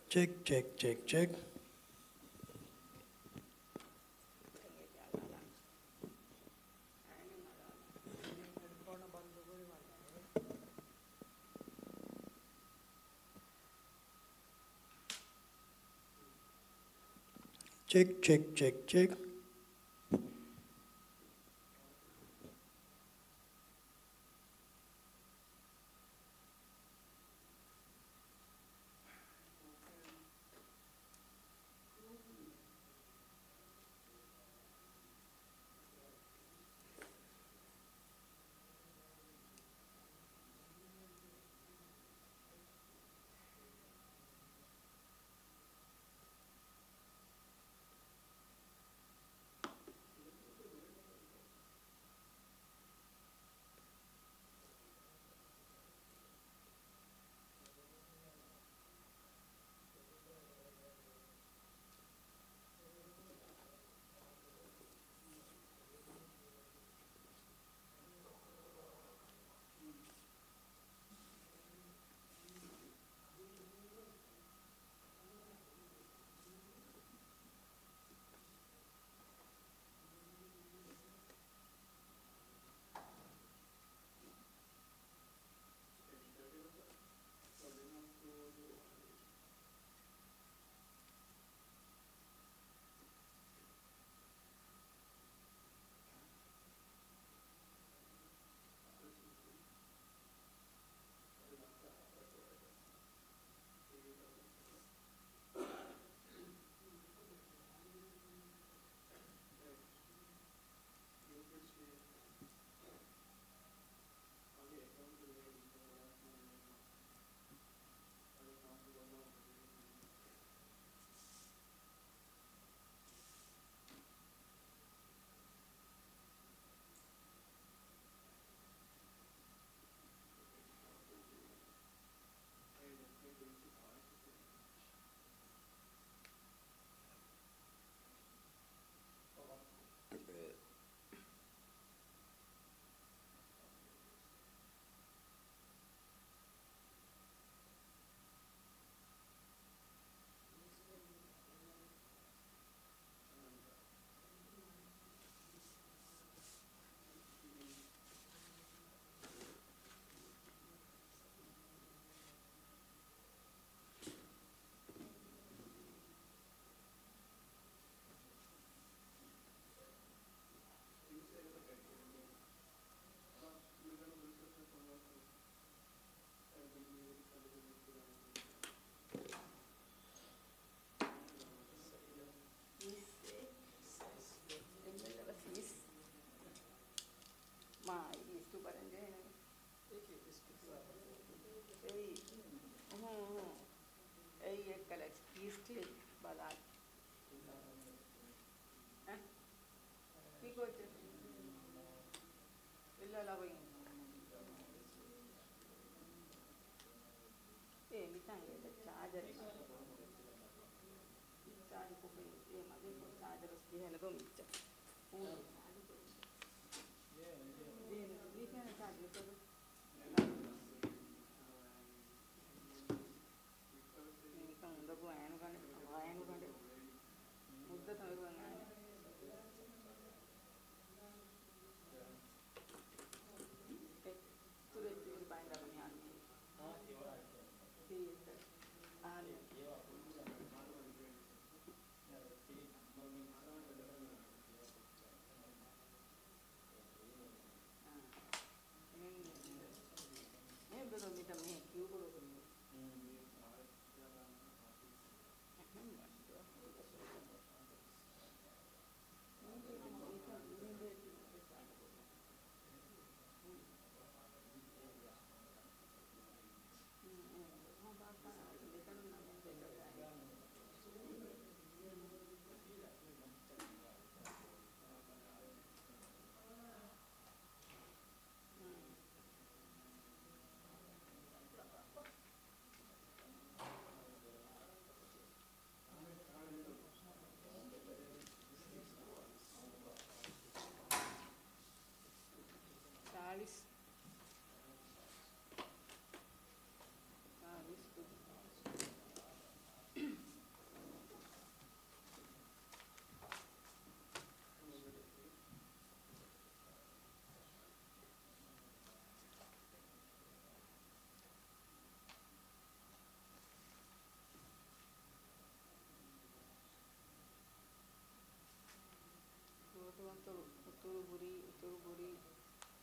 Check, check, check, check. Check, check, check, check.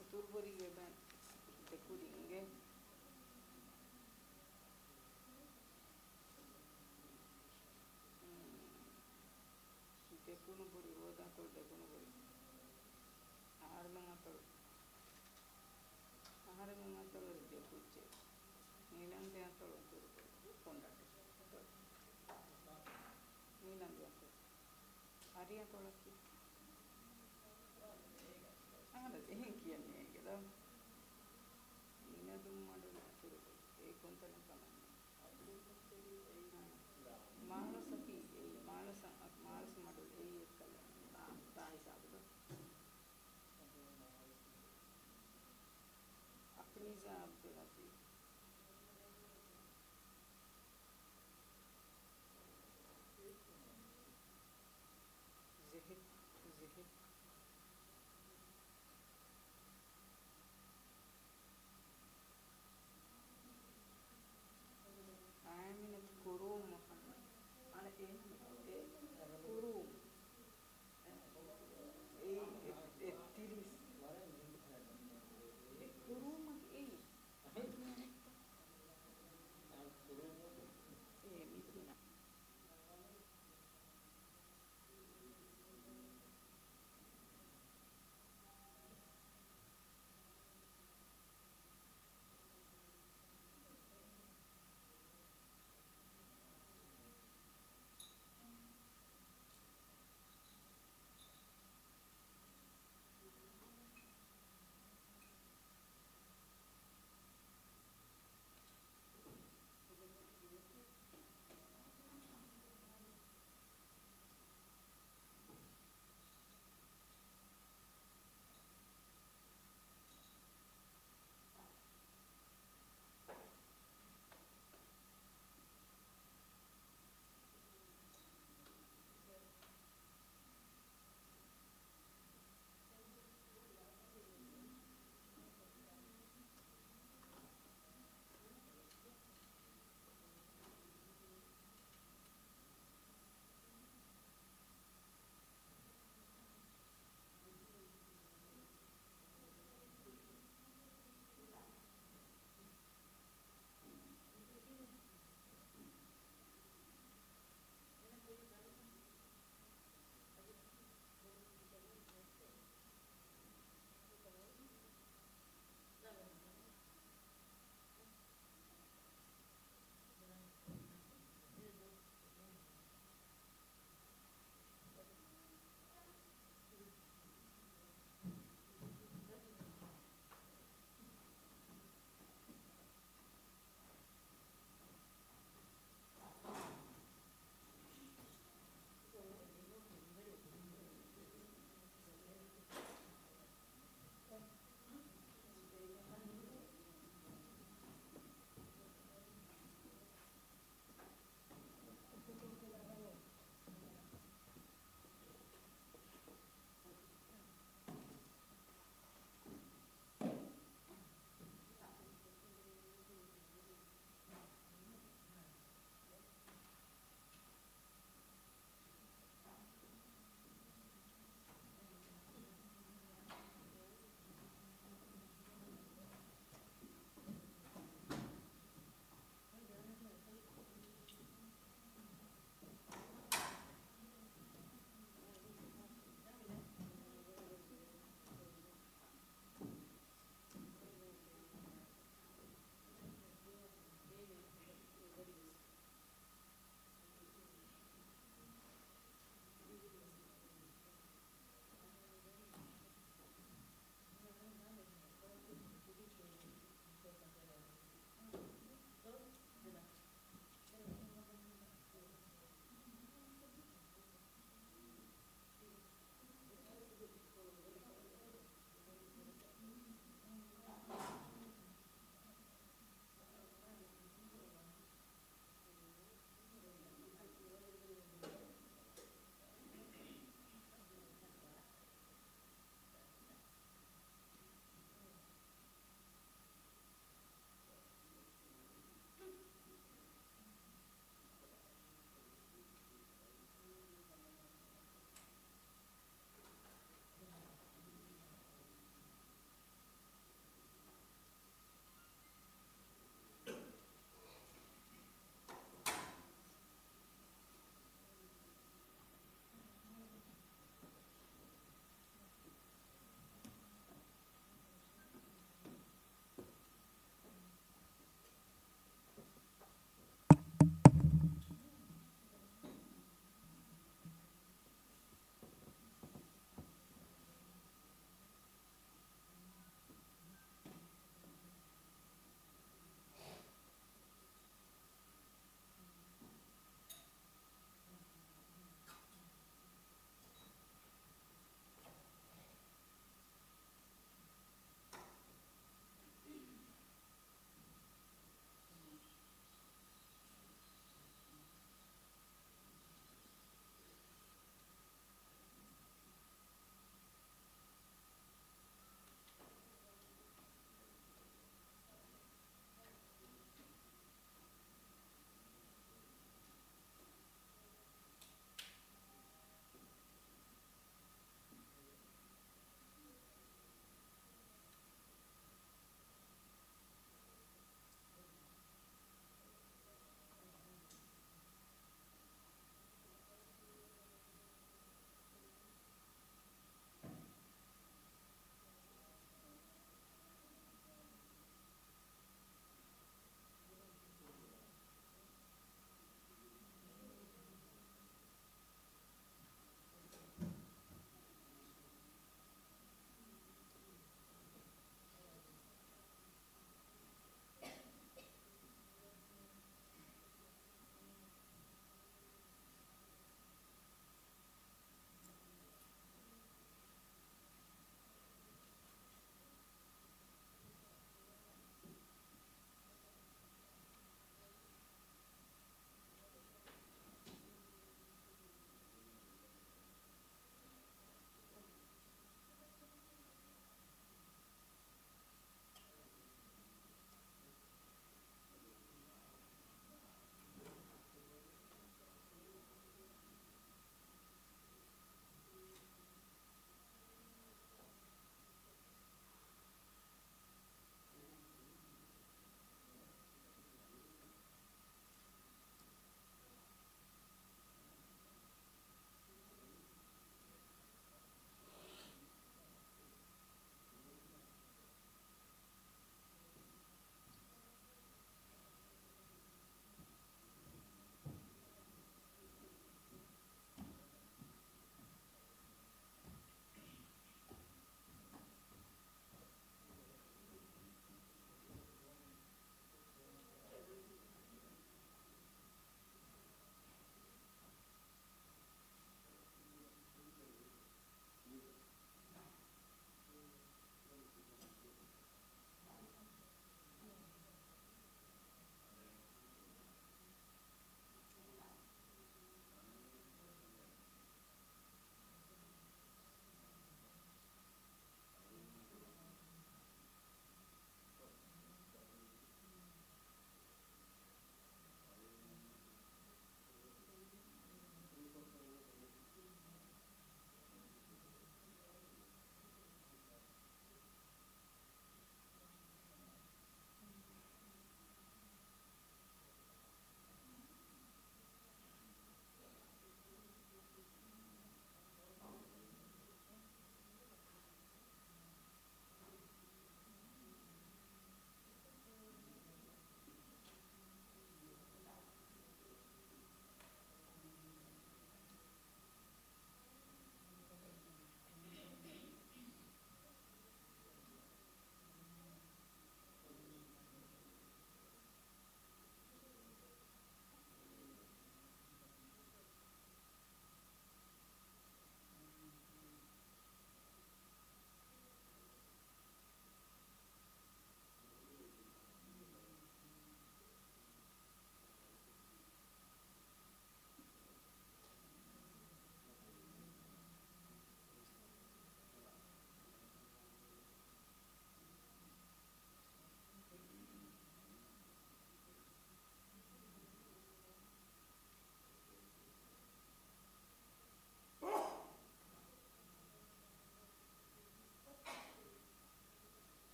uturburi geben dekuringe dekunu buri woda tol dekunu buri ahar mengatol dekuche nilan de atol uturburi pondate nilan de atol hari atol aki ahara ehen kiyanne geda ninadum madu uturburi e kontana kamanne මානසකී ඒ මානස මඩුල් ඒ එක්කල තා හිසාබද අපනීසා අබ්දුල් හෆීස් زهد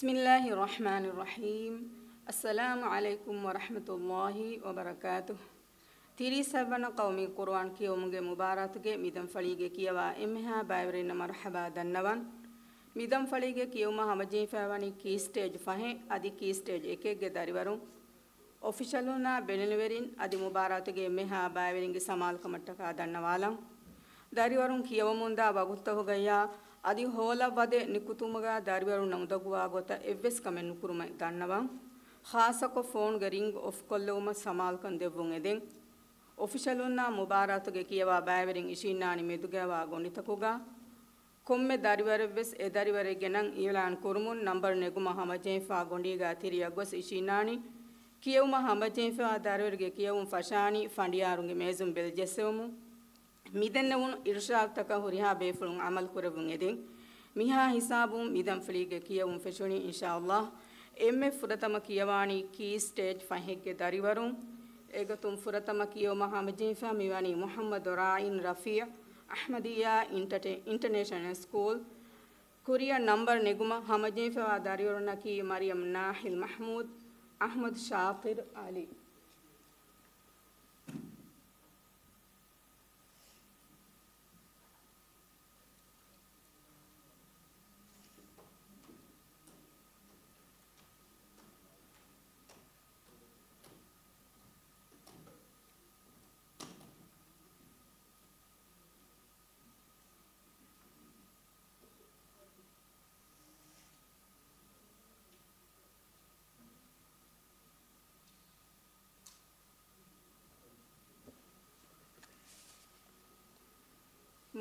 بسم الله الرحمن الرحيم السلام عليكم ورحمة الله وبركاته تيري سبنا قومي قرآن كيومge مباراتge ميدم فليge كيوا إمها بايرين مرحبا دنوان ميدم فليge كيوما همجين فواني كي ستيج فهي أدي كي ستيج إكيge داريوارون officialuna beneluverin adi mubaaratige meha bayawiringe samal kamattaka dannawalan dariwarun kiyawamunda bagutta hogaya adi hola wade nikutumaga dariwarun namudaguwa gota evves kamen nukuruma dannawan khasa ko phone ge ring off kolluma samal kan devun eden officialuna mubaaratige kiyawa bayawirin ishinani medugawa gonitakuga komme dariwarves e dariware genan ilan kurumun number neguma hamajen fa gondiga tiriya gos ishinani kiyawma hambajeen fa darwerge kiyawum fashani fandiyarunge mezum beljessewmu midennewun irshad taka huriha befulun amal kurabun eden miha hisabum midam flige kiyawum feshoni inshallah emme furatama kiyawani ki stage fahegge dariwarun egatum furatama kiyawma hambajeen fa miwani muhammad ra'in rafi' ahmadiyya international school korea number neguma hambajeen fa dariwaruna ki maryam nahil mahmud أحمد شاطر علي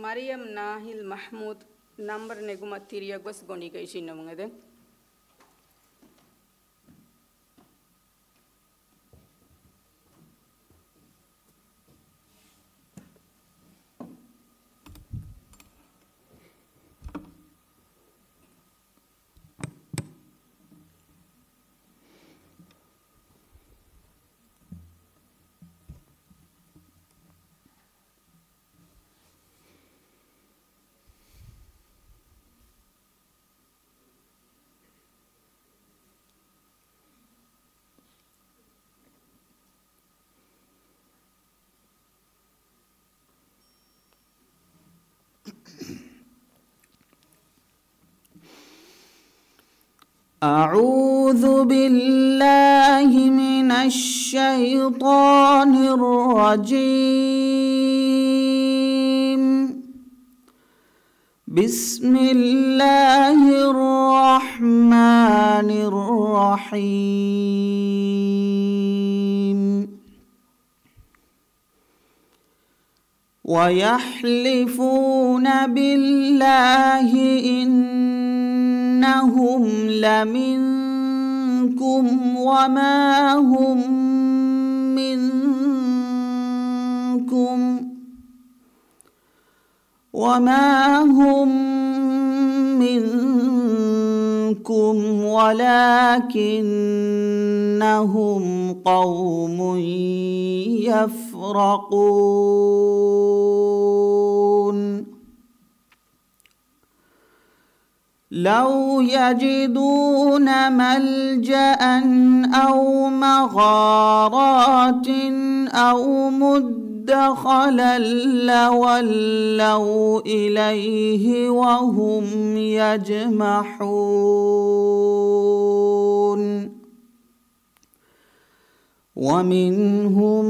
Maryam Nahil Mahmud number neguma tiriya gos goniga ishinamungede أعوذ بالله من الشيطان الرجيم بسم الله الرحمن الرحيم ويحلفون بالله إنهم لمنكم وما هم منكم ولكنهم قوم يفرقون لو يجدون ملجأ أو مغارات أو مدخلا لولوا إليه وهم يجمحون ومنهم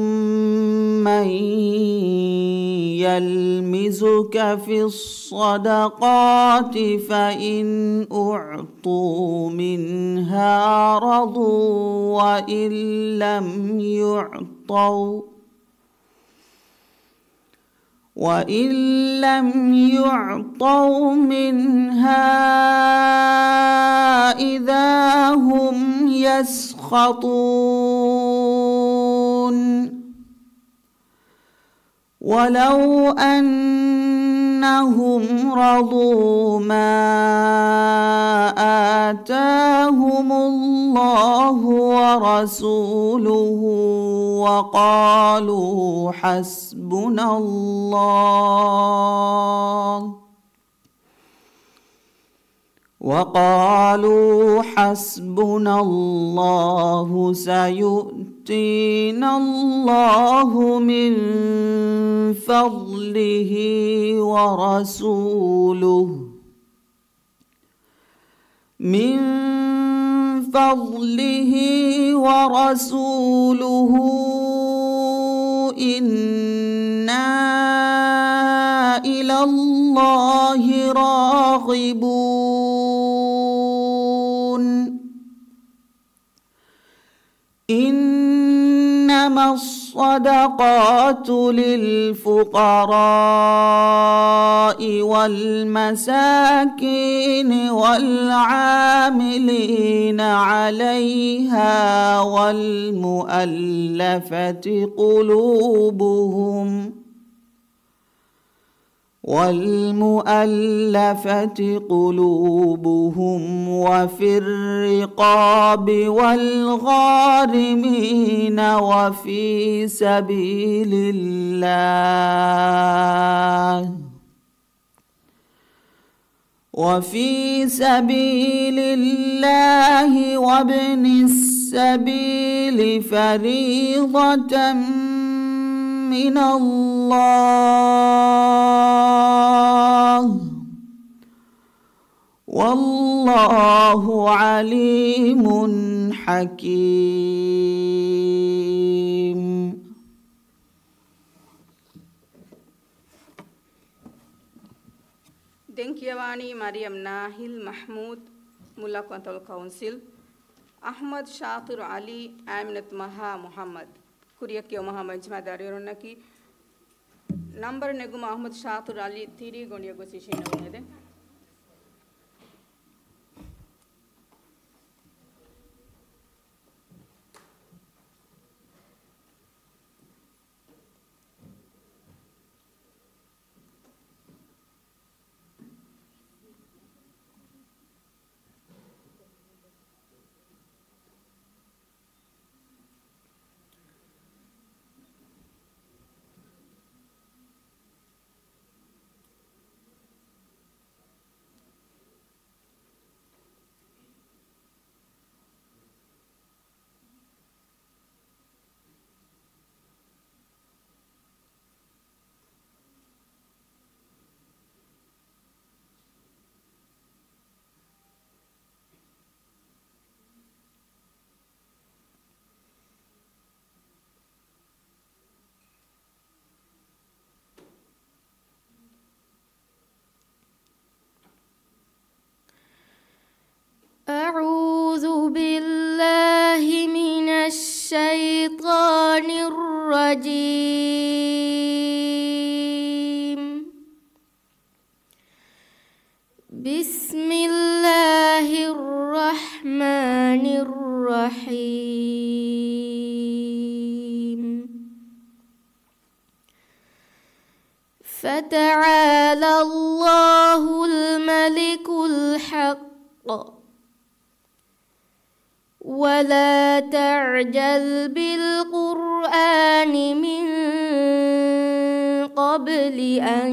من يلمزك في الصدقات فإن أعطوا منها رضوا وإن لم يعطوا منها إذا هم يسخطون ولو أنهم رضوا ما آتاهم الله ورسوله وقالوا حسبنا الله وقالوا حسبنا الله سيؤتينا الله من فضله ورسوله إنا إلى الله راغبون إنما الصدقات للفقراء والمساكين والعاملين عليها والمؤلفة قلوبهم وفي الرقاب والغارمين وفي سبيل الله وابن السبيل فريضة من الله والله عليم حكيم. Denkiawani Mariam Nahil Mahmoud Mullah Control Council Ahmad Shakir Ali Aminat Maha Muhammad Kuriakio Muhammad Jmadarironaki number Negum Ahmad Shakir Ali Tiri Gondia Gosishin of أعوذ بالله من الشيطان الرجيم. بسم الله الرحمن الرحيم. فتعالى الله الملك الحق ولا تعجل بالقرآن من قبل أن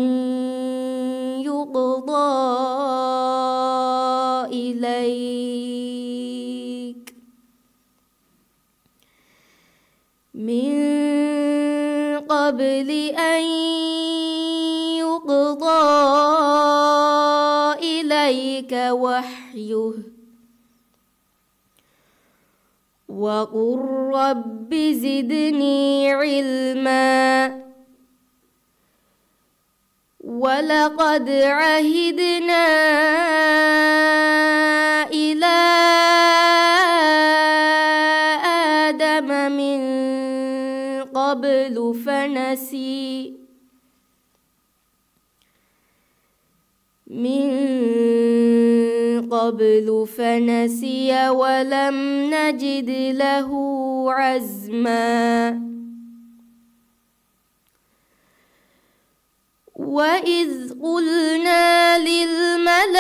يقضى إليك وحيه وقل رب زدني علما. ولقد عهدنا إلى آدم من قبل فنسي ولم نجد له عزما. وإذ قلنا للملائكة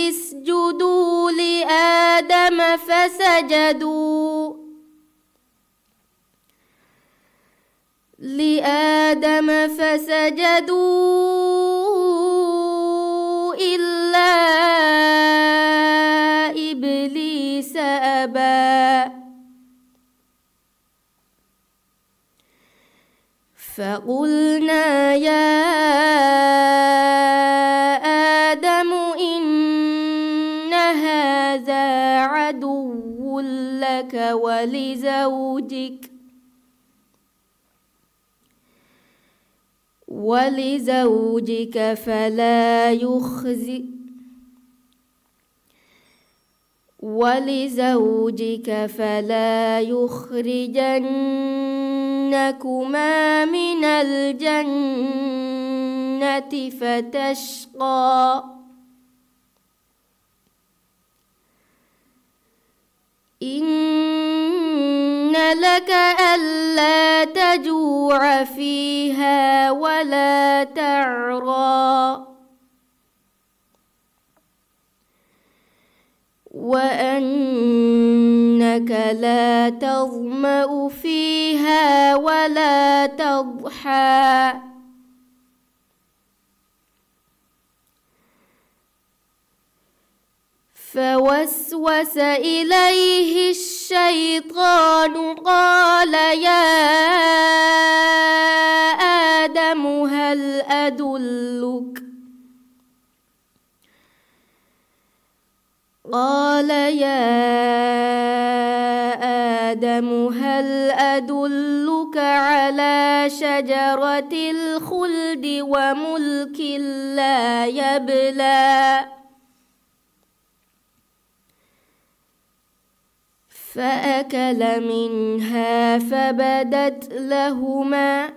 اسجدوا لآدم فسجدوا فقلنا يا آدم إن هذا عدو لك ولزوجك فلا يخرجنكما من الجنة فتشقى إن لك ألا تجوع فيها ولا تعرى وأنك لا تظمأ فيها ولا تضحى فوسوس إليه الشيطان قال يا آدم هل أدلك على شجرة الخلد وملك لا يبلى فأكل منها فبدت لهما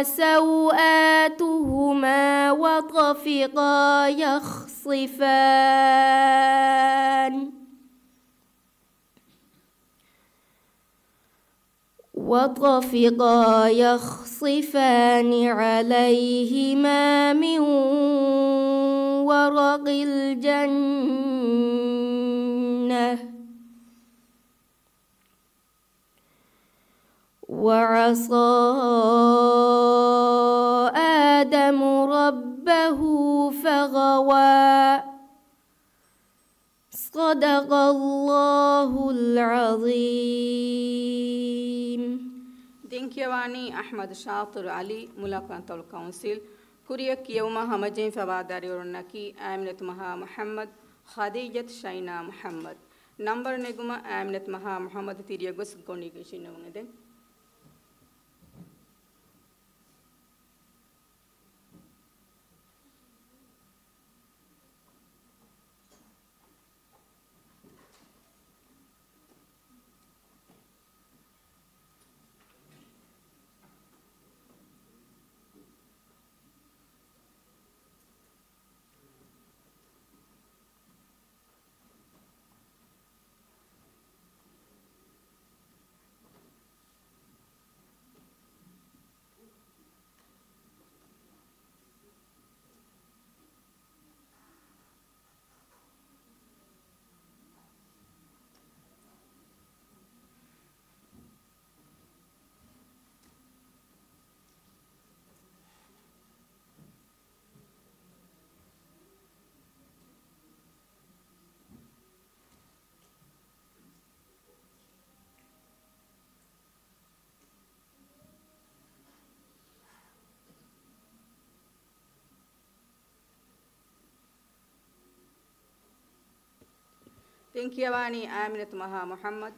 سوآتهما وطفقا يخصفان عليهما من ورق الجنة وعصى آدم ربه فغوى صدق الله العظيم. Dinkyawani Ahmad Shatur Ali Mulakantal Council Kuriyak Yawma Hamajin Fawadari Naki Aminat Maha Muhammad Khadijat Shaina Muhammad Number Neguma Aminat Maha Muhammad Tiriagus Congregation. Dinkyawani Aminat Maha Muhammad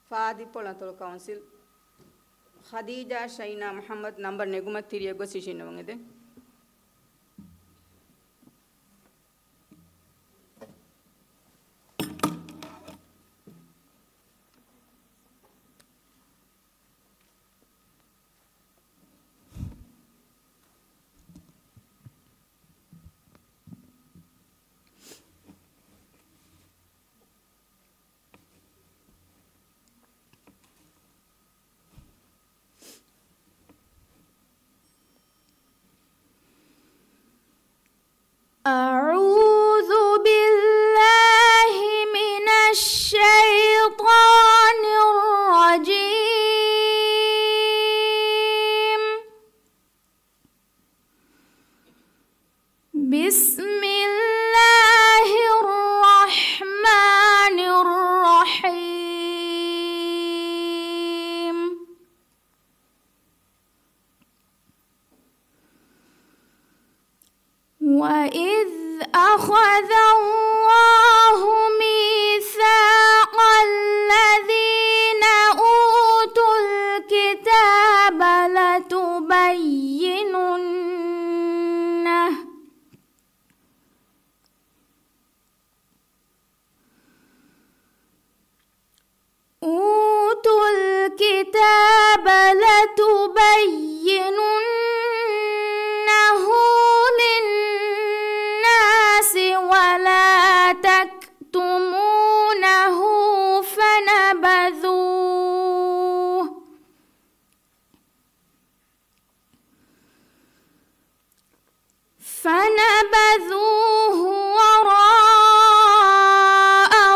Fadi Polantal Council Khadija Shaina Muhammad Number Neguma Tiriagus Shishinawangede. الله ميثاق الذين أوتوا الكتاب لتبيننه للناس ولا تكتمونه فنبذوه وراء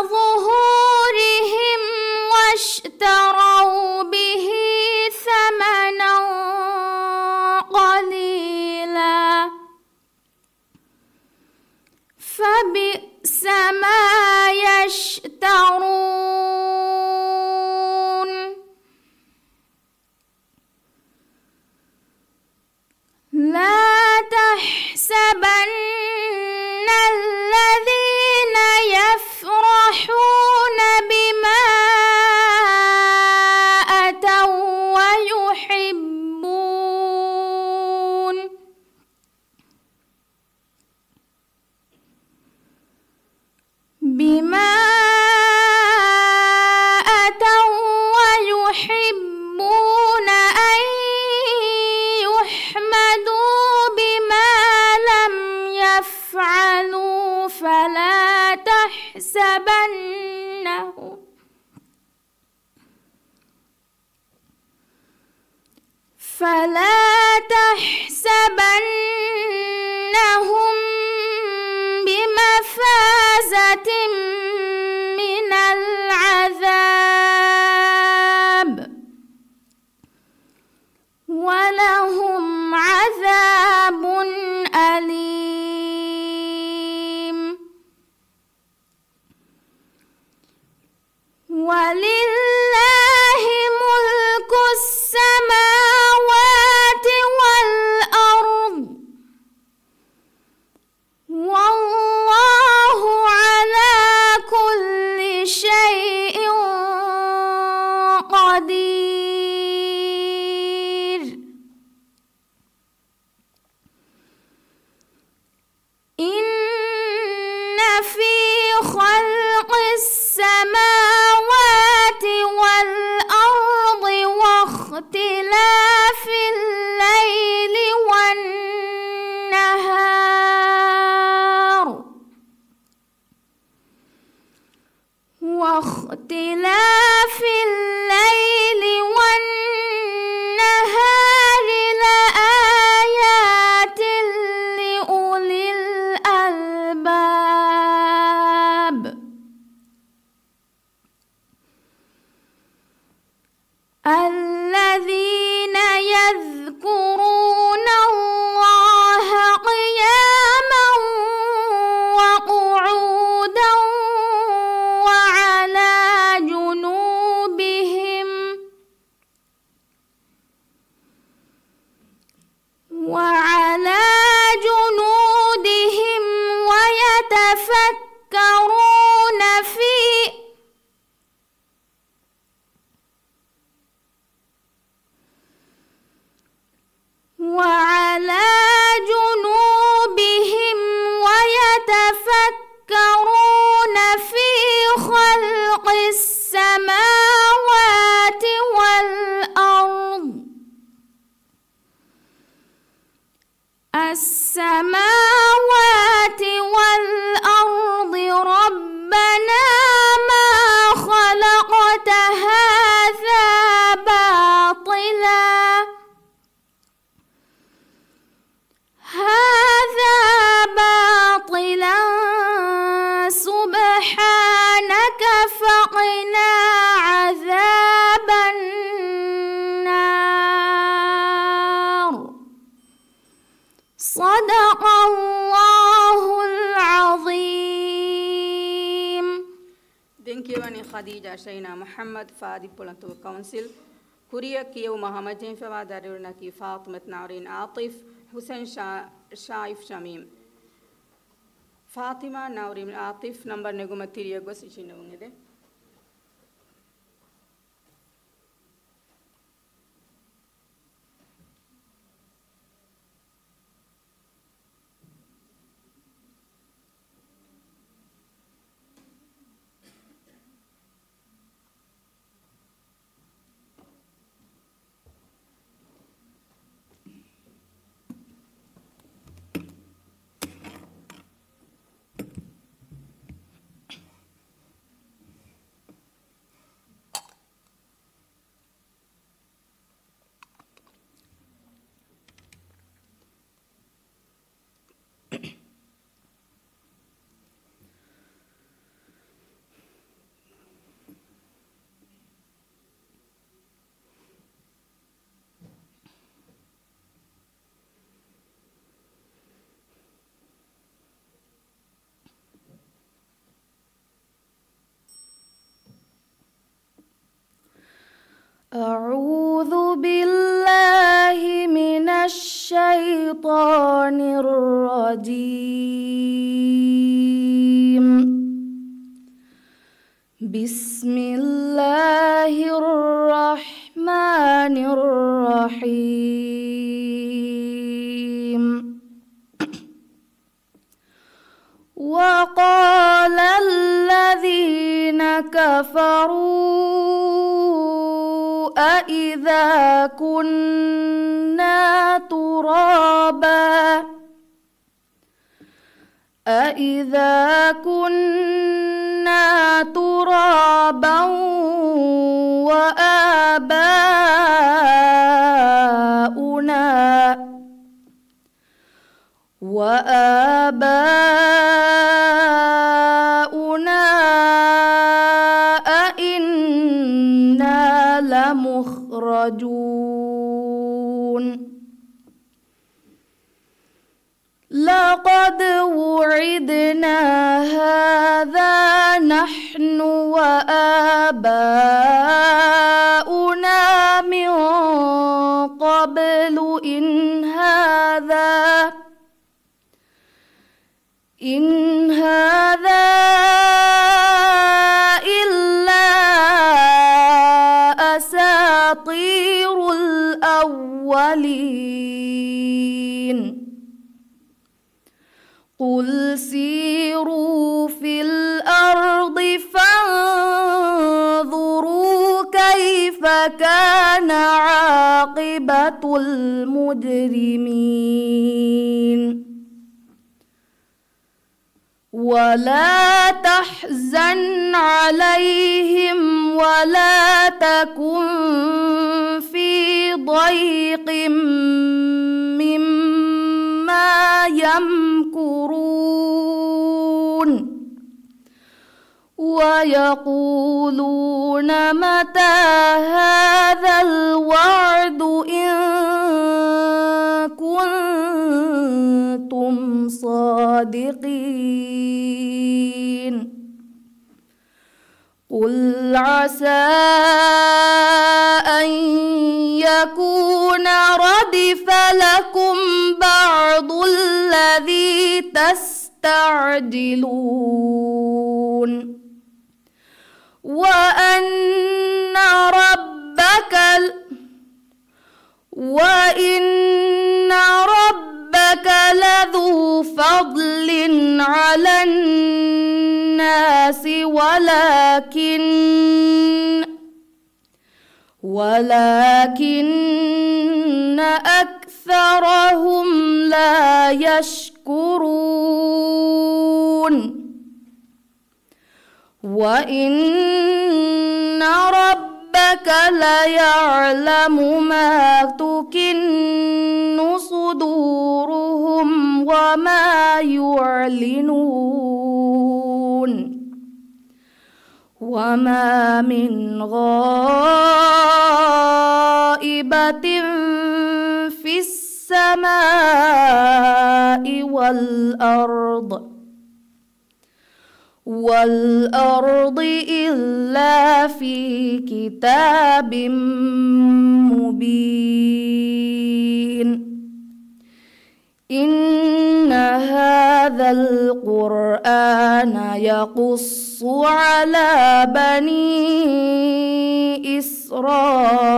ظهورهم واشتروا به ثمنا قليلا فبئس ما يشترون لا تحسبن الذين يفرحون بما أتوا ويحبون أن يحمدوا بما لم يفعلوا فلا تحسبنهم بمفازة من العذاب ولهم عذاب أليم ولله ملك السماوات والأرض والله على كل شيء قدير إن في خلق السماوات والأرض واختلاف الليل والنهار لآيات لأولي الألباب الذين يذكرون الله قياما وقعودا وعلى جنودهم ويتفكرون في خلق السماوات والأرض ربنا ما خلقت هذا باطلا سبحانك فقنا عذاب النار صدق الله العظيم. دنكيواني خديجة شينا محمد فادي بولنتو كونسل كوريا كيو محمد جنفوا دارورناكي فاطمة نارين عاطف حسين شايف شميم ಫಾತಿಮಾ ನೌರಿಮ್ ಆತಿಫ್ ನಂಬರ್ ನೆಗುಮ ತಿರಿಯಗೊ ಸಿಚಿನವಂಗಿದೆ أعوذ بالله من الشيطان الرجيم. بسم الله الرحمن الرحيم. وقال الذين كفروا أإذا كنا ترابا وآباؤنا أئنا لمخرجون. لقد وعدنا هذا نحن وآباؤنا من قبل إن هذا إلا أساطير الأولين. قل سيروا في الأرض فانظروا كيف كان عاقبة المجرمين. ولا تحزن عليهم ولا تكن في ضيق مما يمكرون. ويقولون متى هذا الوعد إن كنتم صادقين. قل عسى أن يكون ردف لكم بعض الذي تستعجلون. وإن ربك لذو فضل على الناس ولكن أكثرهم لا يشكرون. وإن ربك ليعلم ما تكن صدورهم وما يعلنون. وما من غائبة في السماء والأرض إلا في كتاب مبين. إن هذا القرآن يقص على بني إسرائيل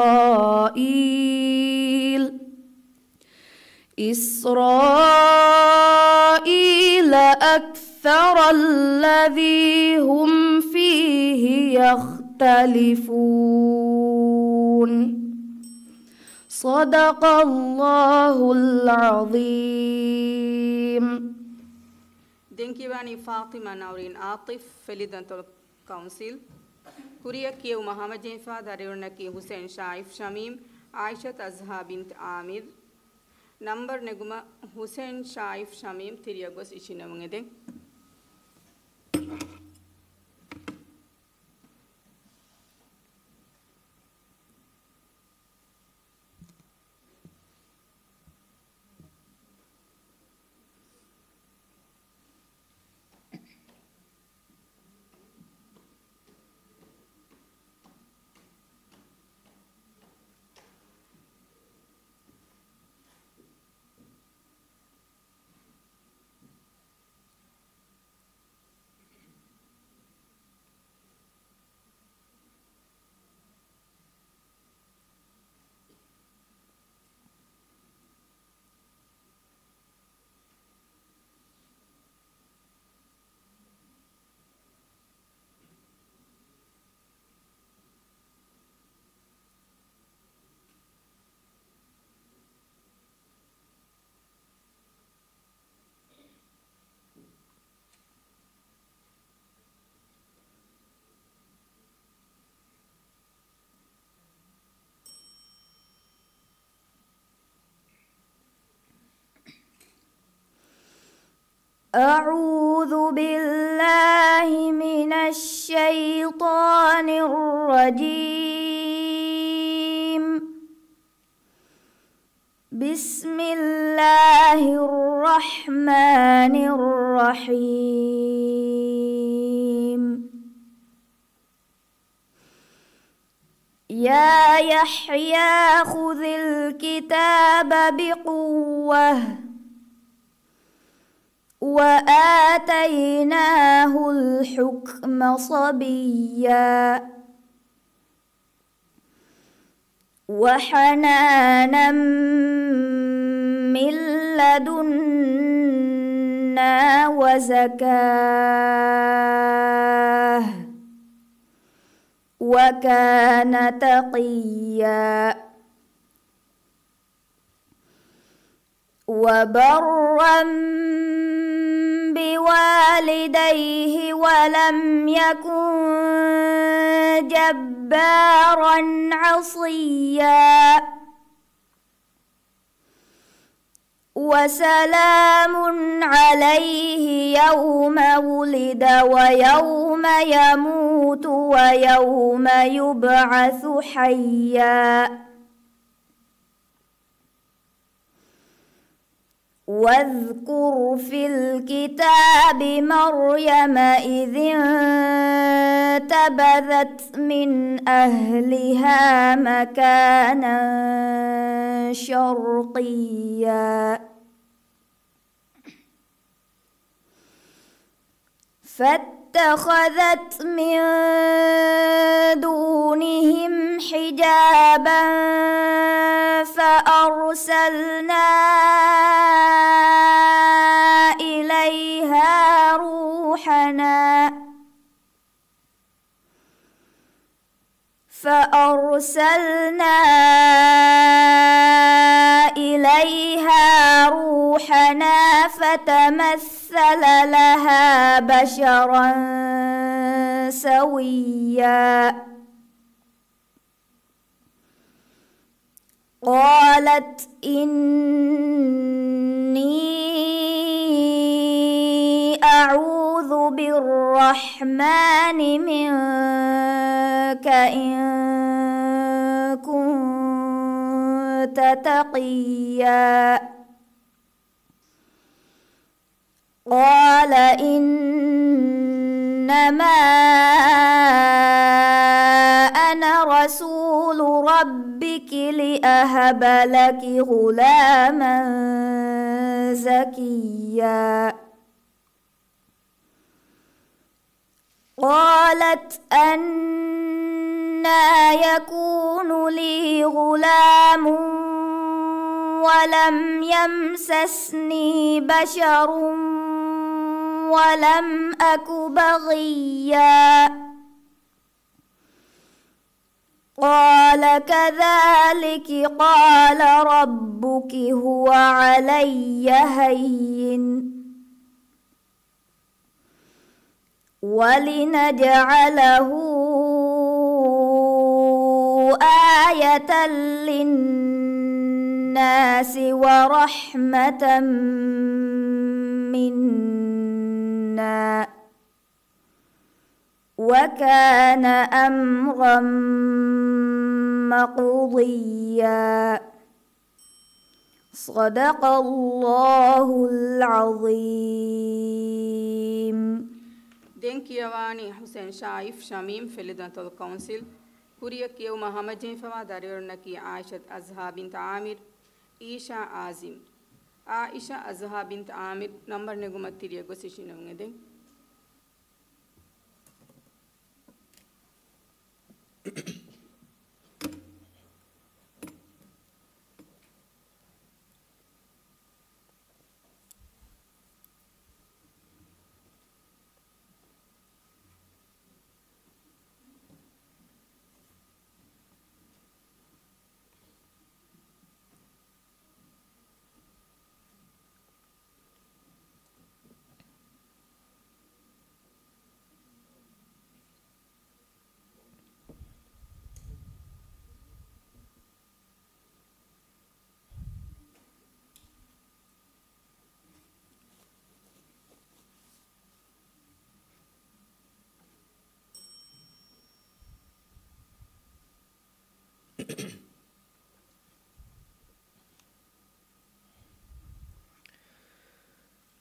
أكثر الذي هم فيه يختلفون. صدق الله العظيم. دينكيواني فاطمة نورين عاطف فليدنتو كونسيل كوريا كيو محمد جيفا داريونكي حسين شايف شميم عائشة أزها بنت عامر نمبر نجمة حسين شايف شميم ترياغوس إشينا مغدين أعوذ بالله من الشيطان الرجيم. بسم الله الرحمن الرحيم. يا يحيى خذ الكتاب بقوة وآتيناه الحكم صبيا وحنانا من لدنا وزكاة وكان تقيا وبرا بوالديه ولم يكن جبارا عصيا وسلام عليه يوم ولد ويوم يموت ويوم يبعث حيا واذكر في الكتاب مريم إذ انتبذت من أهلها مكانا شرقيا فاتخذت من دونهم حجابا فأرسلنا إليها روحنا فتمثل لها بشرا سويا قالت إني أعوذ بالرحمن منك إن كنت تقيا قال إنما أنا رسول ربك ربك لأهب لك غلاما زكيا قالت أنى يكون لي غلام ولم يمسسني بشر ولم أك بغيا قال كذلك قال ربك هو علي هين ولنجعله آية للناس ورحمة منا وكان أمرا مقضيا صدق الله العظيم. Den kiyawani Hussein Shaif Shamim Filidantal Council Kuriya Kiyaw Muhammad Jinfawa Darirnaki Aishat Azha bint Amir Isha Azim Aisha Azha bint Amir number Negumatiriya Gosishinamede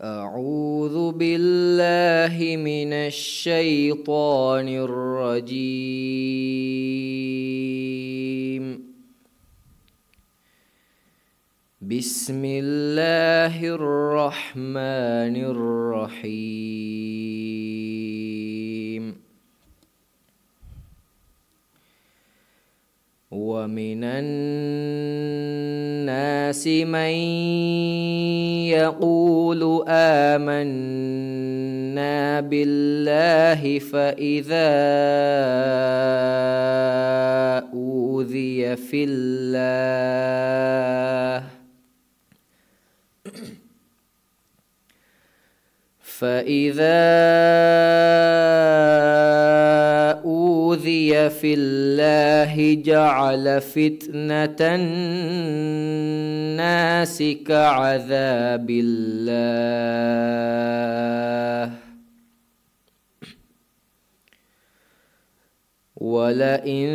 أعوذ بالله من الشيطان الرجيم. بسم الله الرحمن الرحيم. ومن الناس من يقول آمنا بالله فإذا أوذي في الله جعل فتنة الناس كعذاب الله ولئن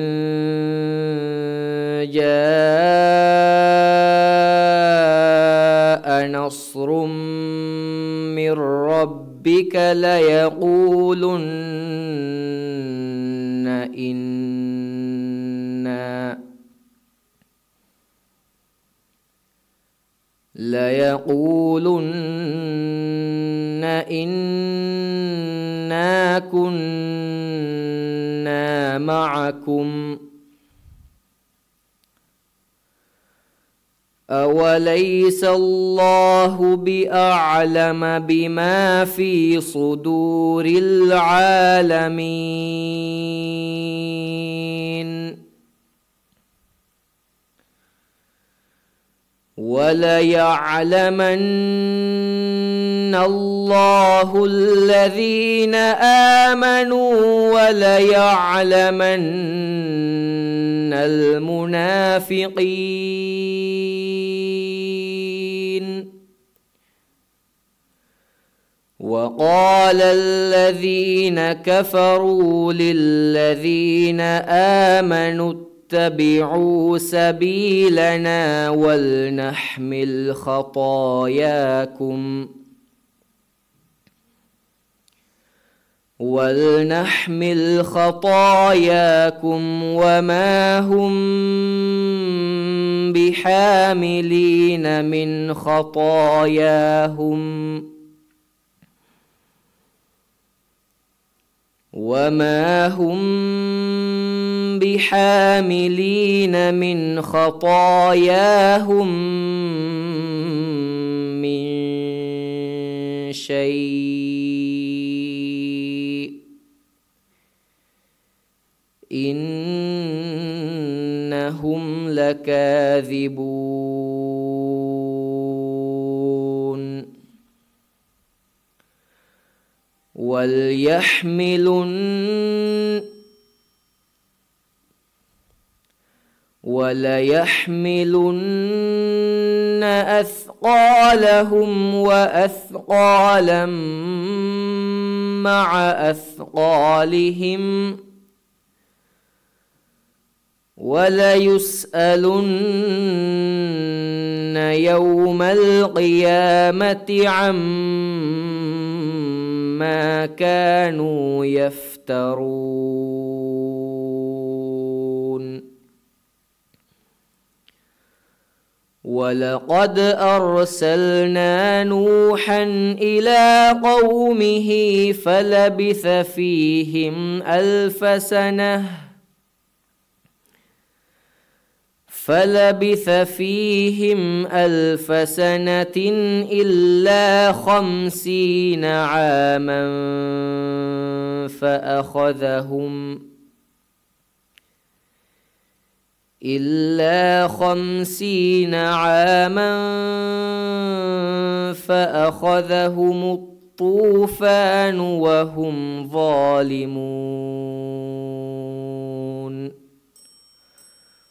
جاء نصر من ربك ليقولن إنا كنا معكم أوليس الله بأعلم بما في صدور العالمين وليعلمن الله الذين آمنوا وليعلمن المنافقين. وقال الذين كفروا للذين آمنوا اتبعوا سبيلنا ولنحمل خطاياكم ولنحمل خطاياكم وما هم بحاملين من خطاياهم من شيء إنهم لكاذبون وليحملن أثقالهم وأثقالا مع أثقالهم وليسألن يوم القيامة عما كانوا يفترون ولقد أرسلنا نوحا إلى قومه فلبث فيهم ألف سنة إلا 50 عاما فأخذهم الطوفان وهم ظالمون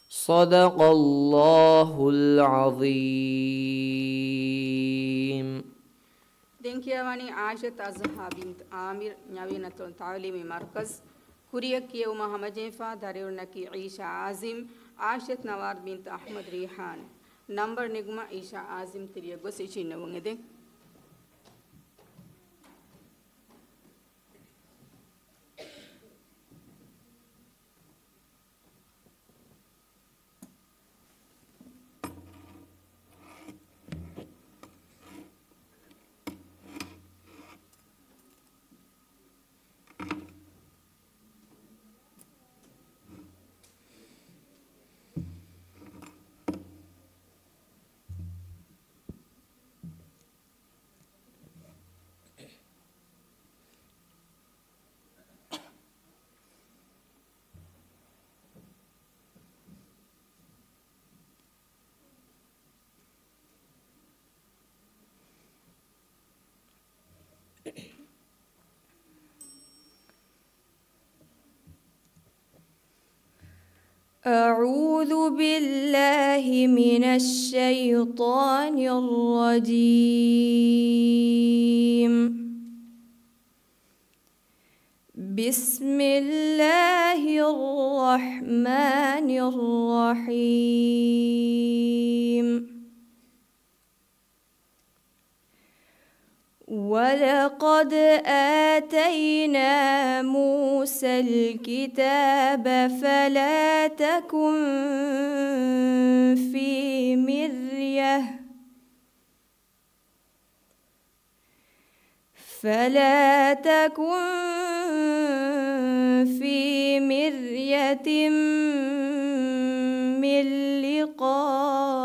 صدق الله العظيم. دينكيواني عائشة أزها بنت عامر نيوينة تعليمي مركز كوريك يوم همجيفا داريونكي عيشة عازم عائشة نوار بنت أحمد ريحان نمبر نجمة عيشة عازم تريغو سيشين نونغدين أعوذ بالله من الشيطان الرجيم. بسم الله الرحمن الرحيم. ولقد آتينا موسى الكتاب فلا تكن في مرية من لقائه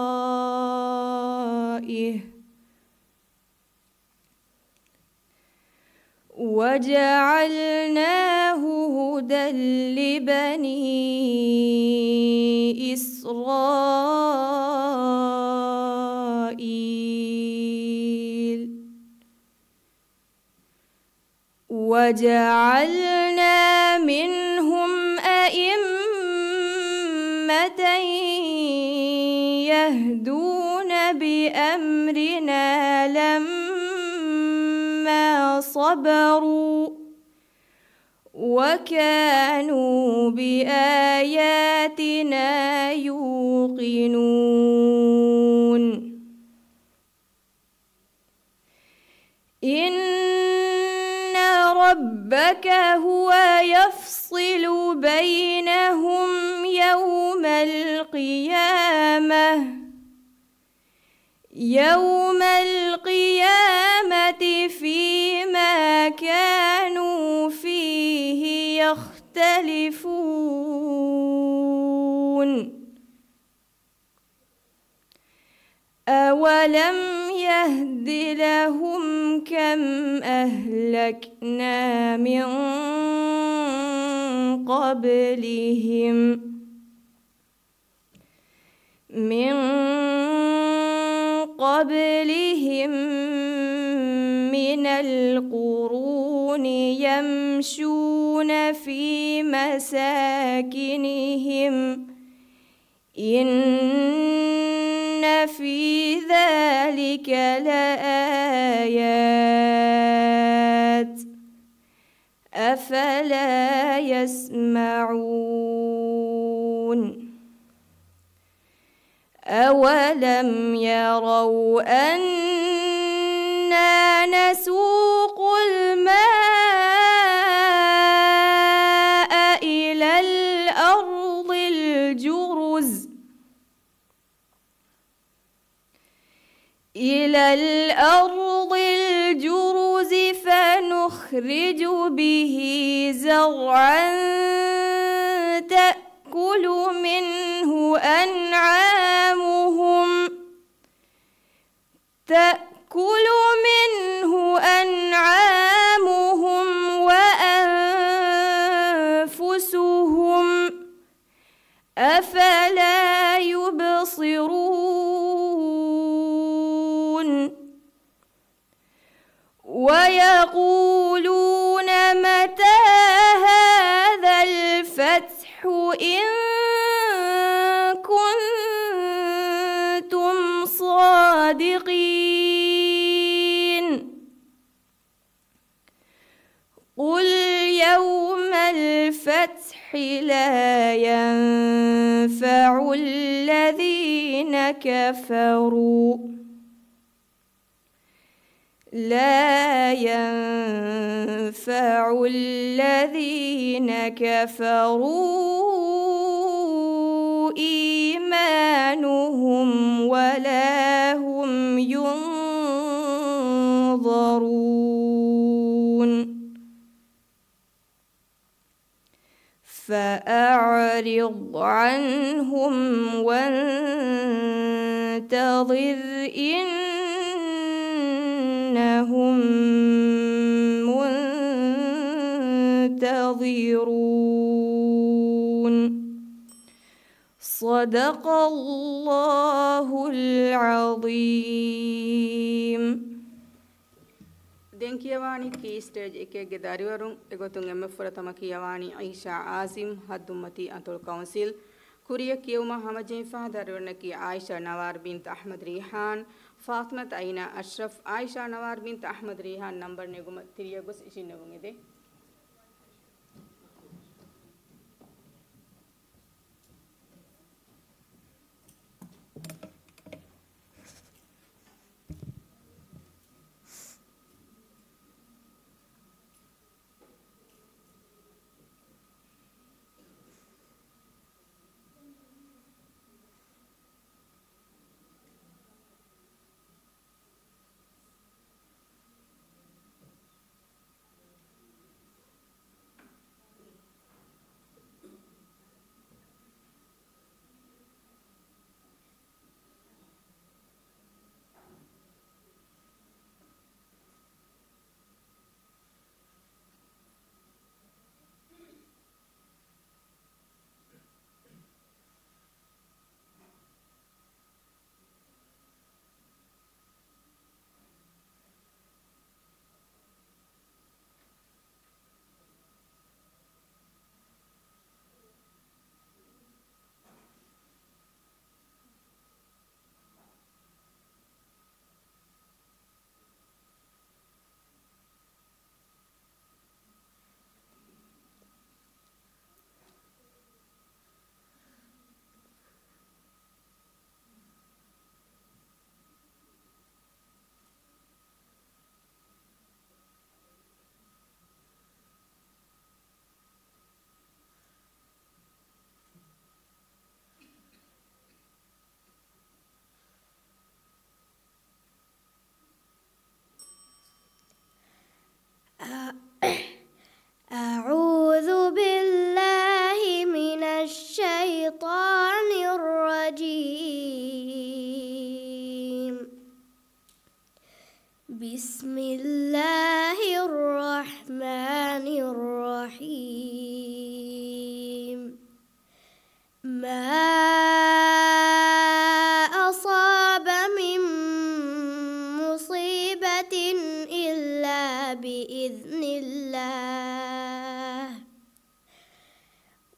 وجعلناه هدى لبني إسرائيل وجعلنا منهم أئمة يهدون بأمرنا لما صبروا وكانوا بآياتنا يوقنون. إن ربك ربك هو يفصل بينهم يوم القيامة فيما كانوا فيه يختلفون أولم يهد لهم كم أهلكنا من قبلهم من القرون يمشون في مساكنهم إن في ذلك لآيات أفلا يسمعون أولم يروا أنا نسوق الماء إلى الأرض الجرز فنخرج به زرعا تأكل منه أنعامهم وأنفسهم أفلا يبصرون ويقولون متى هذا الفتح إن كنتم صادقين قل يوم الفتح لا ينفع الذين كفروا إيمانهم ولا هم ينظرون فأعرض عنهم وانتظر إنهم منتظرون صدق الله العظيم. Den kiyawani ki stage ekege dariwarun egotun emmeffuratama kiyawani Aisha Azim Haddumati Antul Council kuriya kiyuma hamajin fa dariwarna ki Aisha Nawar bint Ahmad Rihan Fatmat Aina Ashraf Aisha Nawar bint Ahmad Rihan number neguma tiriyagus ishinavungide أعوذ بالله من الشيطان الرجيم. بسم الله الرحمن الرحيم. ما أصاب من مصيبة إلا بإذن الله،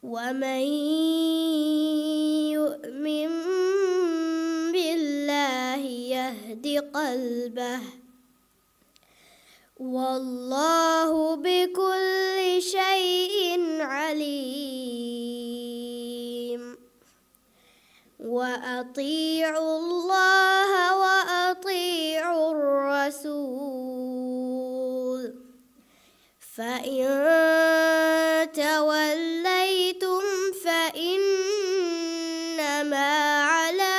ومن يؤمن بالله يهد قلبه، والله بكل شيء عليم. وأطيعوا الله وأطيعوا الرسول، فإن توليتم فإنما على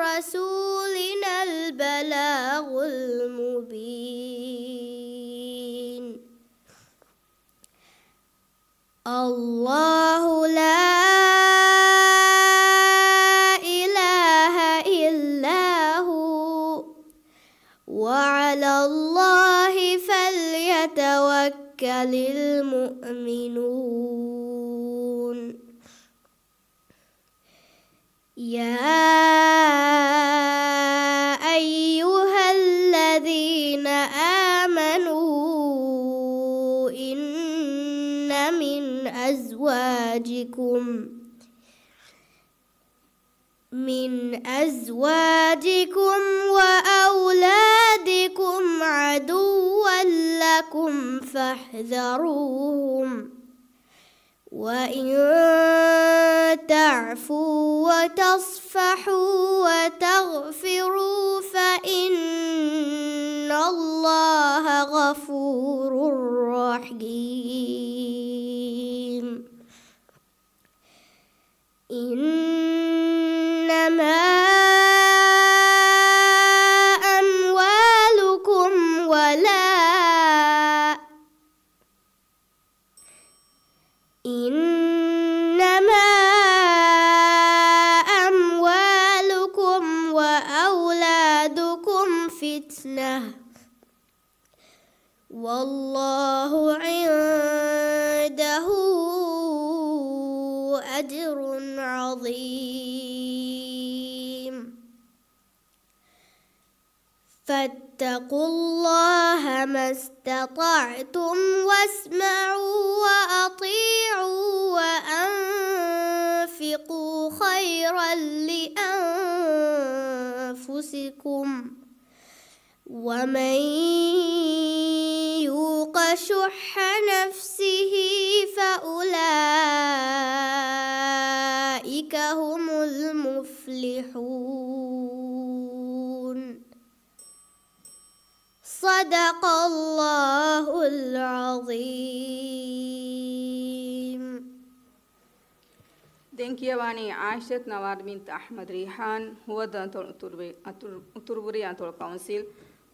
رسولنا البلاغ المبين. الله لا إله إلا هو، وعلى الله فليتوكل المؤمنون. يا أيها الذين آمنوا إن من أزواجكم وأولادكم عدوا لكم فاحذروهم، وإن تعفوا وتصفحوا وتغفروا فإن الله غفور رحيم. إنما أموالكم وأولادكم فتنة، والله عنده أجر عظيم. فاتقوا الله ما استطعتم واسمعوا وأطيعوا وأنفقوا خيرا لأنفسكم، ومن يوق شح نفسه فأولئك هم المفلحون. صدق الله العظيم. دنكيواني عائشة نوار بنت أحمد ريحان هو دانتول أتربري أنتول كونسيل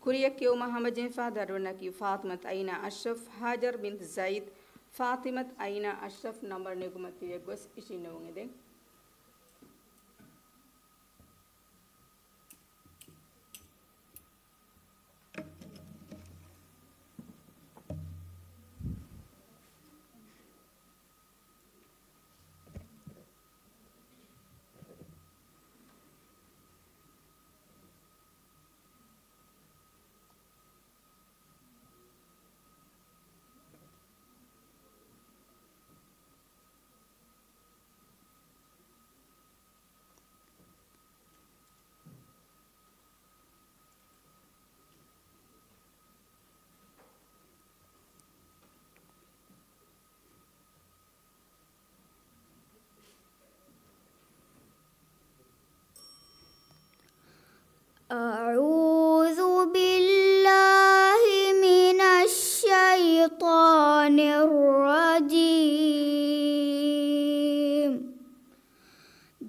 كوريك يوم محمد جنفا دارونكي فاطمة أينا أشرف هاجر بنت زيد فاطمة أينا أشرف نمبر نيكومت يجوس إشي نونغدين. أعوذ بالله من الشيطان الرجيم.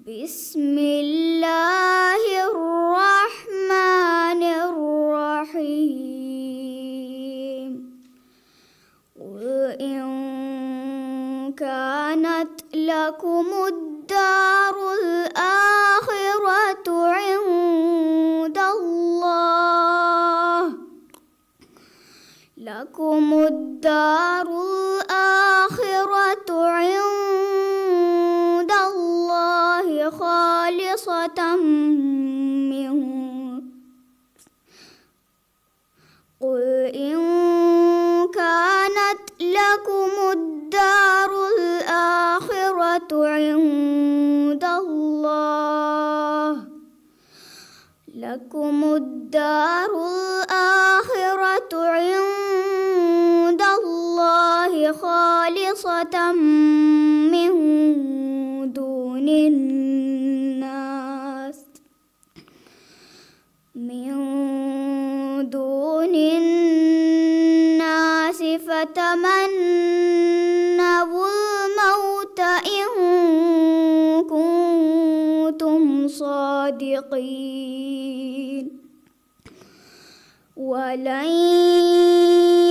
بسم الله الرحمن الرحيم. كانت لكم الدار الآخرة عند الله خالصة من قل إن كانت لكم الدار الآخرة عند الله خالصة من دون الناس فتمنوا الموت إن كنتم صادقين ولن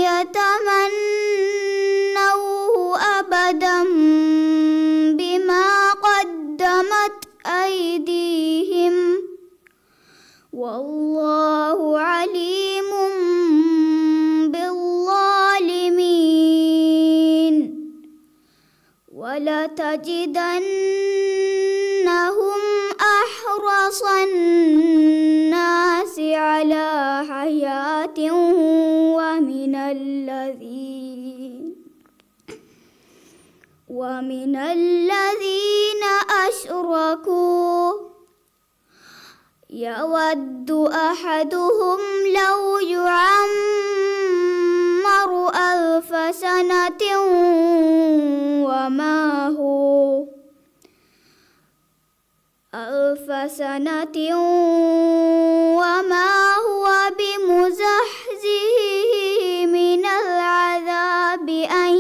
يتمنوه أبدا بما قدمت أيديهم والله عليم بالظالمين ولتجدنهم أحرص الناس على حياة ومن الذين أشركوا يود أحدهم لو يعمر 1000 سنة وما هو بمزحزحه من العذاب أن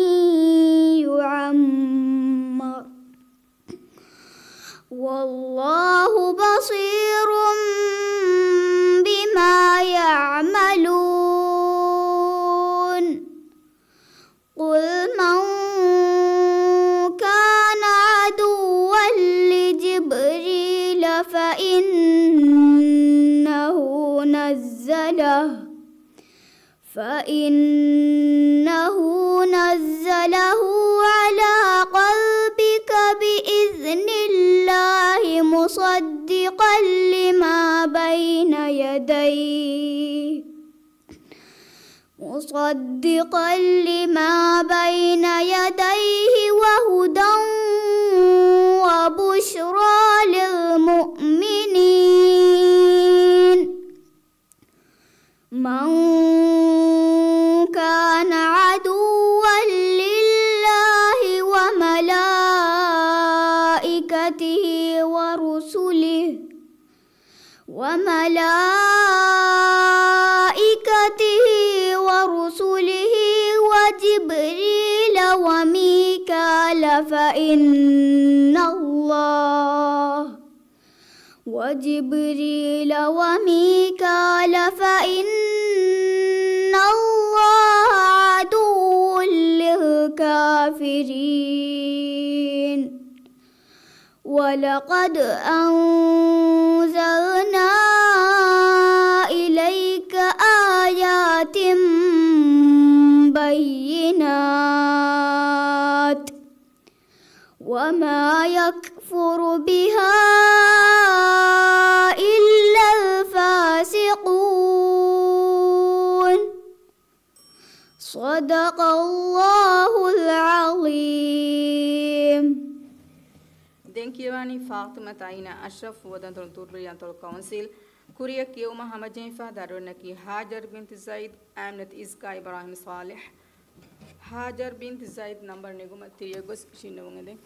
يعمر والله بصير بما يعملون قل من كان عدوا لجبريل فإنه نزله على قلبك بإذن الله مصدقا لما بين يديه وهدى وبشرى للمؤمنين من كان عدوا لله وملائكته وجبريل وميكال فإن الله عدو للكافرين ولقد أنزلنا إليك آيات بينات وما يكفر بها إلا الفاسقون صدق الله العظيم. Denkiwani Fatima Taina Ashraf Wadantul Turbriyantul Council Kuriya Kiuma Hamajenfa Darunaki Hajar bint Zaid Amnat Iska Ibrahim Saleh Hajar bint Zaid number Neguma Tiriagos Shinawangade.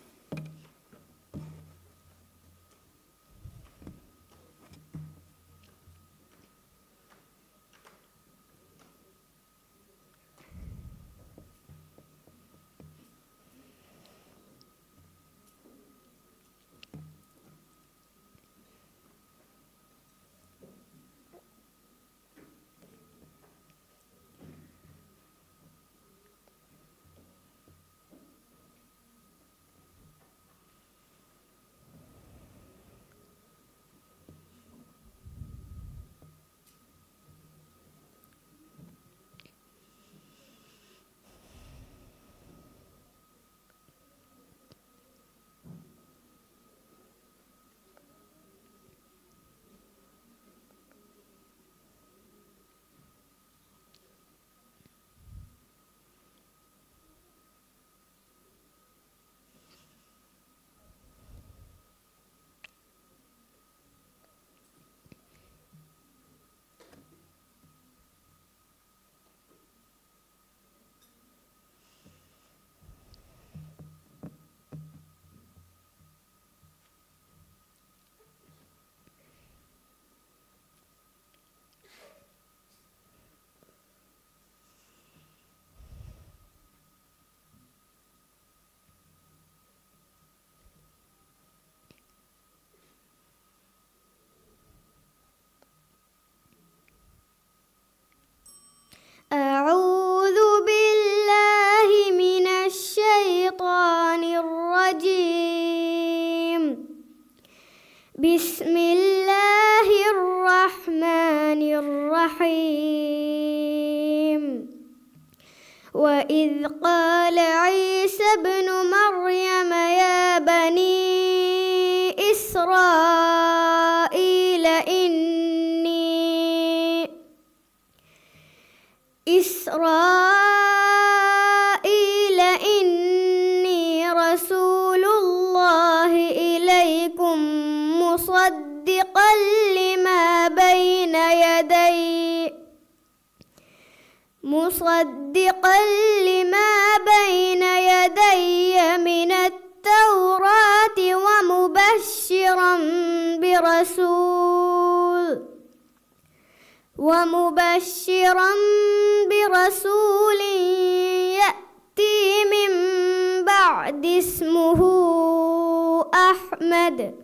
بسم الله الرحمن الرحيم. وإذ قال عيسى ابن مريم يا بني إسرائيل إني رسول الله إليكم مصدقا لما بين يدي من التوراة ومبشرا برسول يأتي من بعد اسمه أحمد.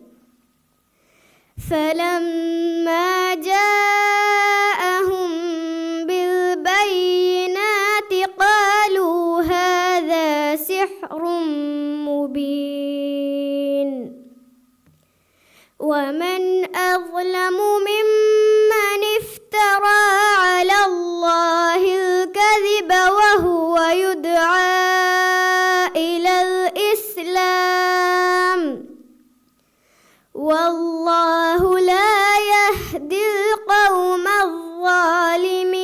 فلما جاءهم بالبينات قالوا هذا سحر مبين. ومن أظلم ممن افترى على الله الكذب وهو يدعى إلى الإسلام والله لا يهدي القوم الظالمين.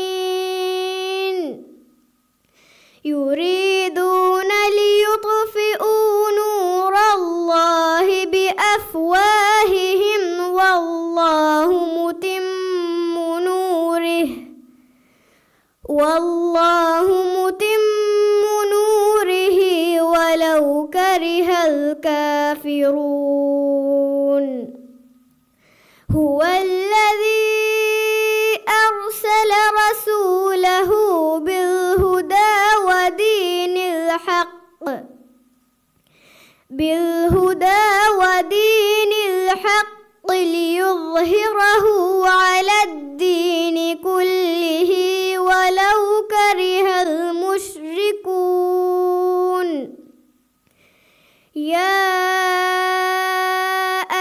يريدون ليطفئوا نور الله بأفواههم والله متم نوره ولو كره الكافرون. هو الذي أرسل رسوله بالهدى ودين الحق ليظهره على الدين كله ولو كره المشركون. يا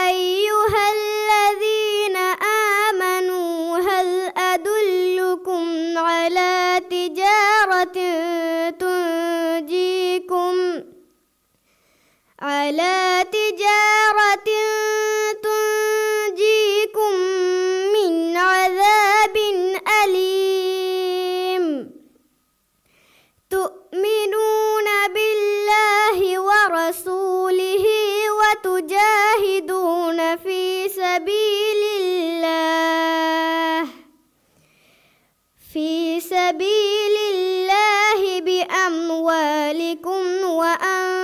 أيها الذين آمنوا هل أدلكم على تجارة تنجيكم من عذاب أليم. تؤمنون بالله ورسوله وتجاهدون في سبيل الله بأموالكم وأنفسكم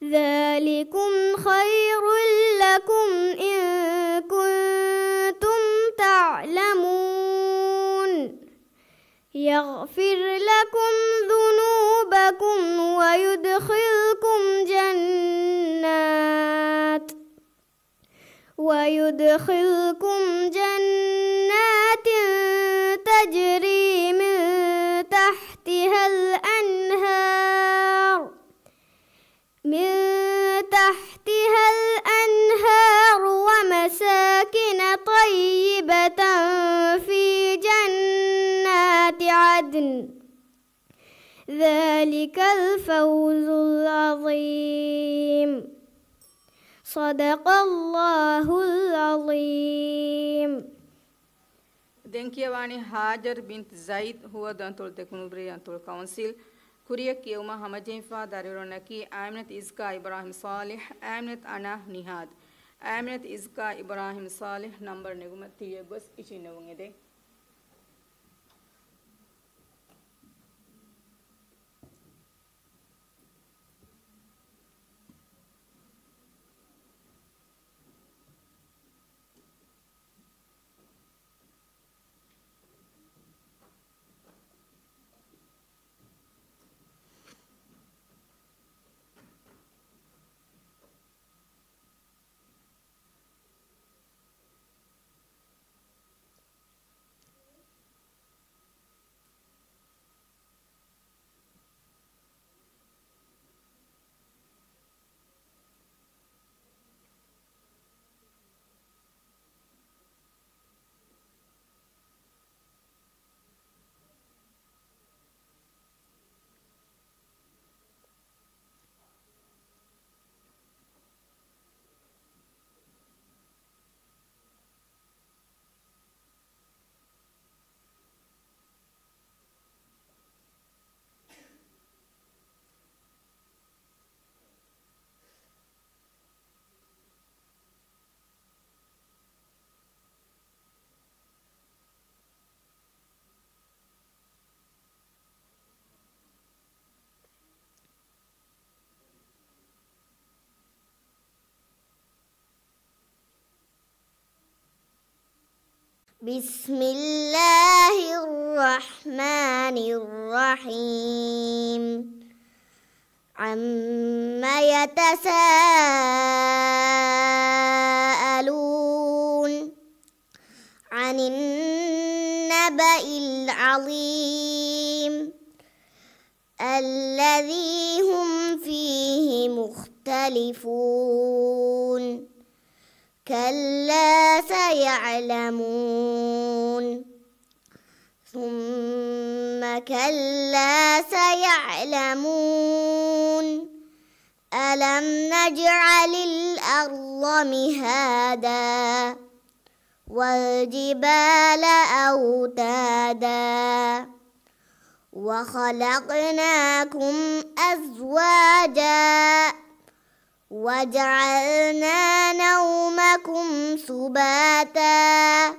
ذلكم خير لكم إن كنتم تعلمون. يغفر لكم ذنوبكم ويدخلكم جنات تجري من تحتها الأنهار ومساكن طيبة في جنات عدن. ذلك الفوز العظيم. صدق الله العظيم. دنكيواني هاجر بنت زيد هو دانتول تكنوبري انتول كونسل كوريك يوم همجين فاداريرونكي آمنت إزكا إبراهيم صالح آمنت أنا نهاد آمنت إزكا إبراهيم صالح نمبر نغمت تيجوس إشي نونغدي بسم الله الرحمن الرحيم عما يتساءلون عن النبأ العظيم الذي هم فيه مختلفون كلا سيعلمون ثم كلا سيعلمون ألم نجعل الأرض مهادا والجبال أوتادا وخلقناكم أزواجا وجعلنا نومكم سباتا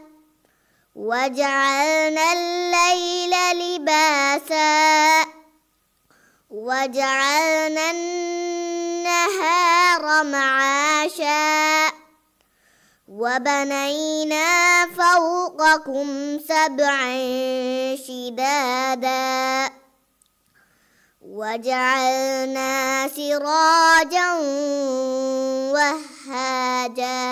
وجعلنا الليل لباسا وجعلنا النهار معاشا وبنينا فوقكم سبعا شدادا وجعلنا سراجا وهاجا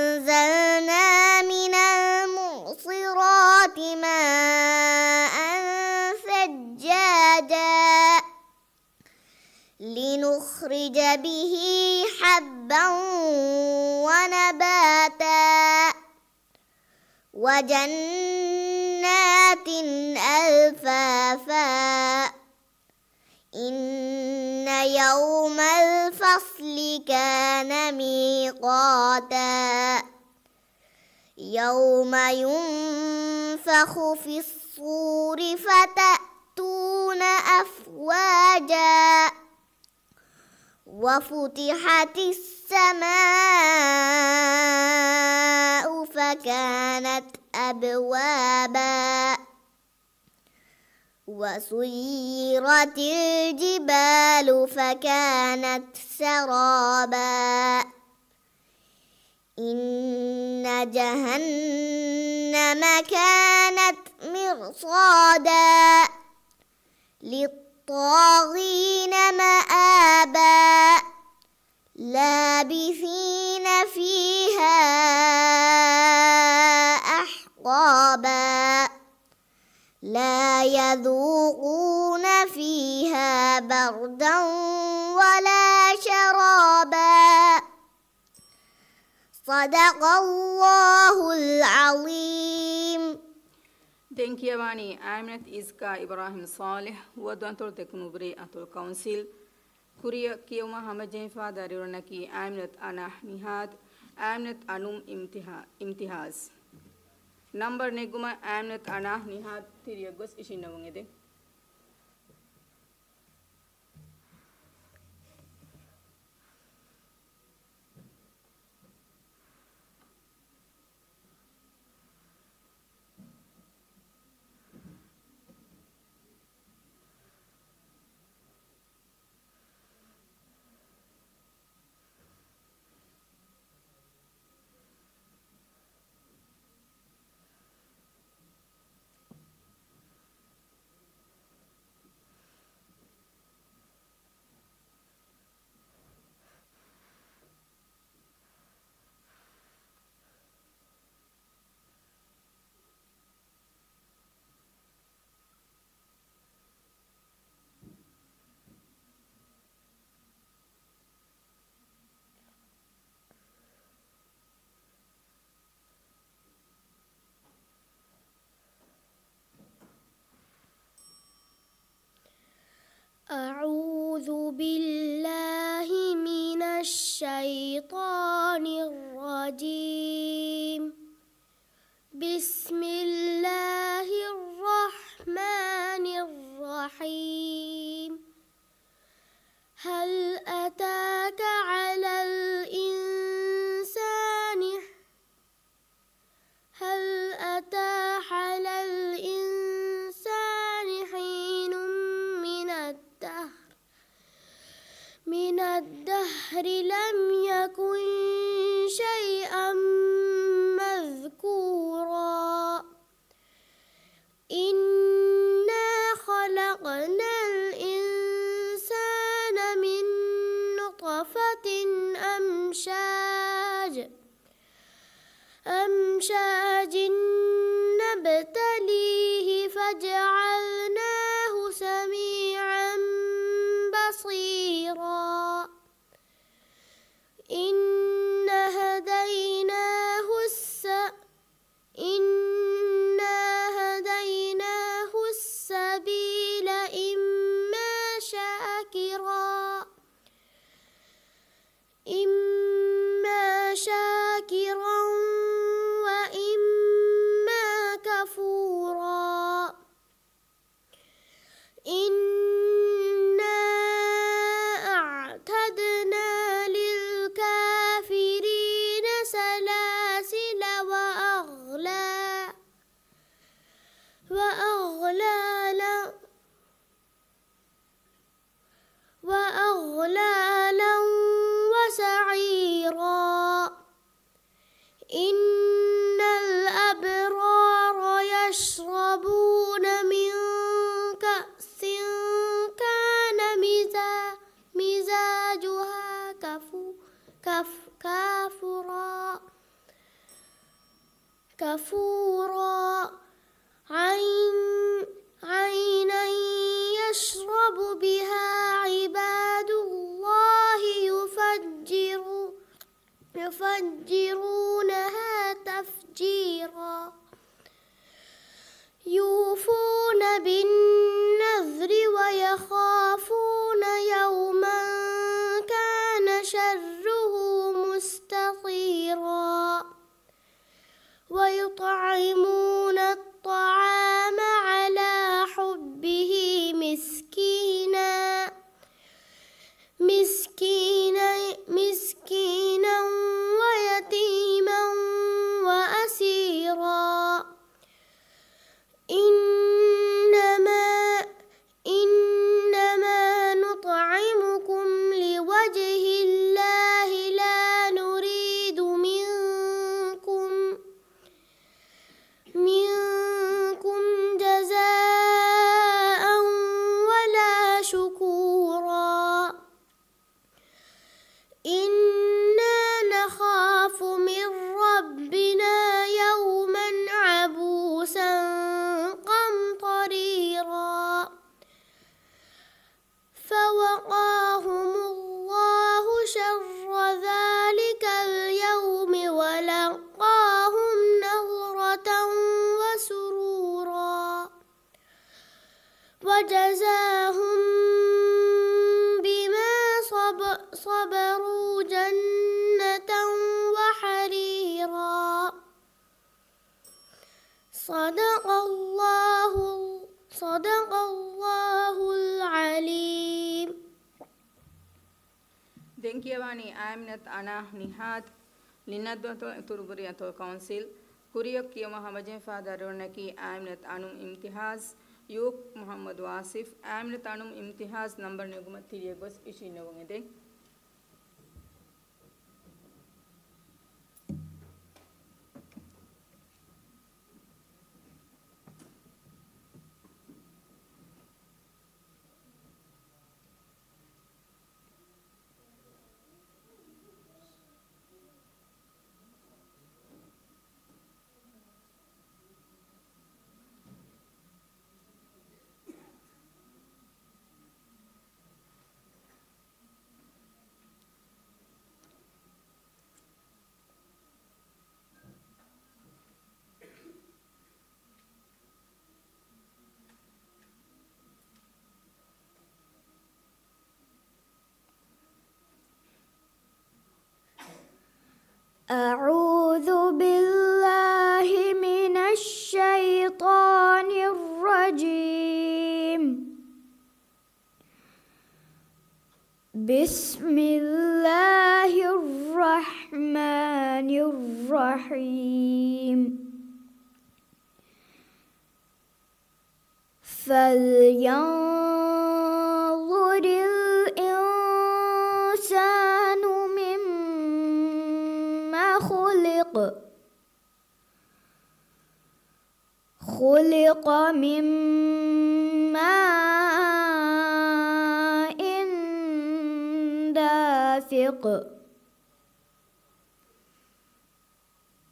وأنزلنا من المعصرات ماء ثجاجا لنخرج به حبا ونباتا وجنات ألفافا إن يوم الفصل كان ميقاتا يوم ينفخ في الصور فتأتون أفواجا وفتحت السماء فكانت أبوابا وسيرت الجبال فكانت سرابا إن جهنم كانت مرصادا للطاغين مآبا لابثين فيها أحقابا لا يذوقون فيها بردا ولا شرابا صدق الله العظيم. Denkiawani Aminat Iska Ibrahim Saleh Wadantul Teknubri Atul Council Kuria Kioma Hamajen Father Ronaki Aminat Anah Nihad Aminat Anum Imtihaz Number Neguma Aminat Anah Nihad Tiriagos Ishinamungede أعوذ بالله من الشيطان الرجيم بسم الله الرحمن الرحيم هل أتاك على الإنسان من الدهر لم يكن شيئا كفورا عينا يشرب بها عباد الله يفجرونها تفجيرا يوفون بالنذر ويخافون يوما كان شره مستطيرا ويطعمون الطعام على حبه مسكينا ويتيما وأسيرا إنما نطعمكم لوجه الله لا نريد منكم جزاء ولا شكورا إنا نخاف من ربنا يوما عبوسا قمطريرا فوقاهم الله شر ذلك اليوم ولقاهم نضرة وسرورا وجزاهم بما صبروا جنة وحريرا صدق الله العليم. Denkiawani Aminat Ana Nihat Linadwato Turburiato Council Kuriok Kiyama Hamajen Father Ronaki Aminat Anum Imtihaz Yuk Muhammad Wasif Aminat Anum Imtihaz number Nugumatiriagos Ishinogede. أعوذ بالله من الشيطان الرجيم. بسم الله الرحمن الرحيم. فلينظر الإنسان مما خلق من ماء دافق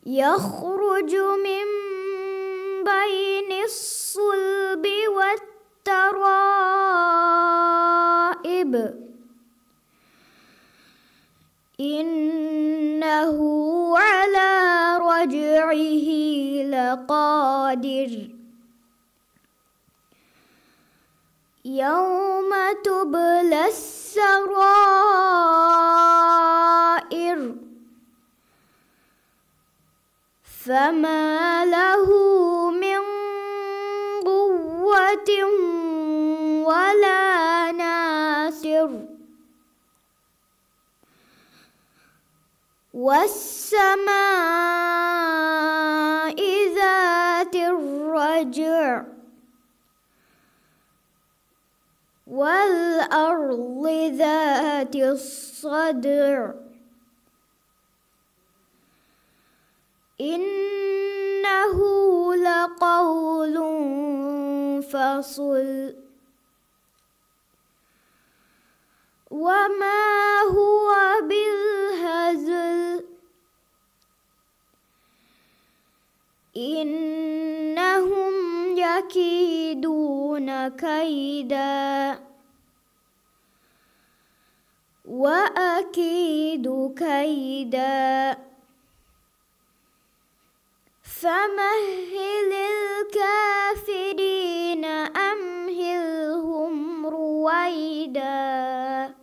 يخرج من بين الصلب والترائب إنه على رجعه لقادر يوم تبلى السرائر فما له من قوة ولا ناصر والسماء ذات الرجع والأرض ذات الصدع إنه لقول فصل وما هو بالهزل إنهم يكيدون كيدا وأكيد كيدا فمهل الكافرين أمهلهم رويدا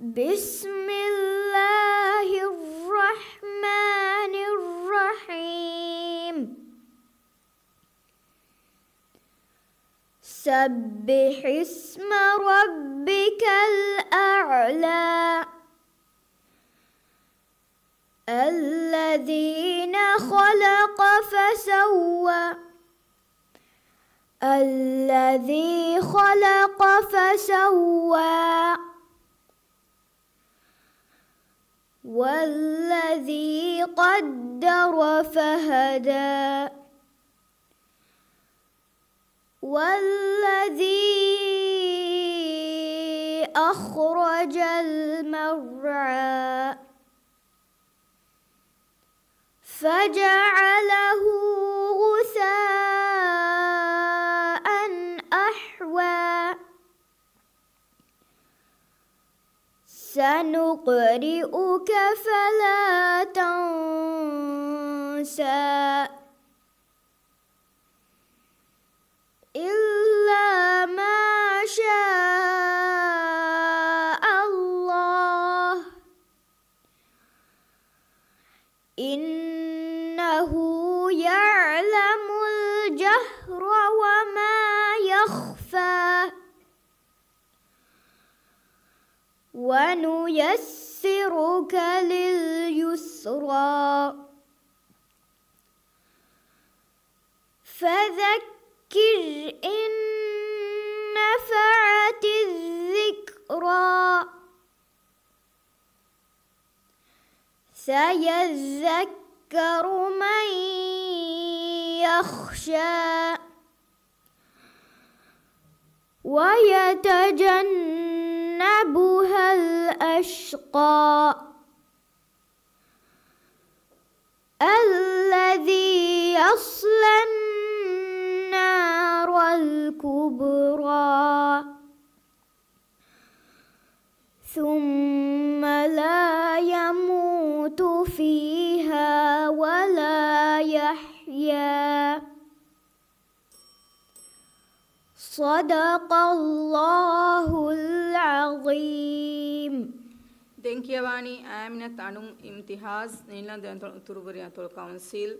بسم الله الرحمن الرحيم سبح اسم ربك الأعلى الذين خلق فسوى الذي خلق فسوى والذي قدر فهدى والذي أخرج المرعى فجعله غثاء أحوى سنقرئك فلا تنسى إلا ما شاء الله إنه يعلم الجهر وما يخفى ونيسرك لليسرى فذكر إن نفعت الذكرى سيذكر من يخشى ويتجنبها الأشقى الذي يصلى النار الكبرى ثم لا يموت فيها ولا يحيا صدق الله العظيم. දෙන්කියවානි ආමිනත් අනුම් ඉම්තිහාස් නිලන්දෙන් තුරුබරියන් තොල් කවුන්සිල්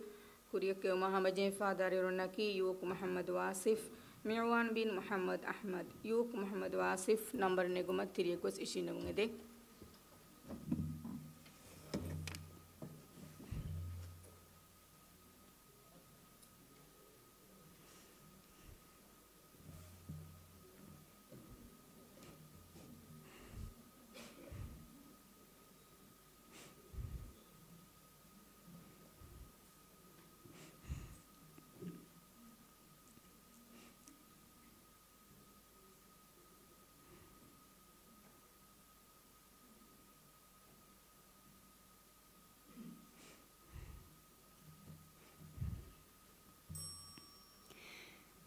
කුරියක මහමජේ ෆාදාරිරුන්නකි යූක් මුහම්මද් වාසිෆ් මිර්වාන් බින් මුහම්මද් අහ්මද් යූක් මුහම්මද් වාසිෆ් නම්බර් නෙගුමත් තිරියකොස් ඉෂිනගුන්ගෙදේ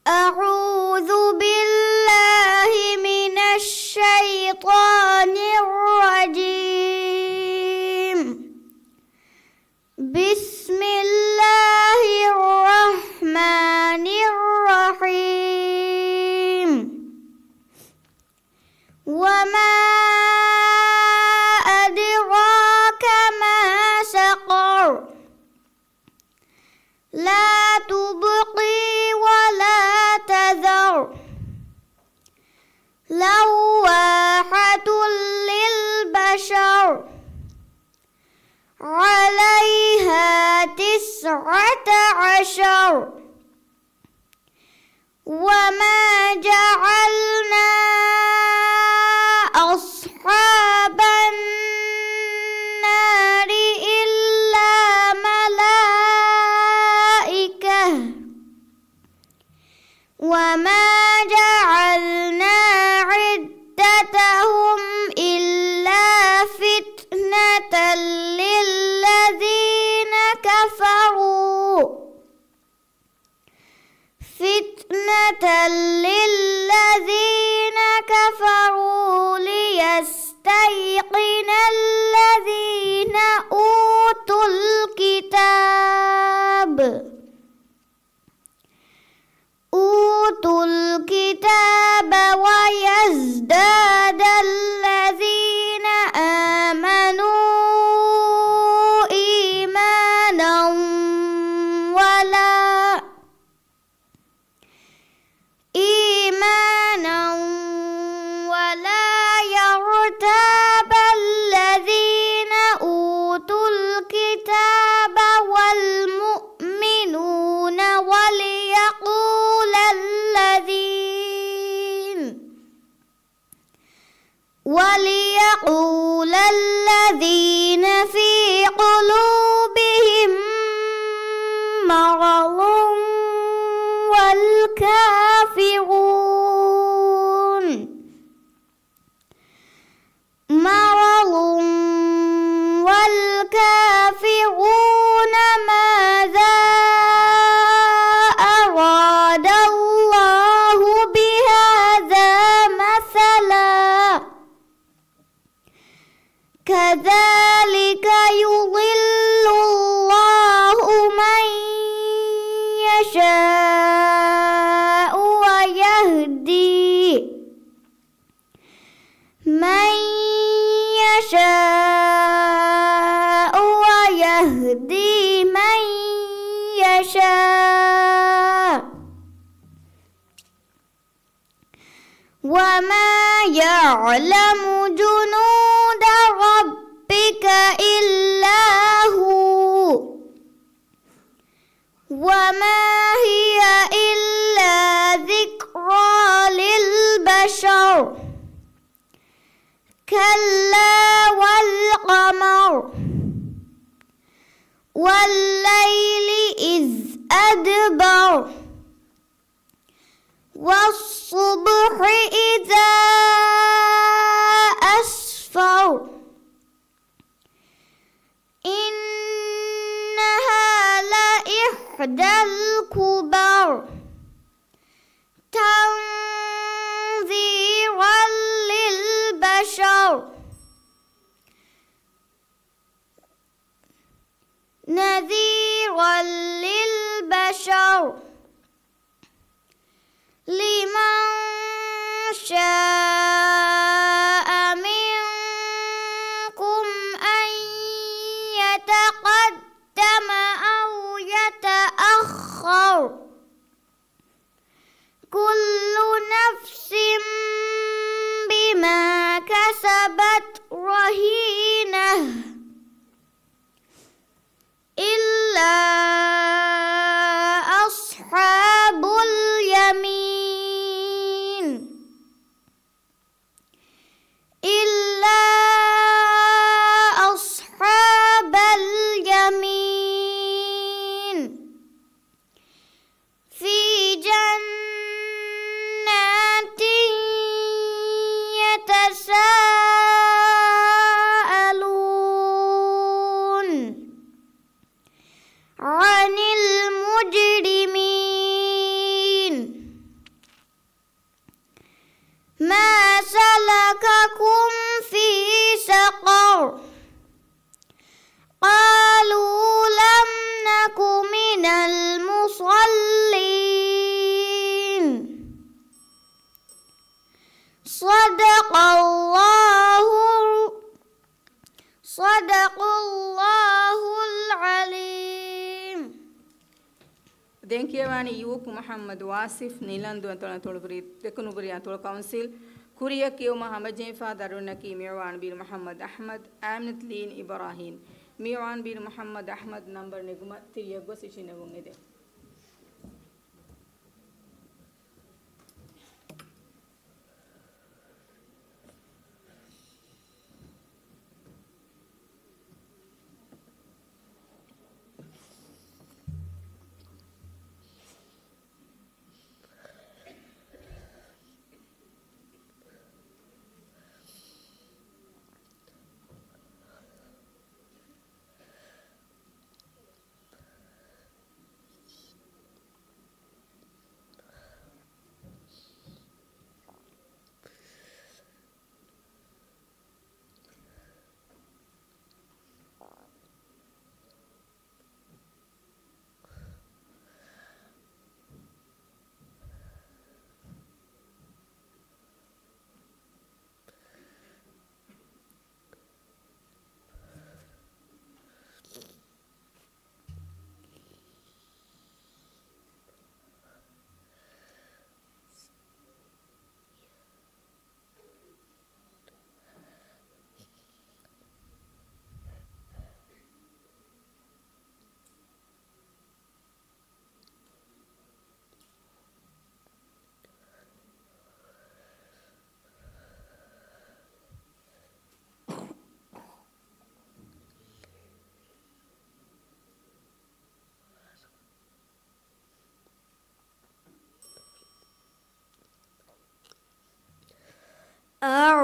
أعوذ بالله من الشيطان الرجيم بسم الله الرحمن الرحيم وما أدراك ما سقر لا تبقي ولا تذر لواحة للبشر عليها 19 وما جعلنا أصحاب النار إلا ملائكة وما جعلنا عدتهم إلا فتنة للذين للذين كفروا ليستيقن الذين أوتوا الكتاب ويزداد الذين آمنوا إيمانا ولا يرتاب الذين أوتوا الكتاب والمؤمنون وليقول الذين في قلوبهم مرض والكافرون ماذا أراد الله بهذا مثلا كذلك يضل الله من يشاء ويهدي من يشاء وما يعلم جنود ربك إلا هو وما هي إلا ذكرى للبشر كلا والقمر والليل إذ أدبر والصبح إذا أسفر إنها لإحدى الكبر تنذيرا للبشر نذيرا للبشر لمن شاء منكم أن يتقدم أو يتأخر كل نفس بما كسبت رهينة إلا أصحاب اليمين في جنات يتساءلون عن المجرمين ما سلككم في سقر قالوا لم نك من المصلين صدق الله العليم. Denkiewani Yuk Muhammad Wasif Nilandu Antona Tolbri Tekunubri Antol Council Kuria Kio Muhammad Jenfa Darunaki Mirwan bin Muhammad Ahmad Amnat Lin Ibrahim Mirwan bin Muhammad Ahmad number Neguma Tiriagos Ishinavungede.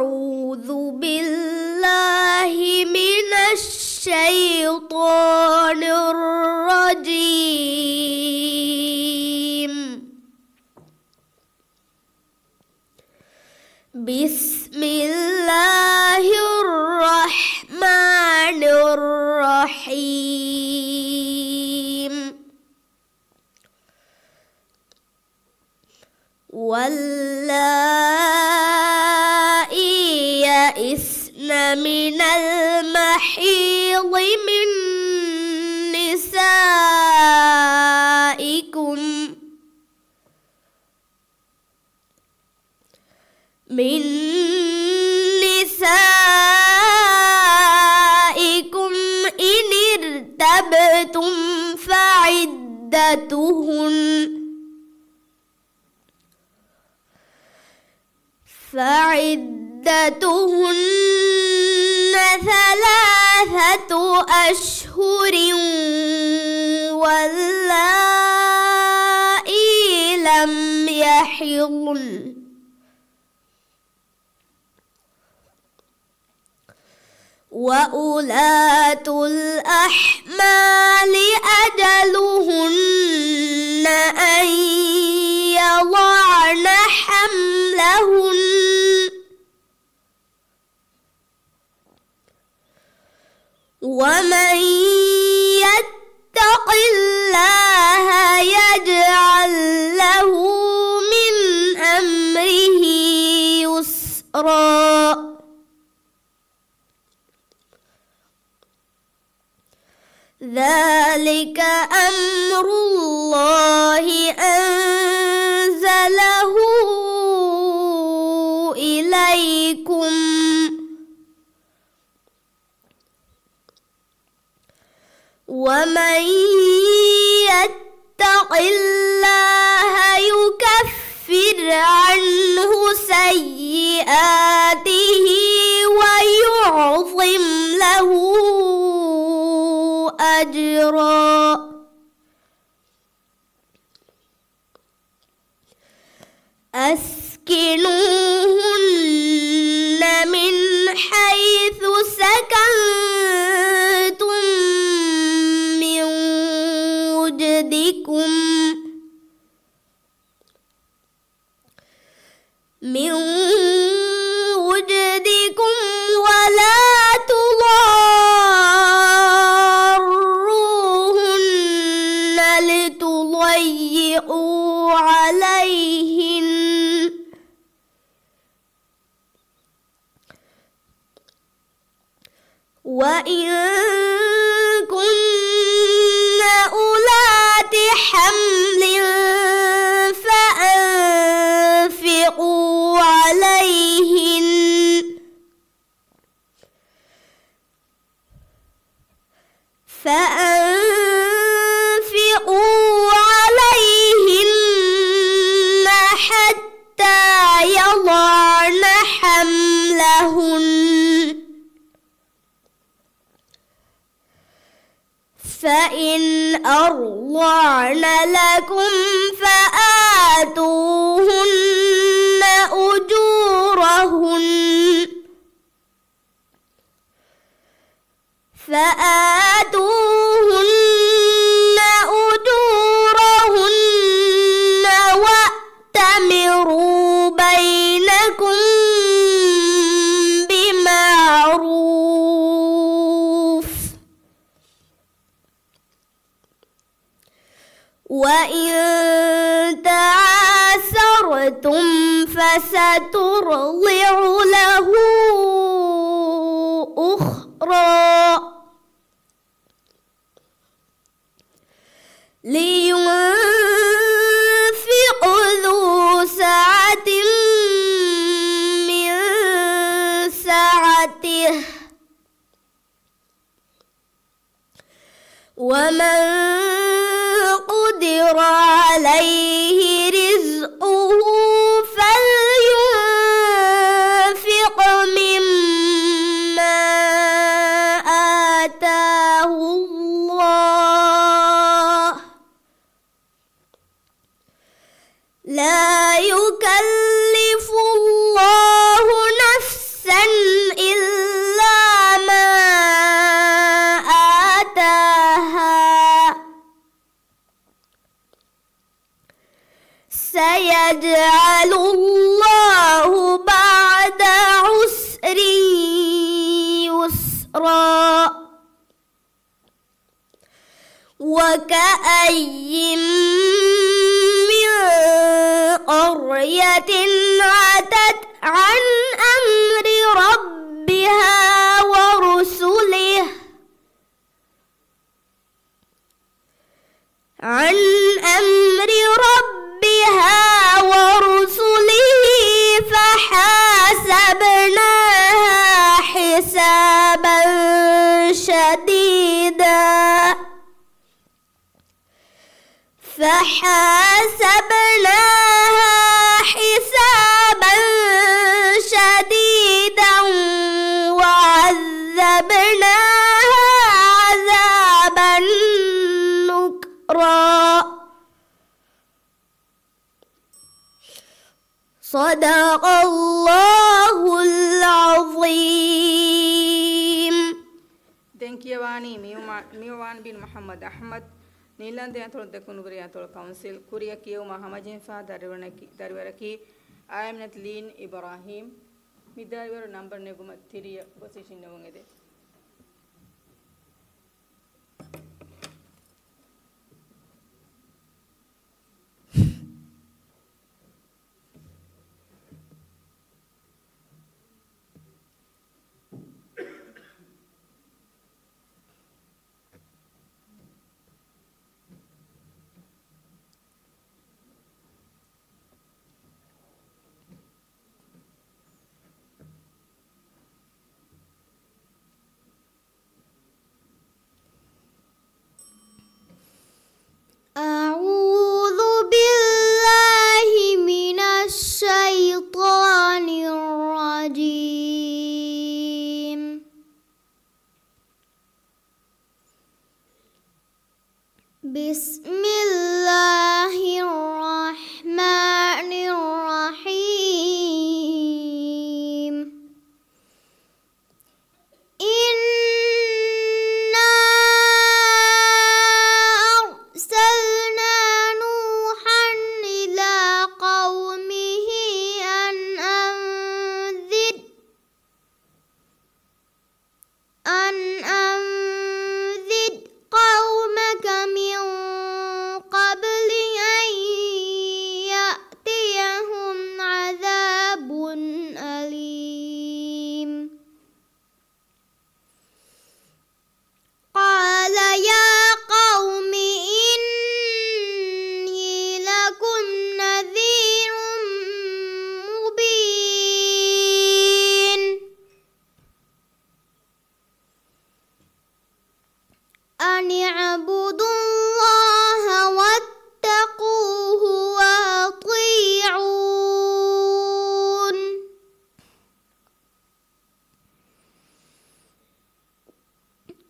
أعوذ بالله من الشيطان الرجيم. بسم الله الرحمن الرحيم. واللائي يئسن من المحيض من نسائكم إن ارتبتم فعدتهن 3 أشهر واللائي لم يحضن وأولاة الأحمال أجلهن أن يضعن حملهن ومن يتق الله يجعل له من أمره يسرا. ذلك أمر الله أنزله إليكم ومن يتق الله يكفر عنه سيئاته ويعظم له أجرا. أسكنوهن من حيث سكنتم من وجدكم ولا تضاروهن لتضيقوا عليهن وإن كن أولات حمل فأنفقوا عليهن حتى يضعن حملهن فإن أرضعن لكم فآتوهن أجورهن وأتمروا بينكم بمعروف وإن تعاسرتم فسترضع له أخرى لينفق ذو سعة من سعته ومن قدر عليه رزقه فلينفق مما آتاه الله لا يكلف الله نفسا سيجعل الله بعد عسر يسرا وكأي من قرية عتت عن أمر ربها ورسله فحاسبناها حسابا شديدا وعذبناها عذابا نكرا. صدق الله العظيم. Denkiawani Miwan bin Muhammad Ahmad Nilan de Anthol de Kunubria Council Kuria Kio Mahamajin Fa Darwaraki I am Natlin Ibrahim Midar number Neguma Tiria position Navangade. أعوذ بالله من الشيطان الرجيم. بسم الله الرحمن الرحيم. أن اعبدوا الله واتقوه وأطيعون.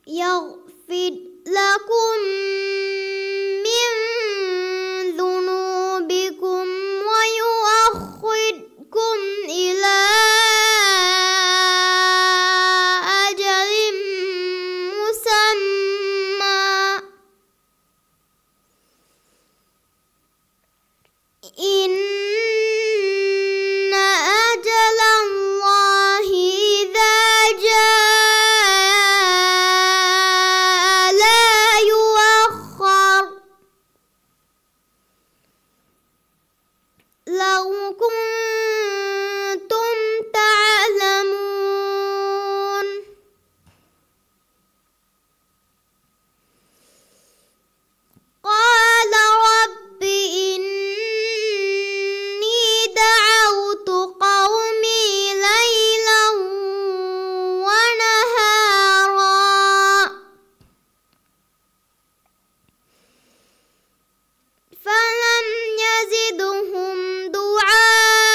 يغفر لكم من ذنوبكم ويؤخركم إلى إن أجل الله إذا جاء لا يؤخر. لو كنتم تعلمون. قال رب إني دعوت قومي ليلا ونهارا فلم يزدهم دعائي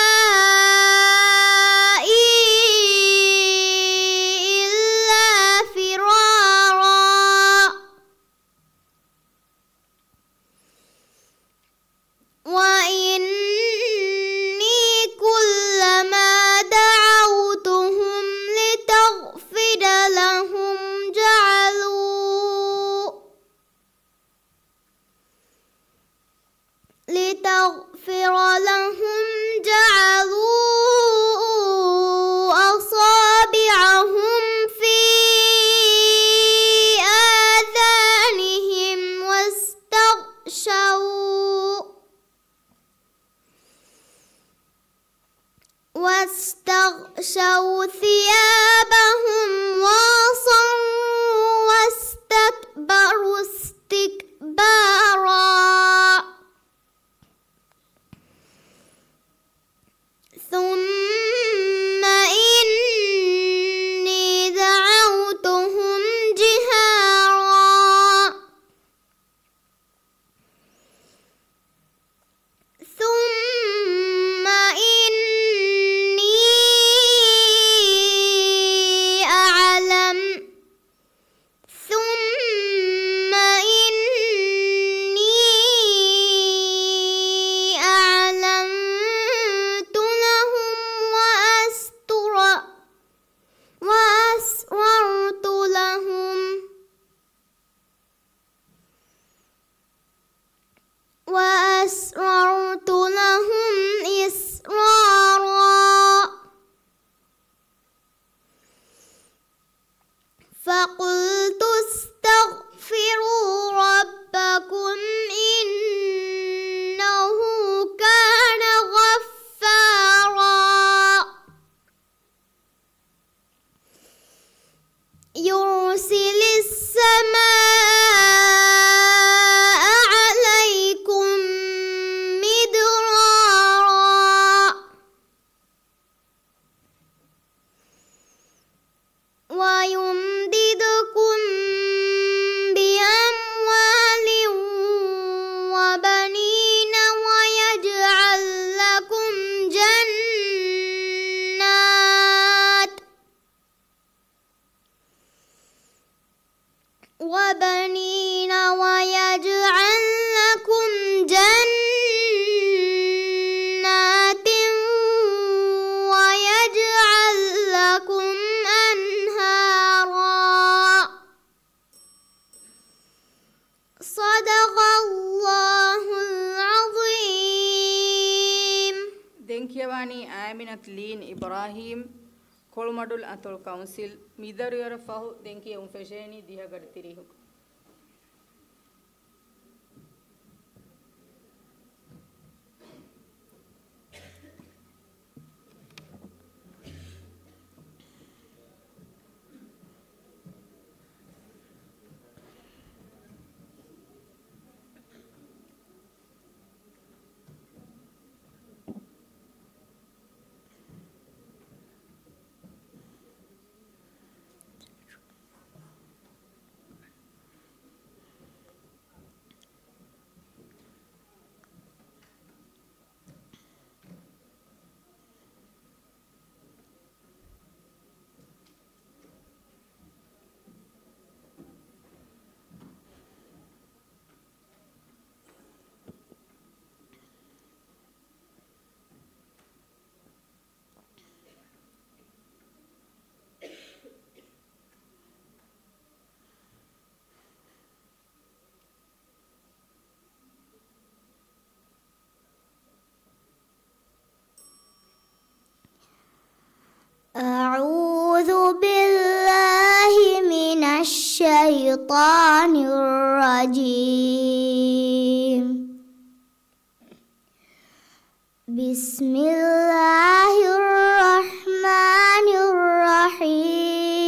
ليستغفر لهم جعلوا أصابعهم في آذانهم واستغشوا ثيابهم وأصروا واستكبروا استكبارا ثم إني دعوتهم جهارا ثم إني أعلمت لهم وأسررت لهم إسرارا فقلت استغفروا ربكم إنه كان غفارا يرسل السماء عليكم مدرارا ويمددكم بأموال وبنين ويجعل لكم جنات ويجعل لكم أنهارا صدق الله العظيم. දෙන්කියවානි ආමිනත් ලීන් ඉබ්‍රාහීම් කොළමඩුල් අතොල් කවුන්සිල් මිදරියර ෆහු දෙන්කිය උන් ෆෙෂේනි දිහගඩ තිරිහු أعوذ بالله من الشيطان الرجيم. بسم الله الرحمن الرحيم.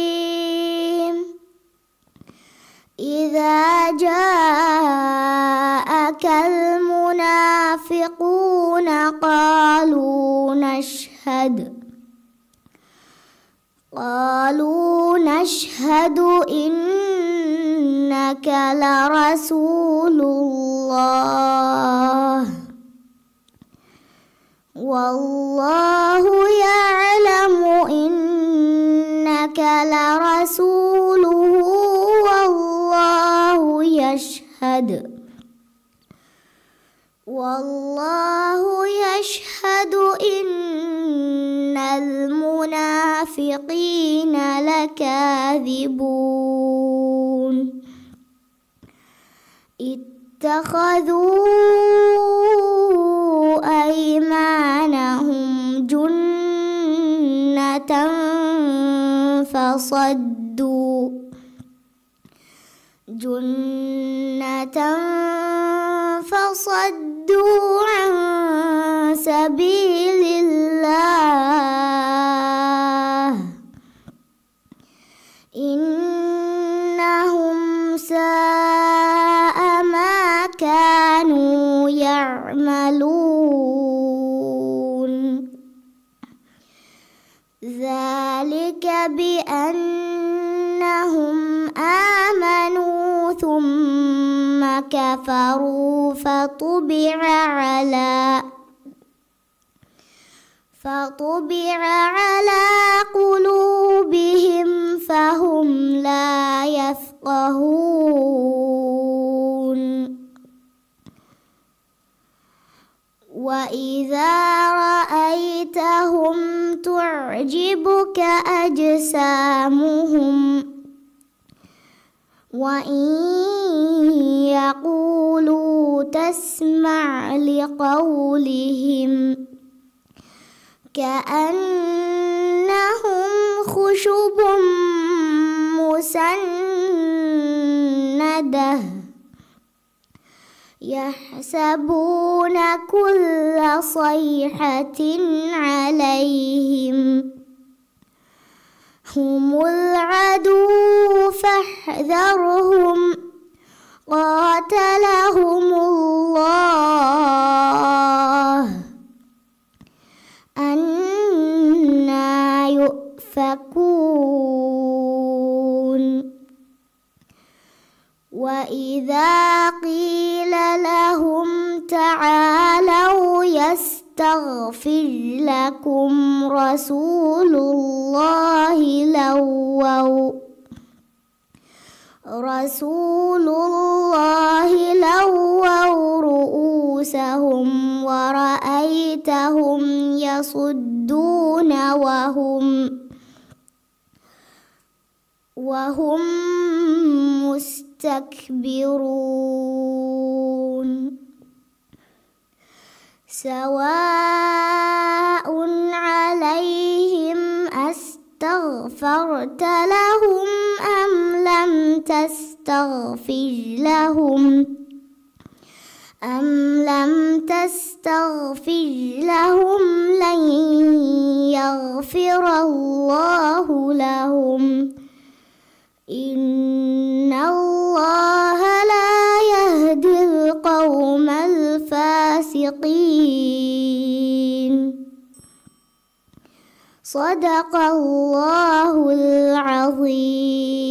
إذا جاءك المنافقون قالوا نشهد إنك لرسول الله والله يعلم إنك لرسوله والله يشهد إن المنافقين لكاذبون. اتخذوا فصدوا عن سبيل الله إنهم ساء ما كانوا يعملون ذلك بأنهم آمنوا ثم كفروا فطبع على قلوبهم فهم لا يفقهون وإذا رأيتهم تعجبك أجسامهم وإن يقولوا تسمع لقولهم كأنهم خشب مسندة يحسبون كل صيحة عليهم هم العدو فاحذرهم قاتلهم الله أنى يؤفكون وإذا قيل لهم تعالوا يستغفر لكم رسول الله لووا رؤوسهم ورأيتهم يصدون وهم مستكبرون سواء عليهم أستغفرت لهم أم لم تستغفر لهم لن يغفر الله لهم إن الله لا يهدي القوم الفاسقين صدق الله العظيم.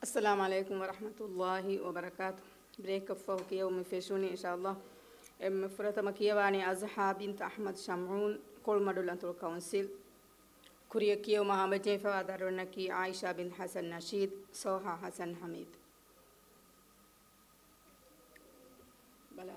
السلام عليكم ورحمة الله وبركاته. بريك فوق يوم فيشوني إن شاء الله. مفرطة مكيواني أزحى بنت أحمد شمعون كل مدول أنتو الكونسيل. كوريا كيو محمد جيفا ودارونكي عائشة بنت حسن نشيد سوها حسن حميد. بلا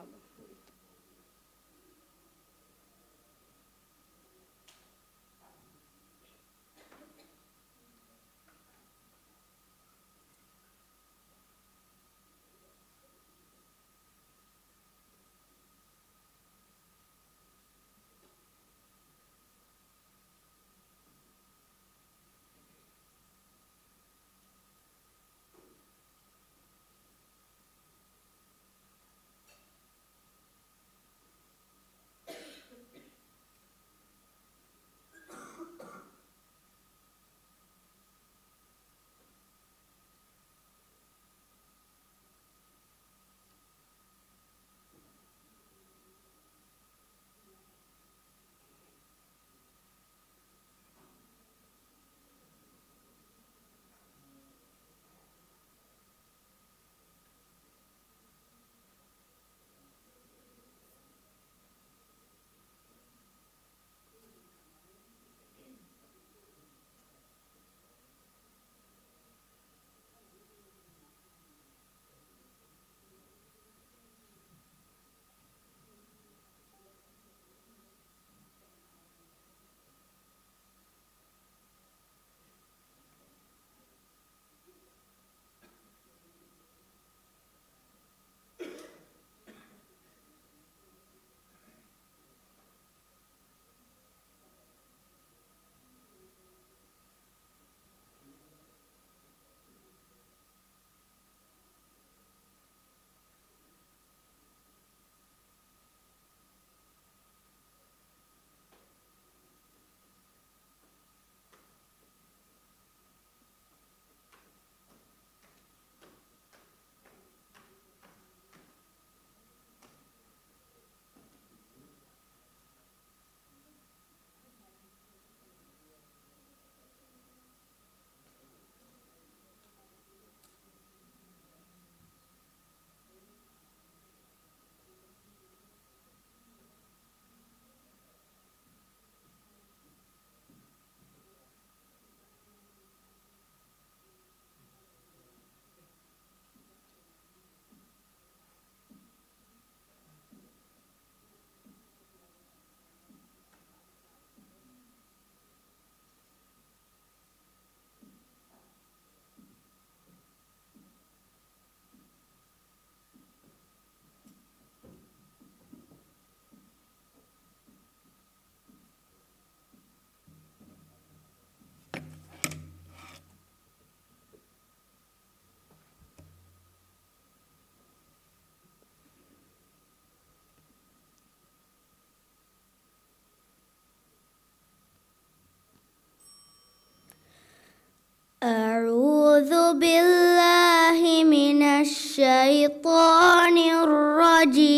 أعوذ بالله من الشيطان الرجيم.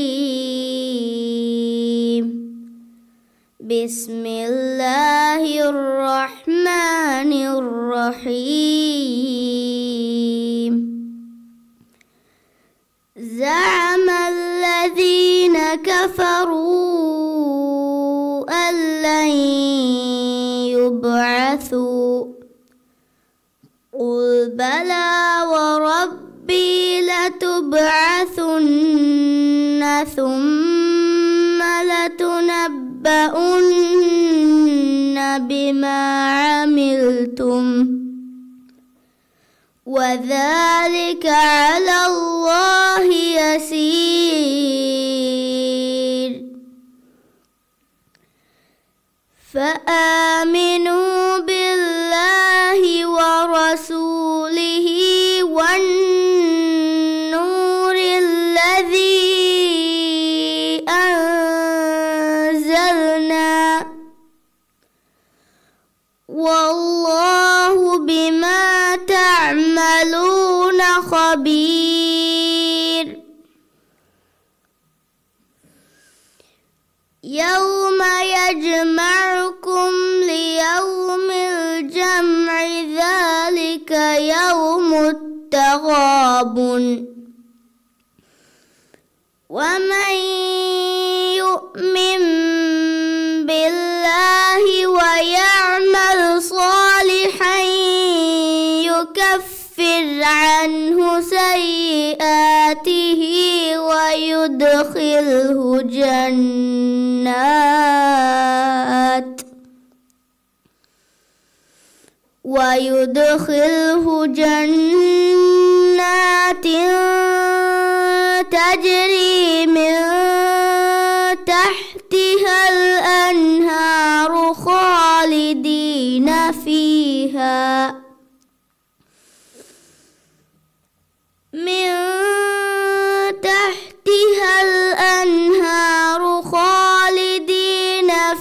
بسم الله الرحمن الرحيم. زعم الذين كفروا أن لن يبعثوا قل بلى وربي لتبعثن ثم لتنبؤن بما عملتم وذلك على الله يسير. فآمنوا بالله ورسوله والنور الذي أنزلنا والله بما تعملون خبير. يوم يجمعكم ليوم الجمع ذلك يوم التغابن ومن يؤمن بالله ويعمل صالحا يكفر عنه سيئاته ويدخله جنات تجري من تحتها الأنهار خالدين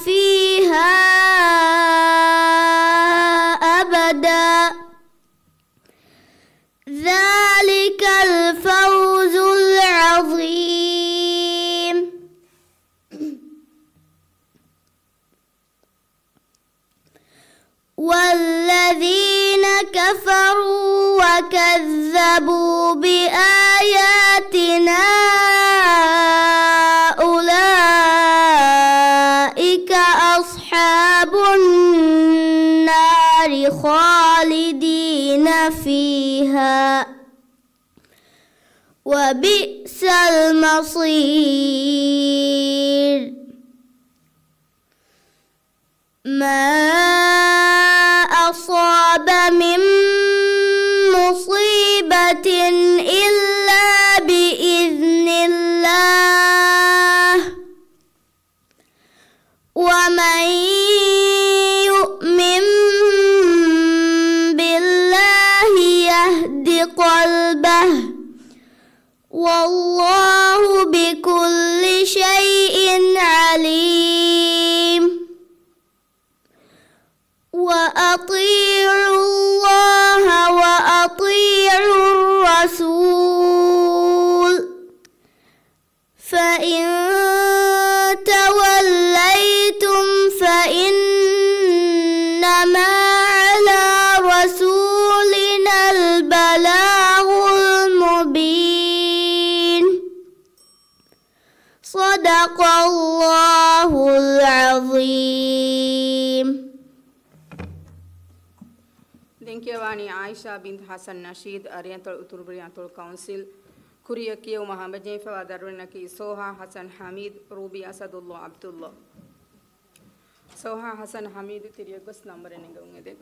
فيها أبدا. ذلك الفوز العظيم. والذين كفروا وكذبوا بآياتنا أولئك أصحاب النار خالدين فيها وبئس المصير. ما أصاب من مصيبة إلا بإذن الله ومن يؤمن بالله يهد قلبه والله بكل شيء عليم. وأطيعوا الله وأطيعوا الرسول فإن توليتم فإنما على رسولنا البلاغ المبين. صدق الله العظيم. Denkiawani Aisha bint Hassan Nasheed Oriental Uttar Oriental Council Kuriya Kiyo Muhammad Jenfa Wadarunaki Soha Hassan Hamid Ruby Asadullah Abdullah Soha Hassan Hamid Tiriagus number in England.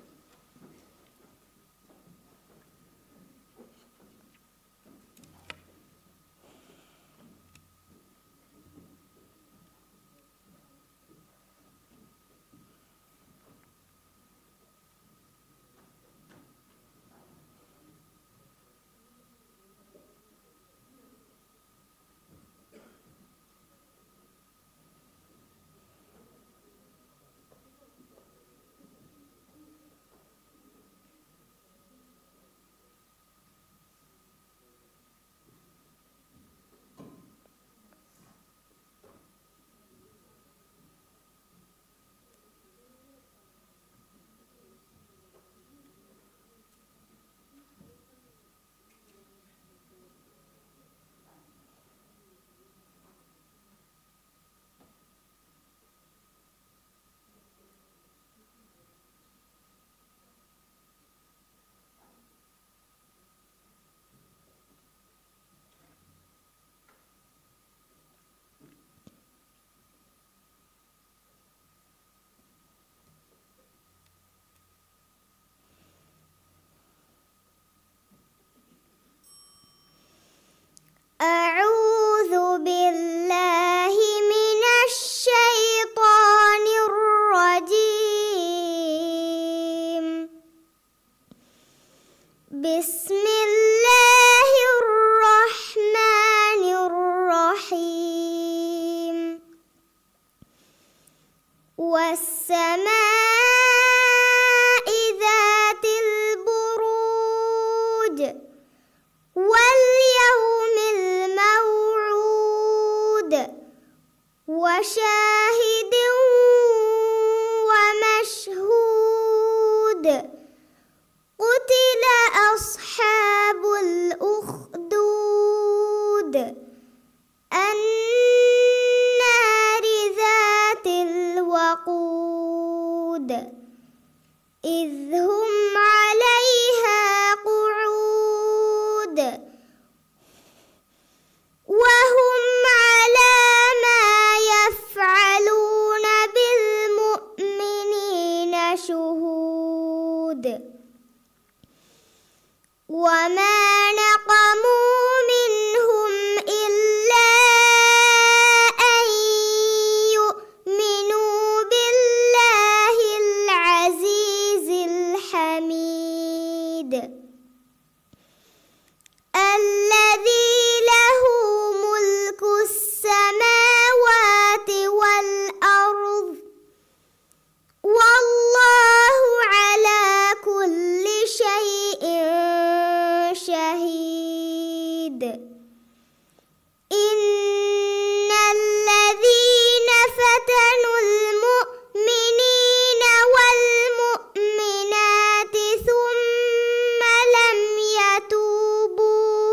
أعوذ بالله من الشيطان الرجيم. بسم الله الرحمن الرحيم. والسماء ذات البروج واليوم الموعود وشاهد ومشهود. قتل أصحاب الأخدود وما نقموا منهم إلا أن يؤمنوا بالله العزيز الحميد الذي له ملك السماوات والأرض والله على كل شيء شهيد إن الذين فتنوا المؤمنين والمؤمنات ثم لم يتوبوا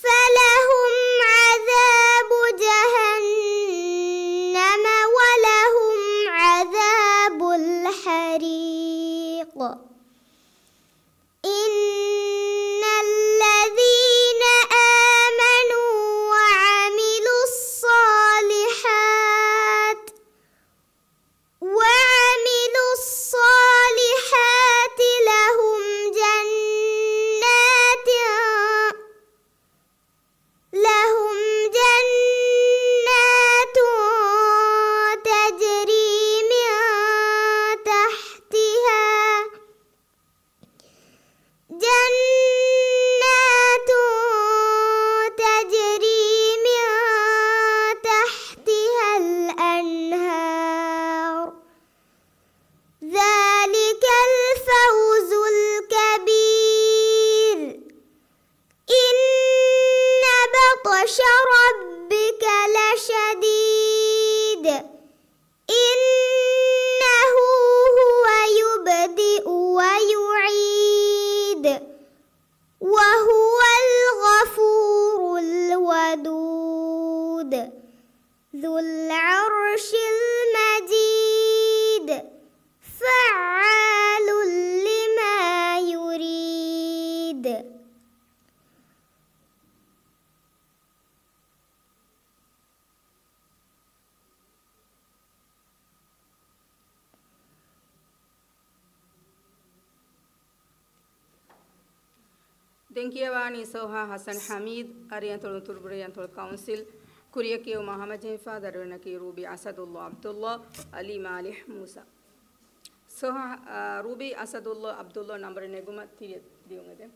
فلهم عذاب جهنم ولهم عذاب الحريق إن الذين آمنوا وعملوا الصالحات لهم جنات تجري من تحتها الأنهار ذلك الفوز الكبير إن بطش ربك لشديد إنه هو يبدئ ويعيد وهو الغفور الودود ذو العرش المجيد فعال لما يريد Denkiawani Soha Hassan Hamid, Ariantul Turburiantul Council, Kuriakio Muhammad Jenfa, Darunaki Ruby Asadullah Abdullah, Ali Malih Musa. Soha Ruby Asadullah Abdullah number Neguma Diungade.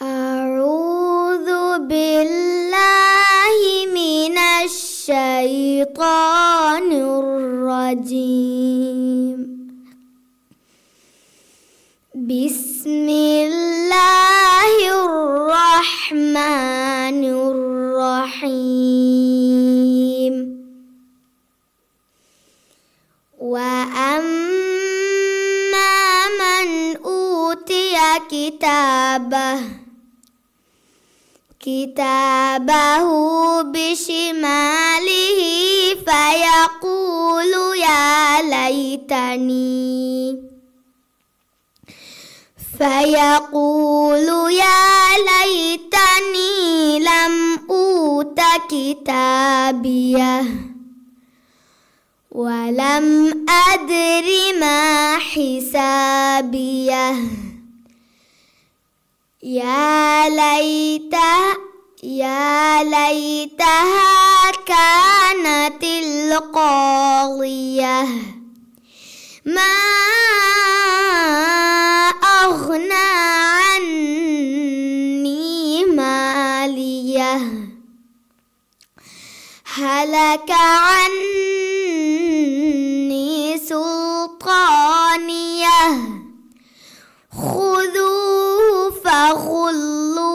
أعوذ بالله من الشيطان الرجيم بسم الله الرحمن الرحيم وأما من أوتي كتابه بشماله فيقول يا ليتني لم أوت كتابيه ولم أدر ما حسابيه يا ليتها كانت القاضية ما أغنى عني مالية هلك عني سلطانية خذوه فغلوه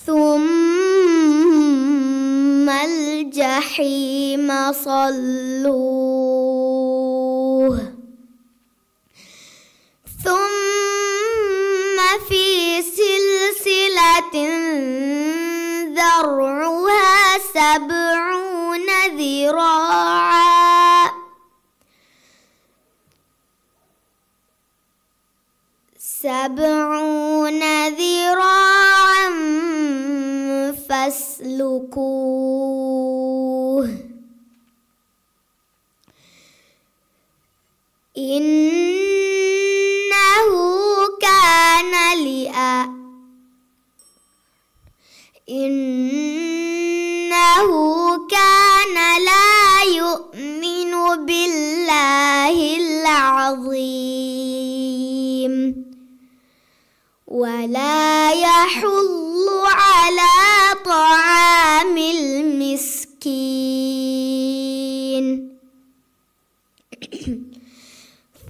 ثم الجحيم صلوه ثم في سلسلة ذرعها 70 ذراعا 70 ذراعا فاسلكوه إنه كان لا يؤمن بالله العظيم ولا يحض على طعام المسكين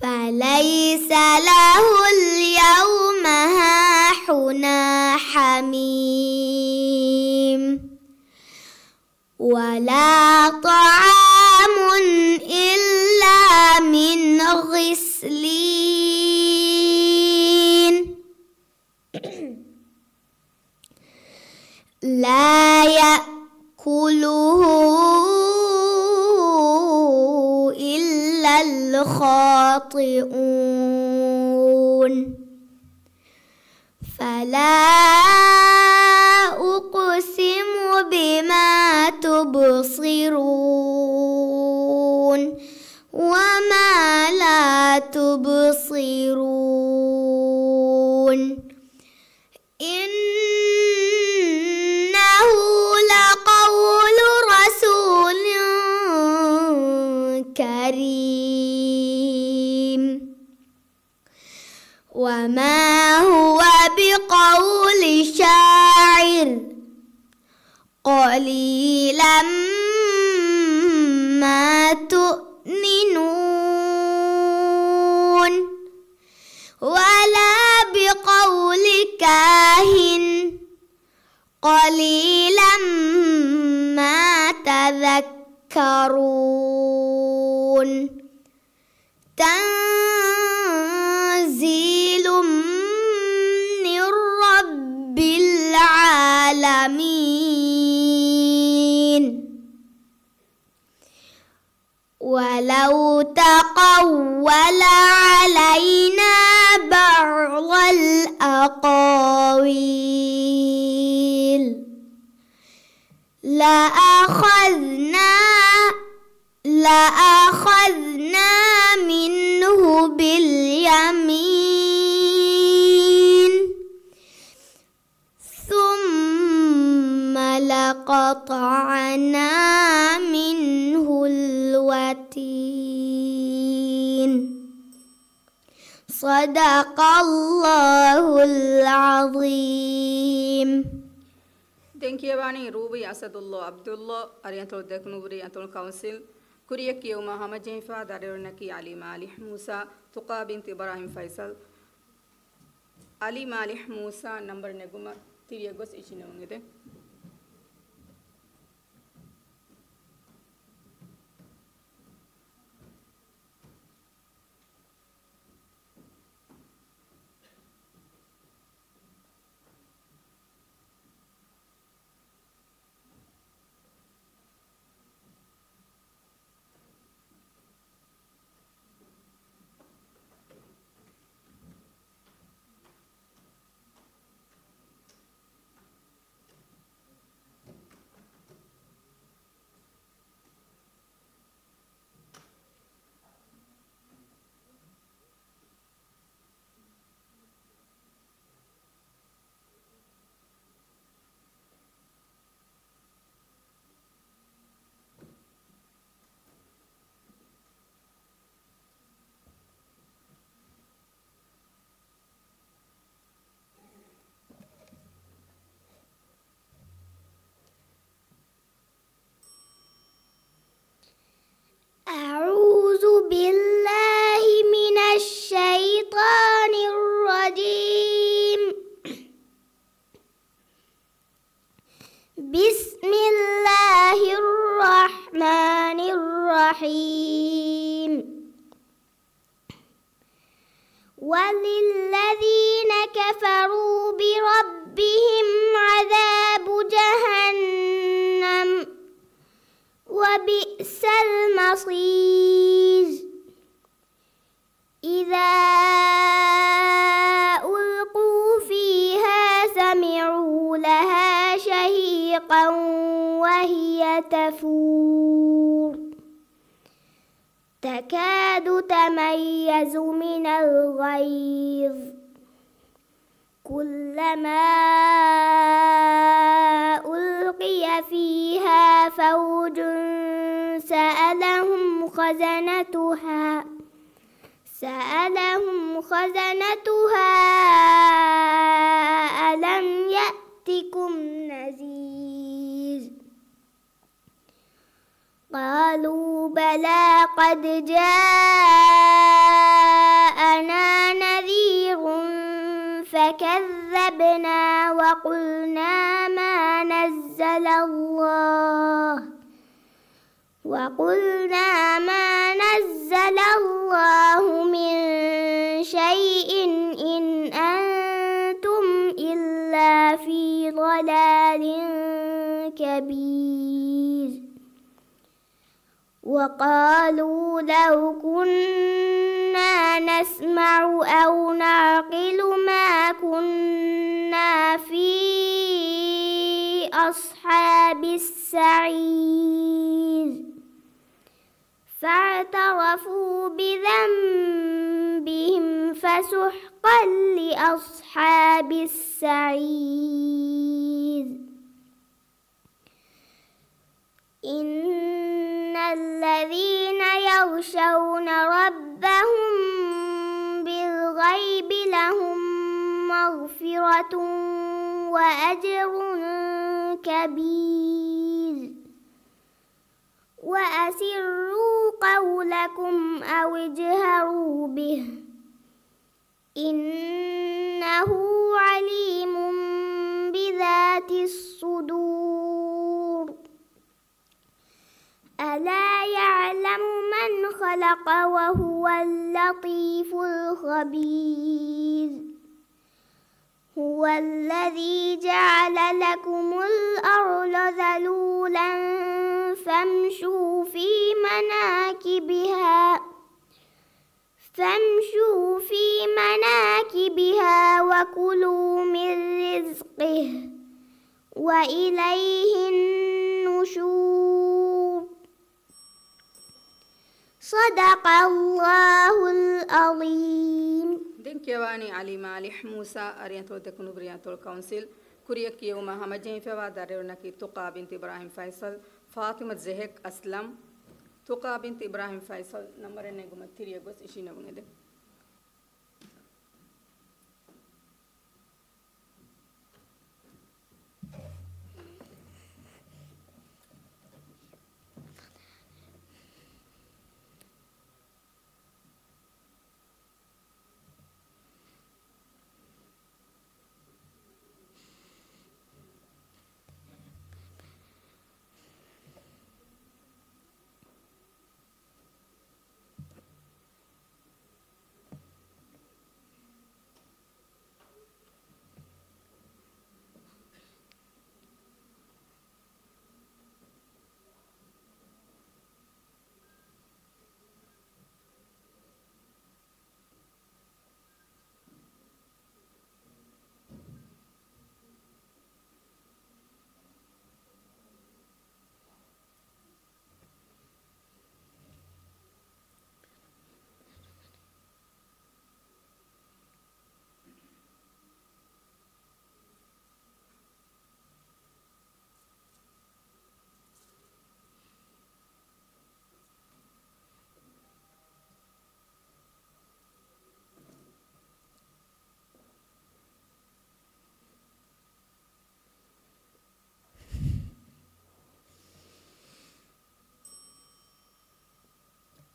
فليس له اليوم هاهنا حميم ولا طعام إلا من غسلين لا يأكله إلا الخاطئون فلا أقسم بما تبصرون وما لا تبصرون إنه لقول رسول كريم وما هو بقول شاعر قليلا ما تؤمنون ولا بقول كاهن قليلا ما تذكرون تنزيل من رب العالمين ولو تقول علينا بعض الأقاويل لأخذنا منه باليمين ثم لقطعنا منه الوتين صدق الله العظيم. Denkiewani Rubi Asadullah Abdullah Ariantul Deknubri Antul Council Kuriyak Yuma Hamajifa Darirnaki Ali Malih Musa Tuqa bint Ibrahim Faisal Ali Malih Musa number Neguma Tiriagos Ichinungide بسم الله الرحمن الرحيم وللذين كفروا بربهم عذاب جهنم وبئس المصير إذا ألقوا فيها سمعوا لها شهيقا وهي تفور تكاد تميز من الغيظ كلما ألقي فيها فوج سألهم خزنتها ألم يأتكم نذير قالوا بلى قد جاءنا نذير فكذبنا وقلنا ما نزل الله من شيء إن أنتم إلا في ضلال كبير وقالوا لو كنا نسمع أو نعقل ما كنا في أصحاب السعير فاعترفوا بذنبهم فسحقا لأصحاب السعير إن الذين يخشون ربهم بالغيب لهم مغفرة وأجر كبير وأسروا قولكم أو اجهروا به إنه عليم بذات الصدور ألا يعلم من خلق وهو اللطيف الخبير هو الذي جعل لكم الأرض ذلولا فامشوا في مناكبها وكلوا من رزقه وإليه النشور صدق الله العظيم دنكيواني علي مالح موسى أرينتو تكونو بريانتو الكونسل كوريك يوم همجين فوا داريونكي تقى بنت إبراهيم فيصل فاطمة زهك أسلم تقى بنت إبراهيم فيصل نمبر نجوم تيري بس إشي نبغى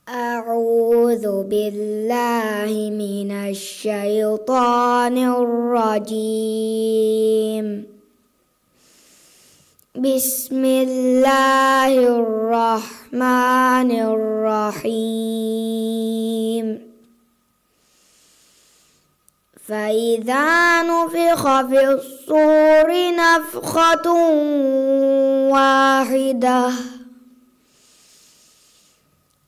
أعوذ بالله من الشيطان الرجيم بسم الله الرحمن الرحيم فإذا نفخ في الصور نفخة واحدة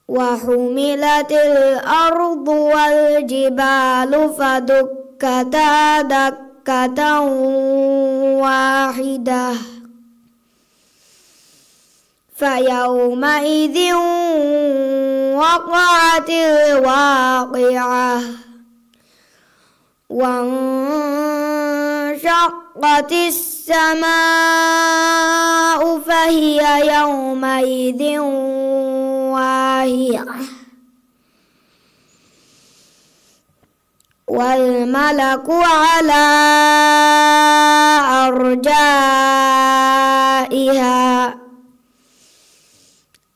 وحملت الأرض والجبال فدكتا دكة واحدة فيومئذ وقعت الواقعة وانشقت السماء فهي يومئذ واهية والملك على أرجائها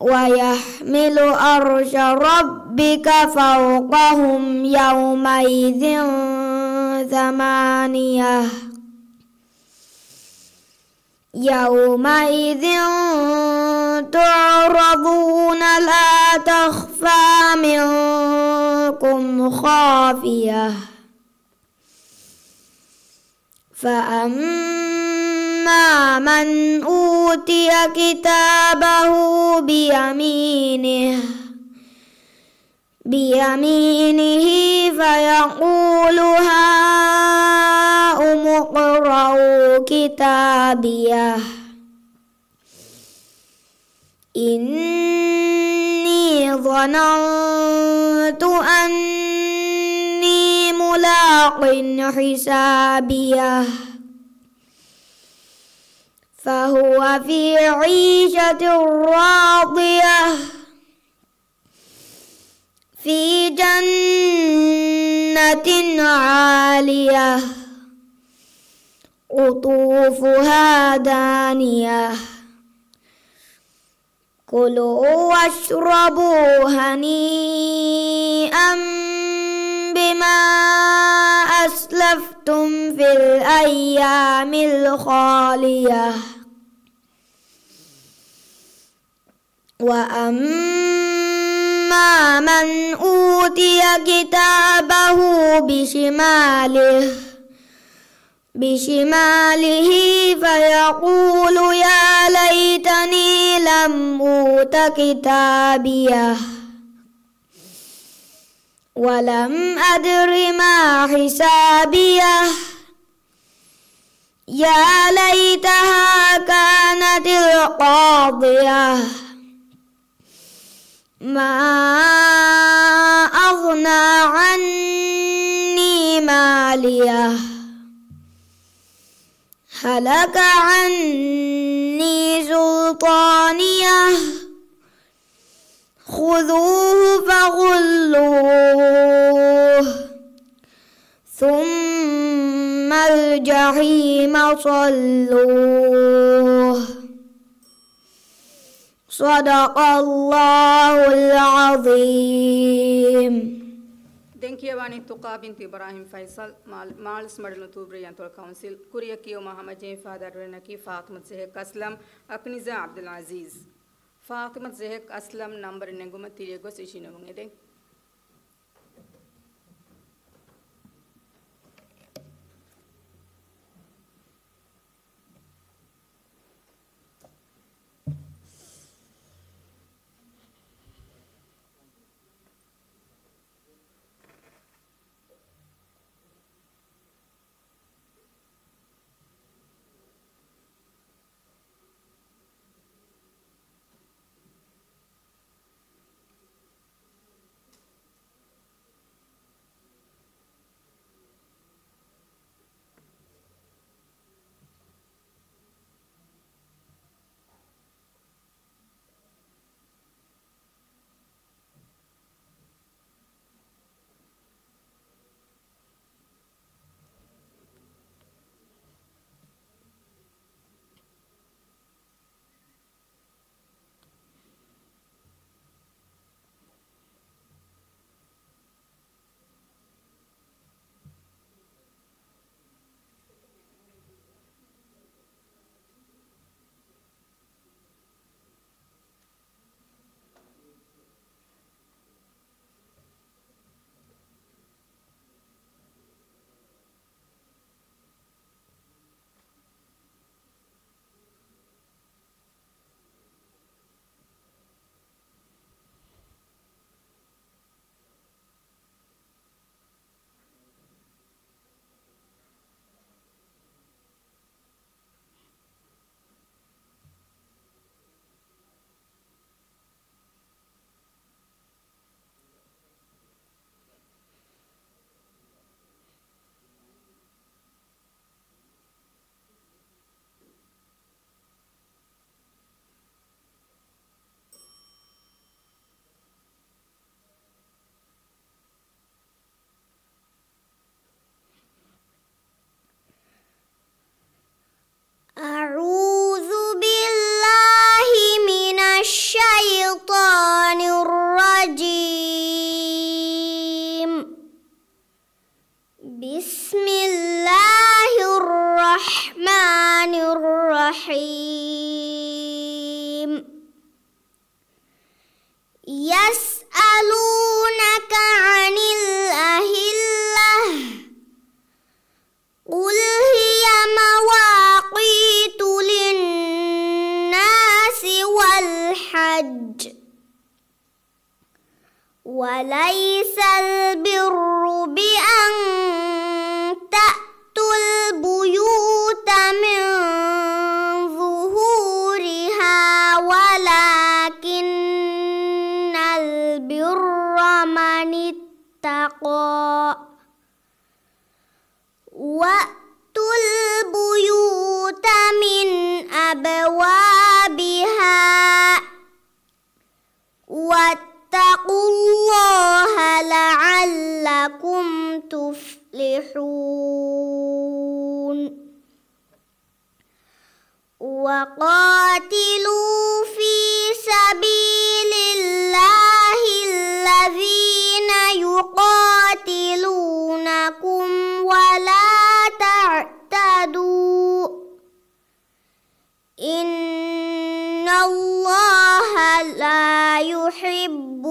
ويحمل عرش ربك فوقهم يومئذ ثمانية يومئذ تعرضون لا تخفى منكم خافية فأما من أوتي كتابه بيمينه فيقول هاؤم اقرءوا كتابيه إني ظننت أني ملاق حسابيه فهو في عيشة راضية في جنة عالية قطوفها دانية كلوا واشربوا هنيئا بما أسلفتم في الأيام الخالية وأما من أوتي كتابه بشماله فيقول يا ليتني لم أوت كتابيه ولم أدر ما حسابيه يا ليتها كانت القاضية ما أغنى عني ماليه هلك عني سلطانيه خذوه فغلوه ثم الجحيم صلوه صدق الله العظيم. Denkiawani Tuqa binti Ibrahim Faisal Mals Madal Tubriyantul Council Kuriyakiyo Muhammad Jain Father Renaki Fatimat Zehek Aslam Akniza Abdul Aziz Fatimat Zehek Aslam number Nenguma Tiriagos Ishinamungede الحج وليس البر بأن تأتوا البيوت من ظهورها ولكن البر من اتقى وأتوا البيوت من أبوابها واتقوا الله لعلكم تفلحون وقاتلوا في سبيل الله الذين يقاتلونكم ولا تعتدوا إن الله لا يحب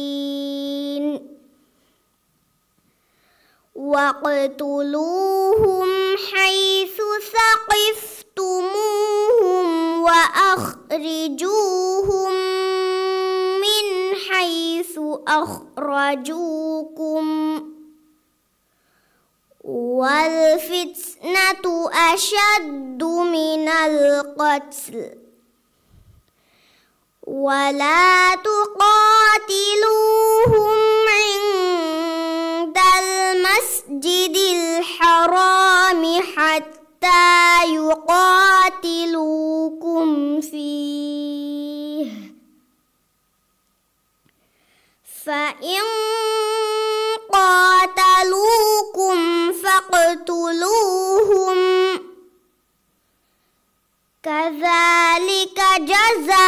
المعتدين واقتلوهم حيث ثقفتموهم وأخرجوهم من حيث أخرجوكم والفتنة أشد من القتل ولا تقاتلوهم عند المسجد الحرام حتى يقاتلوكم فيه فإن قاتلوكم فاقتلوهم كذلك جزاء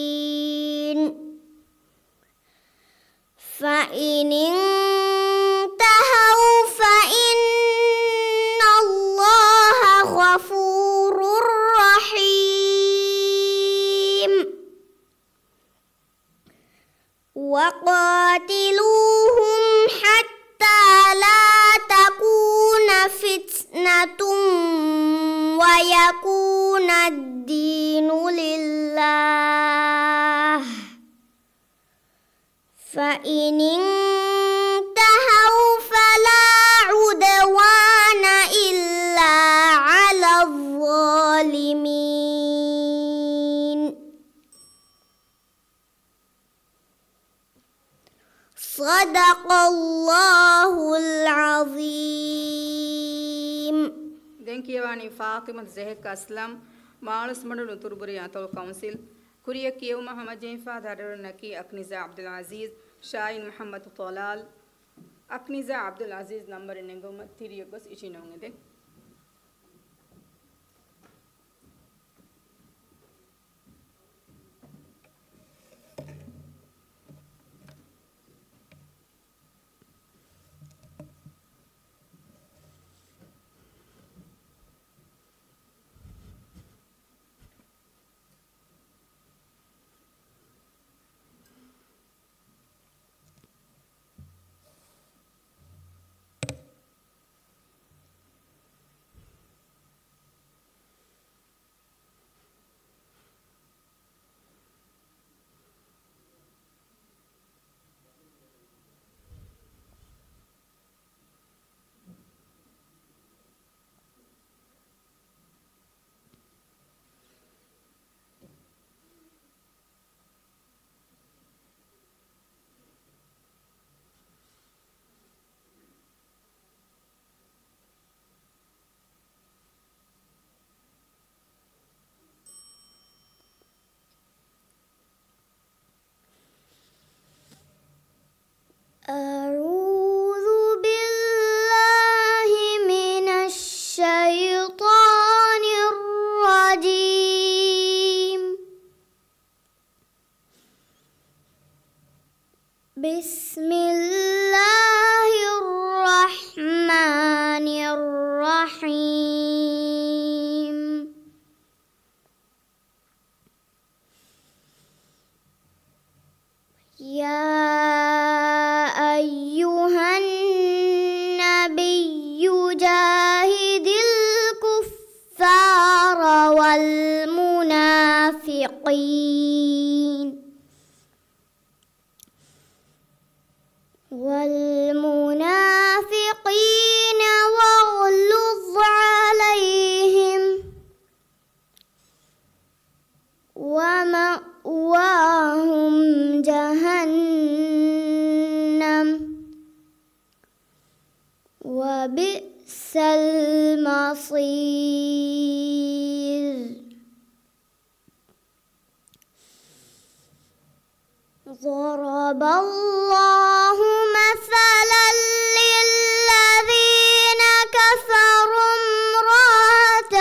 الكافرين فإن انتهوا فإن الله غفور رحيم وقاتلوهم حتى لا تكون فتنة ويكون الدين لله فإن انتهوا فلا عدوان إلا على الظالمين صدق الله العظيم. دنكيواني فاطمة زهك أسلم مالس مدل تربري أتول كونسل كوريا كيو محمد جيفا دارر نكي أكنيزا عبد العزيز شاين محمد طلال أكنيزا عبد العزيز نمبر نعوم تيريو بس إيشي نعوم ده أعوذ بالله من الشيطان الرجيم. بسم الله الرحمن الرحيم. يا أيها النبي جاهد المتقين والمنافقين واغلظ عليهم ومأواهم جهنم وبئس المصير ضرب الله مثلا للذين كفروا امرأة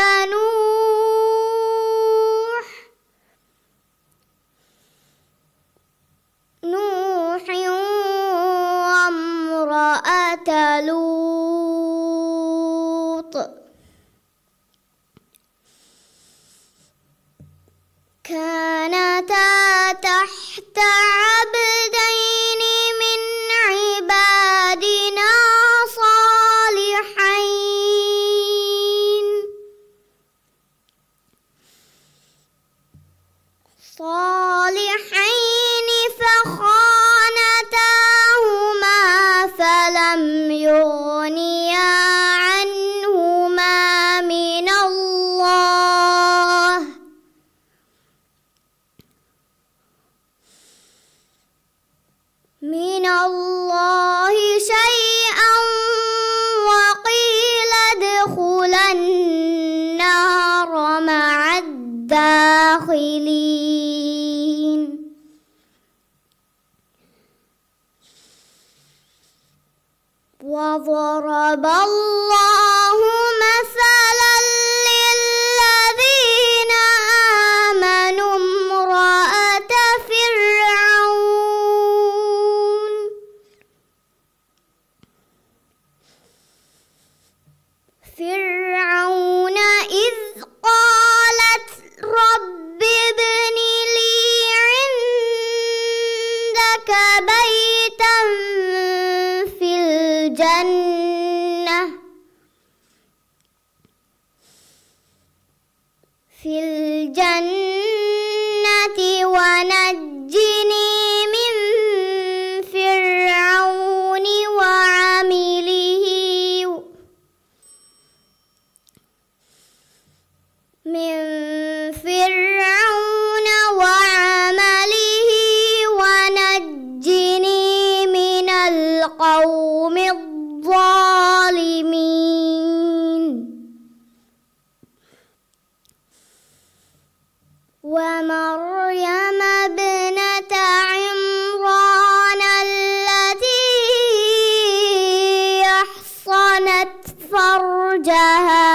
نوح وامرأة لوط كانتا تحت عبدين من عبادنا صالحين فخانتاهما فلم يغنيا عنهما من الله شيئا وقيل ادخلا النار مع الداخلين وضرب الله مثلا للذين آمنوا امرأة فرعون إذ قالت رب ابن لي عندك بيتا في الجنة ونجني من فرعون وعمله ونجني من القوم الظالمين ومريم ابنة عمران التي أحصنت فرجها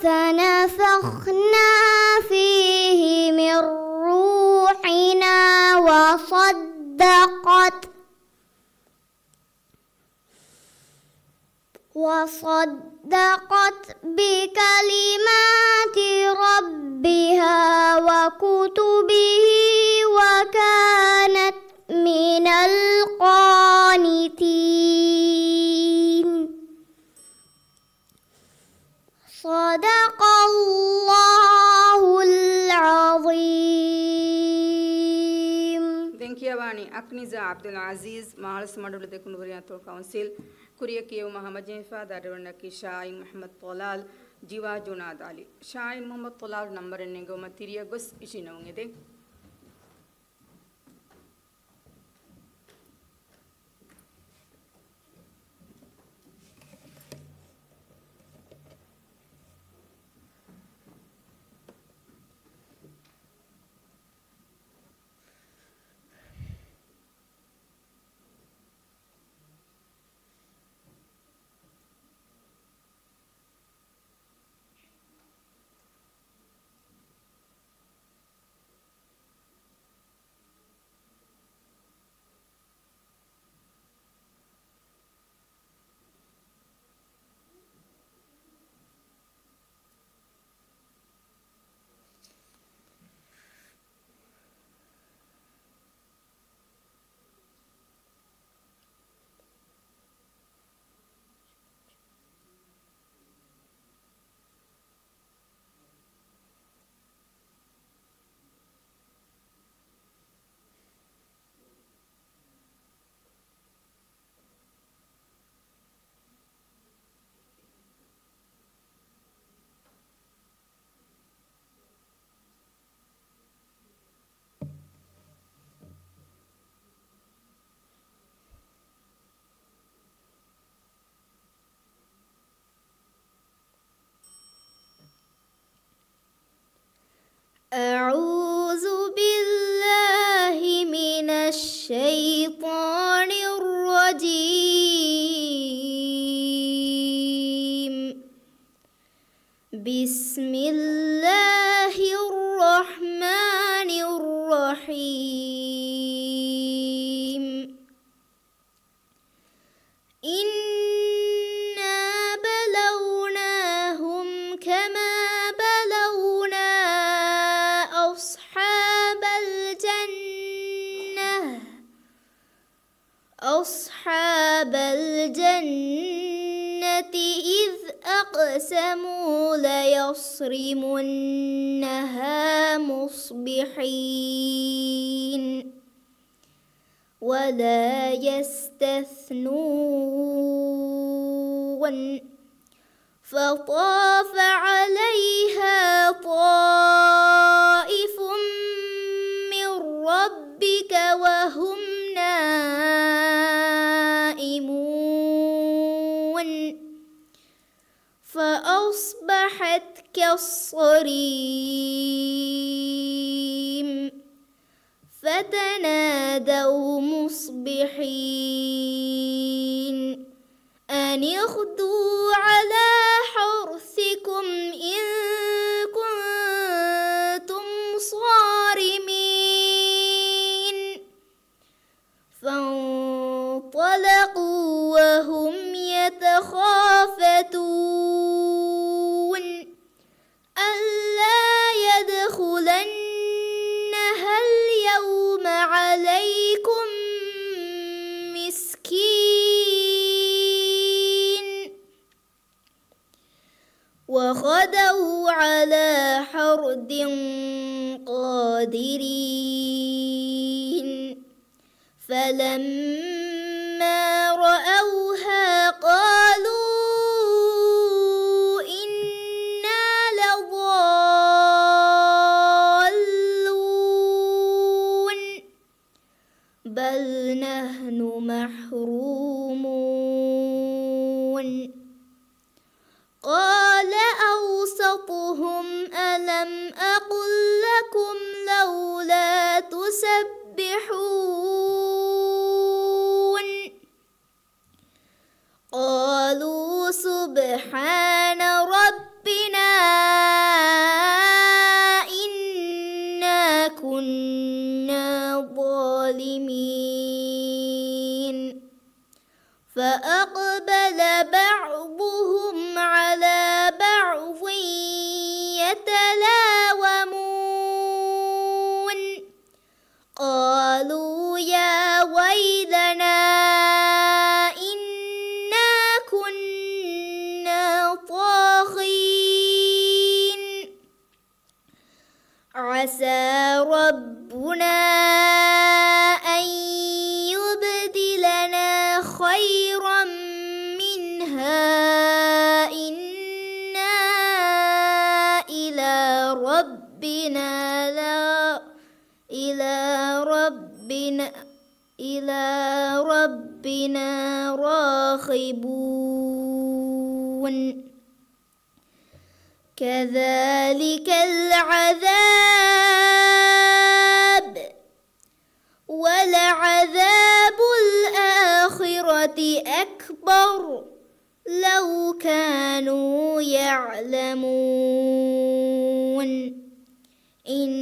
فنفخنا فيه من روحنا وصدقت بكلمات ربها وكتبه وكانت من القانتين صدق الله العظيم. Denkiawani Akniza Abdul Aziz Mahal Smadul de Kunuriato Council Kuriakio Mahamajefa Daranaki Shain Muhammad Tolal Jiwa Junad Ali Shain Muhammad Tolal number and Nego Materia Gus Ishinongede الشيطان الرجيم. بسم الله الرحمن الرحيم. إنا بلوناهم كما بلونا أصحاب الجنة إذ أقسموا ليصرمنها مصبحين ولا يستثنون فطاف عليها طائف من ربك وهم نائمون فأصبحت كالصريم فتنادوا مصبحين أن اغدوا على حرثكم إن كنتم صارمين فانطلقوا وهم يتخافتون ألا يدخلنها اليوم عليكم مسكين وغدوا على حرد قادرين فلما رأوها قالوا إنا لضالون بل نحن محرومون قال أوسطهم ألم أقل لكم لولا تسبحون قالوا سبحان ربنا إنا كنا ظالمين فأقبل بعضهم على بعض يتلاومون قالوا يا ويلنا إنا كنا طاغين عسى ربنا أن يبدلنا خيرا منها إنا إلى ربنا راغبون كذلك العذاب ولعذاب الآخرة أكبر لو كانوا يعلمون إن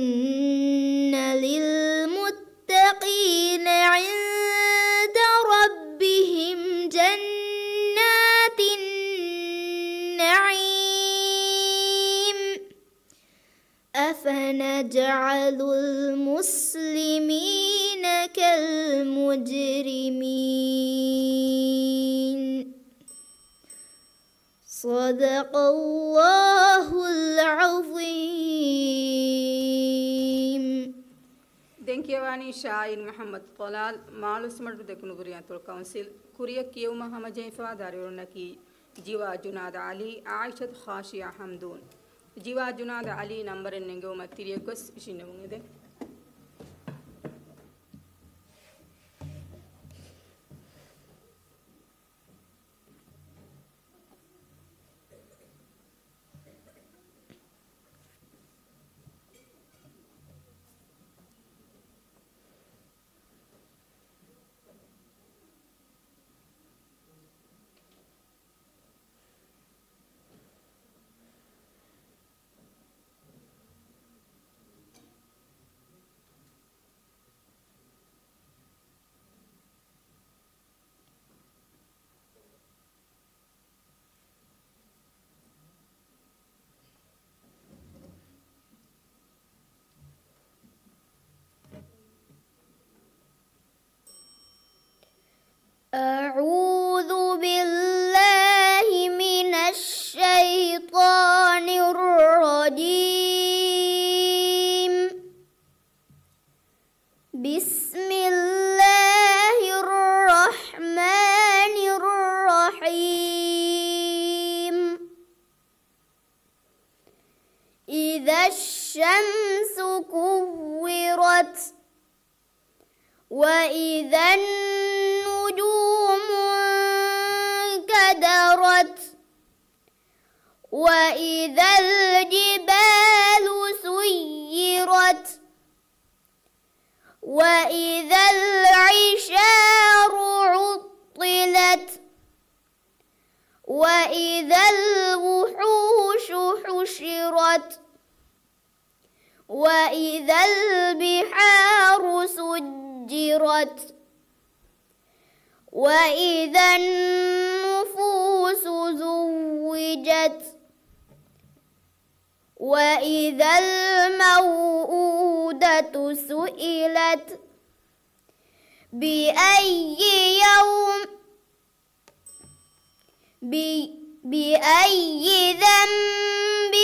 للمتقين عند ربهم جنات النعيم أفنجعل المسلمين كالمجرمين صدق الله العظيم. ದೆಂಕಿಯವಾಣಿ ಶಾಯಿನ್ ಮೊಹಮ್ಮದ್ ತೊಲಾಲ್ ಮಾಲುಸ್ಮಡು ದೆಕುನು ಗುರಿಯಂತುಲ್ ಕೌನ್ಸಿಲ್ ಕುರಿಯ ಕಿಯೌಮ ಹಮಜೈಫಾ ದಾರಿಯುರ್ನಕಿ ಜೀವಾ ಜುನಾದ ಅಲಿ ಆಯಿಷತ್ ಖಾಶಿಯಾ ಹಮ್ದೂನ್ ಜೀವಾ ಜುನಾದ ಅಲಿ ನಂಬರ್ ಎನ್ನೆಂಗೆ ಮತ್ತಿರಿಯ ಕೊಸ್ ಶಿನ್ನವುಂಗಿದೆ وإذا النجوم انكدرت وإذا الجبال سيرت وإذا العشار عطلت وإذا الوحوش حشرت وإذا البحار سجرت وإذا النفوس زوجت وإذا الموءودة سئلت بأي ذنب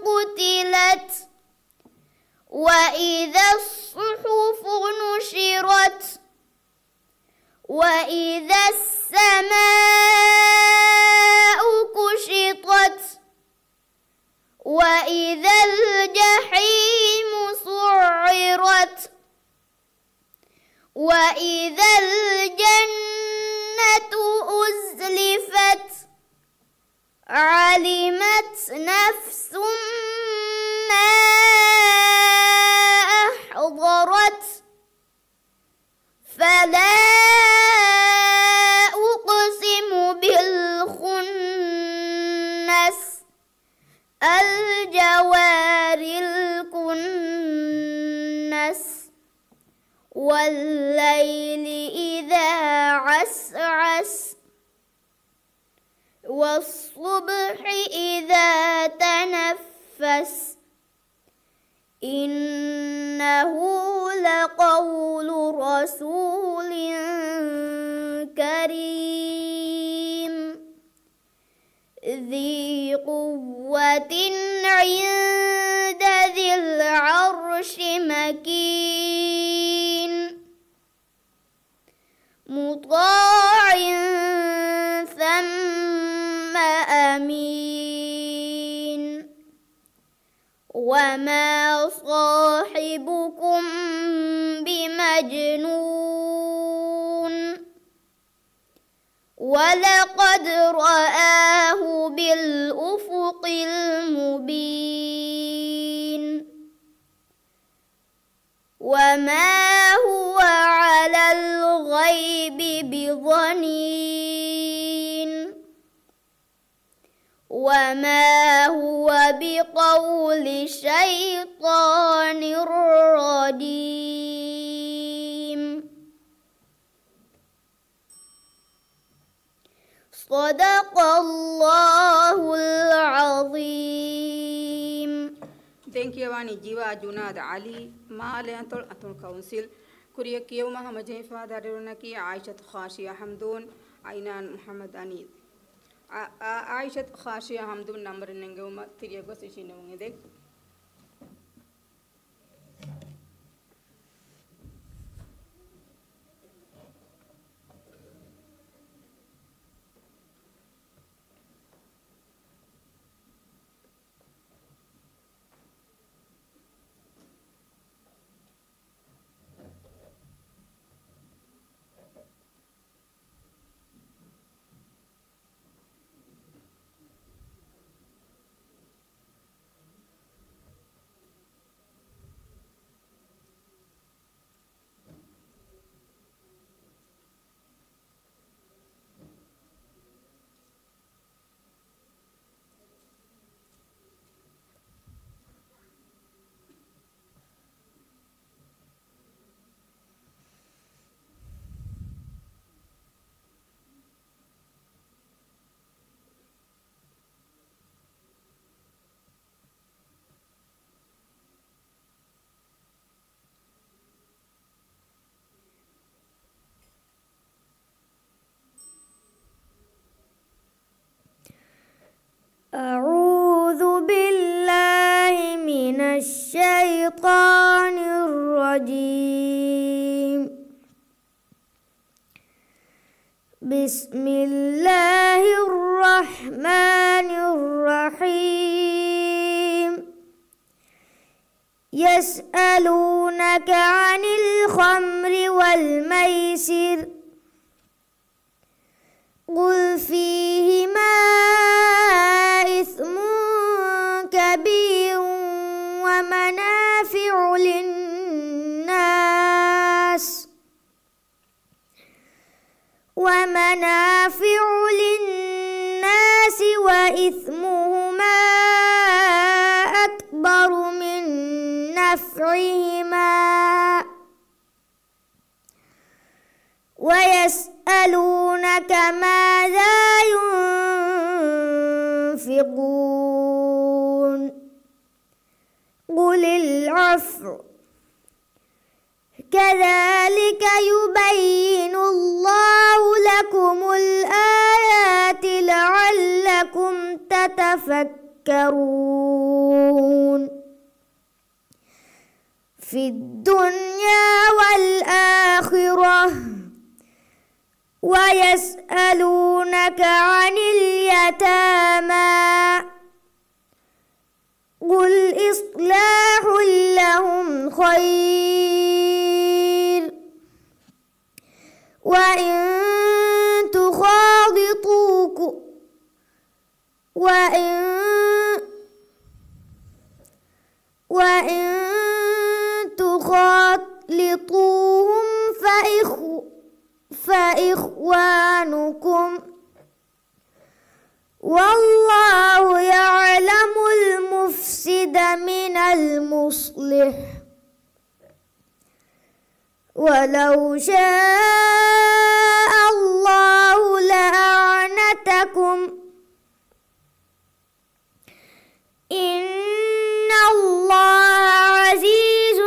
قتلت وإذا الصحف نشرت وإذا السماء كشطت وإذا الجحيم سعرت وإذا الجنة أزلفت علمت نفس ما أحضرت فلا أقسم بالخنس الجوار الكنس والليل إذا عسعس والصبح إذا تنفس إنه لقول رسول كريم ذي قوة عند ذي العرش مكين مطاع ثم أمين وما صاحبكم بمجنون ولقد رآه بالأفق المبين وما هو على الغيب بضنين وما هو بقول شيطان رجيم صدق الله العظيم. Thank you, Wani Jiva Junad Ali, Male Antul Atul Council, Kuria Kiyoma Hamajefa, Darunaki, Aishat Khashia Hamdun, Ainan Muhammad Anid. Aishat Khashia Hamdun number in Ngoma, Tiriagos Ishinong. أعوذ بالله من الشيطان الرجيم. بسم الله الرحمن الرحيم. الرحمن الرحيم. يسألونك عن الخمر والميسر قل فيهما إثم كبير ومنافع للناس وإثمهما أكبر من نفعهما ويسألونك ماذا ينفقون قل العفو كذلك يبين الله لكم الآيات لعلكم تتفكرون في الدنيا والآخرة ويسألونك عن اليتامى قل إصلاح لهم خير وإن تخالطوهم فإخوانكم والله يعلم المفسد من المصلح ولو شاء الله لأعنتكم إن الله عزيز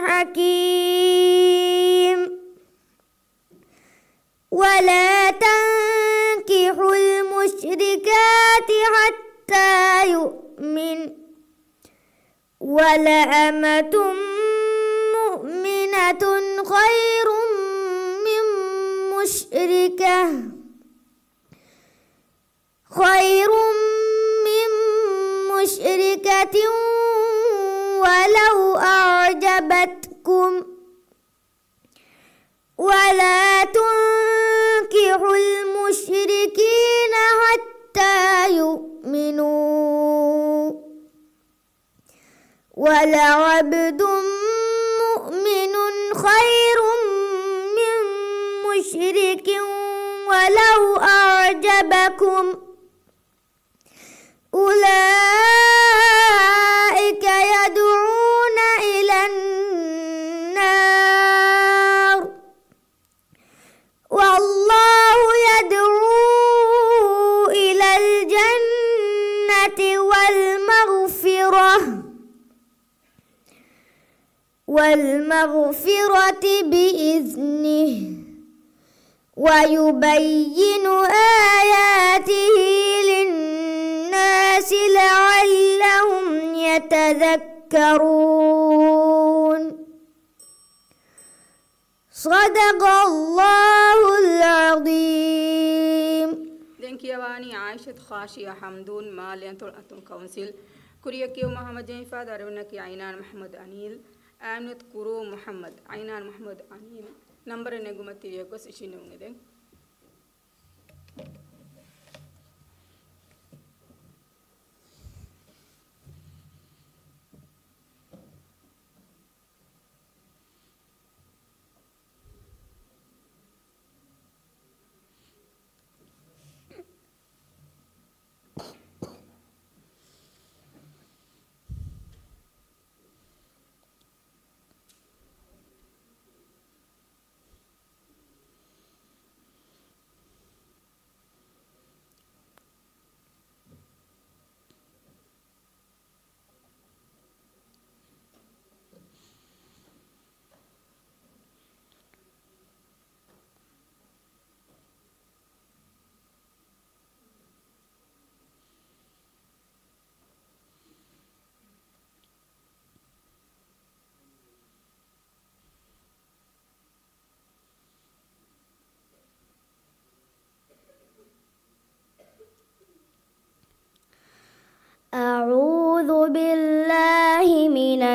حكيم ولا تنكحوا المشركات حتى يؤمن ولأمة مؤمنة خير من مشركة ولو أعجبتكم ولا تنكحوا المشركين حتى يؤمنوا ولعبد مؤمن خير من مشرك ولو أعجبكم أولئك يدعون إلى النار والله يدعو إلى الجنة والمغفرة بإذنه ويبين آياته للناس لعلهم يتذكرون صدق الله العظيم. دنكيواني عائشة خاشية حمدون مالين طلعتم كونسل كوريكيو محمد جيفا دارونك عينان محمد أنيل آمنت كورو محمد عينان محمد أنيل نمبر نجومتي يكوس إشينون دين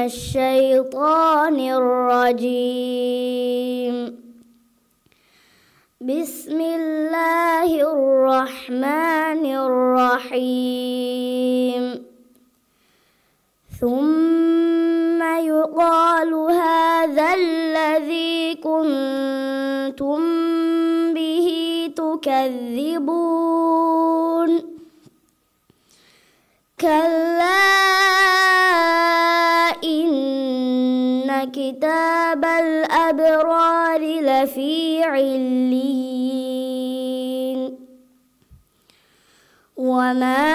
الشيطان الرجيم. بسم الله الرحمن الرحيم. ثم يقال هذا الذي كنتم به تكذبون. كلا إن كتاب الأبرار لفي عليين. وما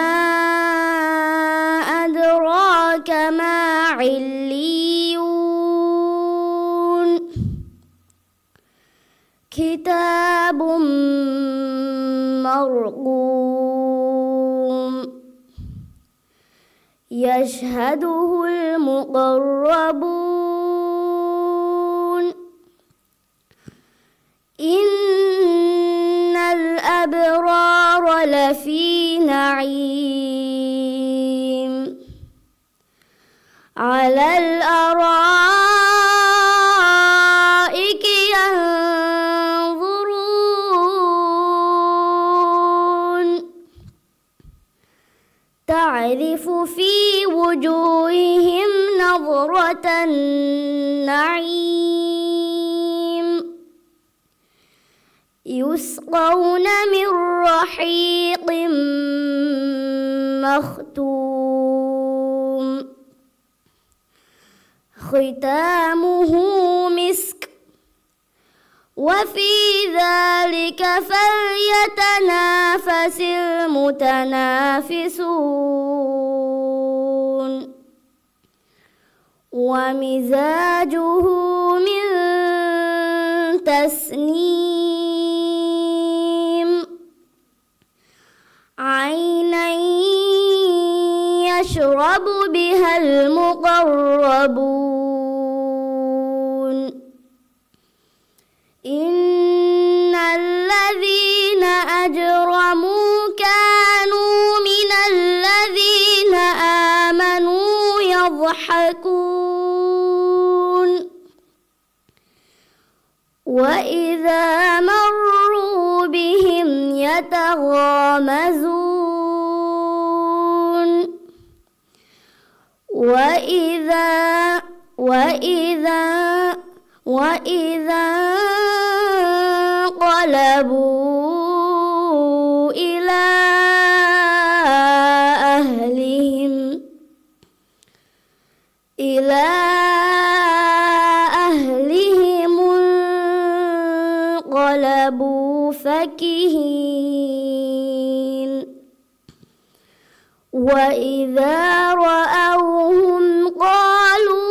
أدراك ما عليون. كتاب مرقوم يشهده المقربون. إن الأبرار لفي نعيم على الأرائك ينظرون. تعرف في وجوههم نضرة النعيم. يسقون من رحيق مختوم ختامه مسك. وفي ذلك فليتنافس المتنافسون. ومزاجه من تسنيم. عينا يشرب بها المقربون. إن الذين أجرموا كانوا من الذين آمنوا يضحكون. وإذا مروا بهم يتغامزون. وإذا انقلبوا إلى أهلهم انقلبوا فكهين. وإذا رأوهم قالوا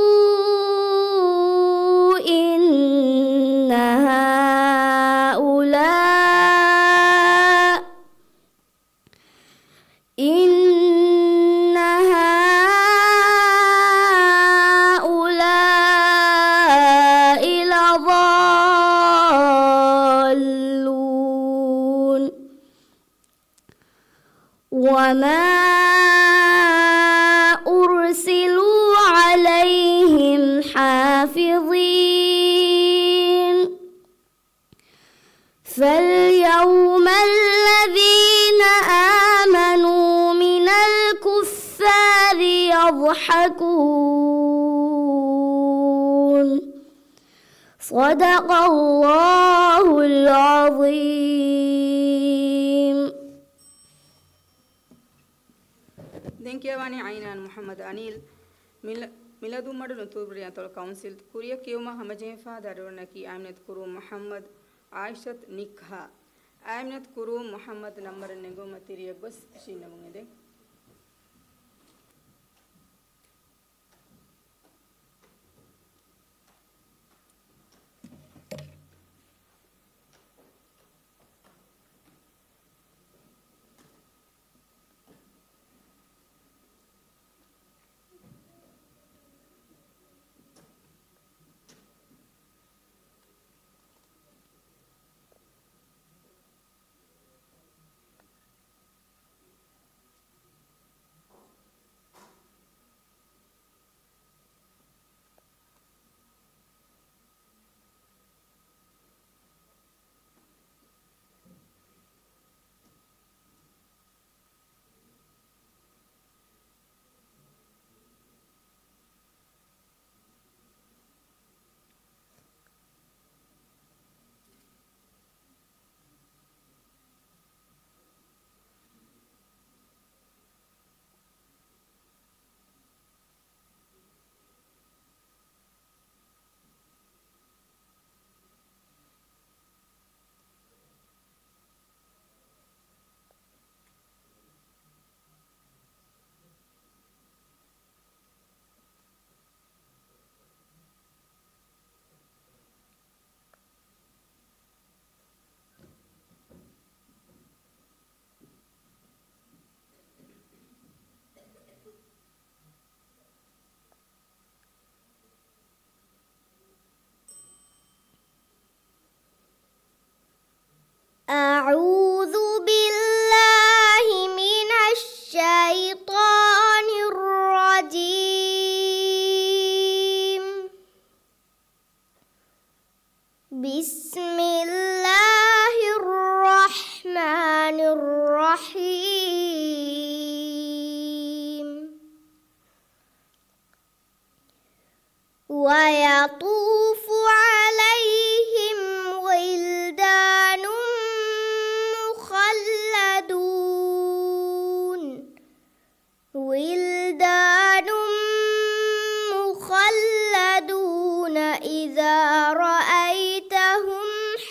إن هؤلاء لضالون. وما أرسلوا عليهم حافظين. فاليوم الذين آمنوا من الكفار يضحكون. صدق الله العظيم. දෙන්කියවානි අයිනාන් මුහම්මද් අනිල් මිලදු මඩලු තුබ්‍රියතොල් කවුන්සිල් කුරිය කියවම හමජේෆා දරුවනකි ආමිනත් කුරු මුහම්මද් ආයිෂත් නික්හා ආමිනත් කුරු මුහම්මද් නම්බර නෙගොම තිරිය ගොස් ශින්නමුගෙද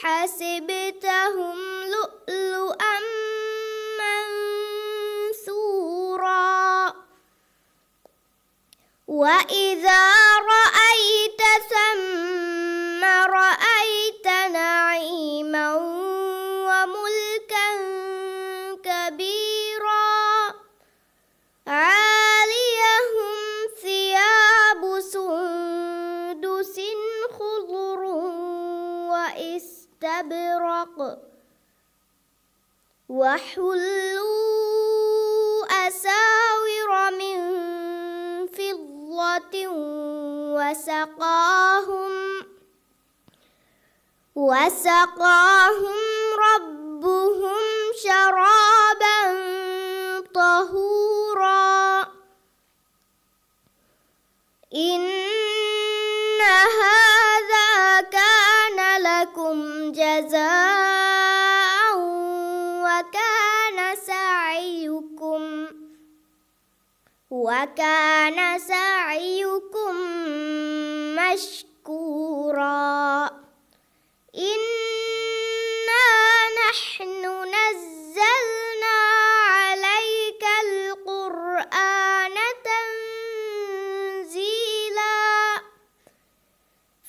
حسبتهم لؤلؤا منثورا وإذا رأيت ثم رأيت نعيما وملكا كبيرا عاليهم ثياب سندس خضر واستبرق وحلوا أساور من فضة وسقاهم ربهم شرابا طهورا إن هذا كان لكم جزاء وكان سعيكم مشكورا إنا نحن نزلنا عليك القرآن تنزيلا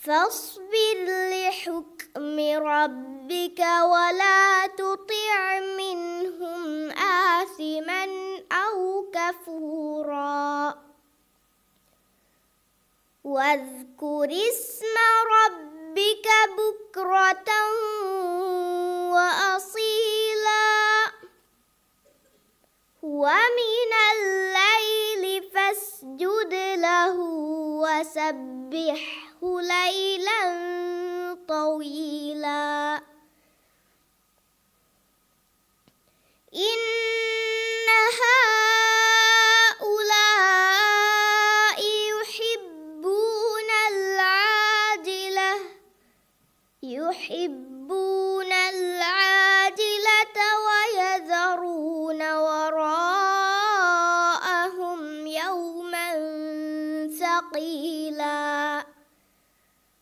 فاصبر لحكم ربك ولا تطع منهم آثما أو كفورا واذكر اسم ربك بكرة وأصيلا ومن الليل فاسجد له وسبحه ليلا طويلا إن هؤلاء يحبون العاجلة ويذرون وراءهم يوما ثقيلا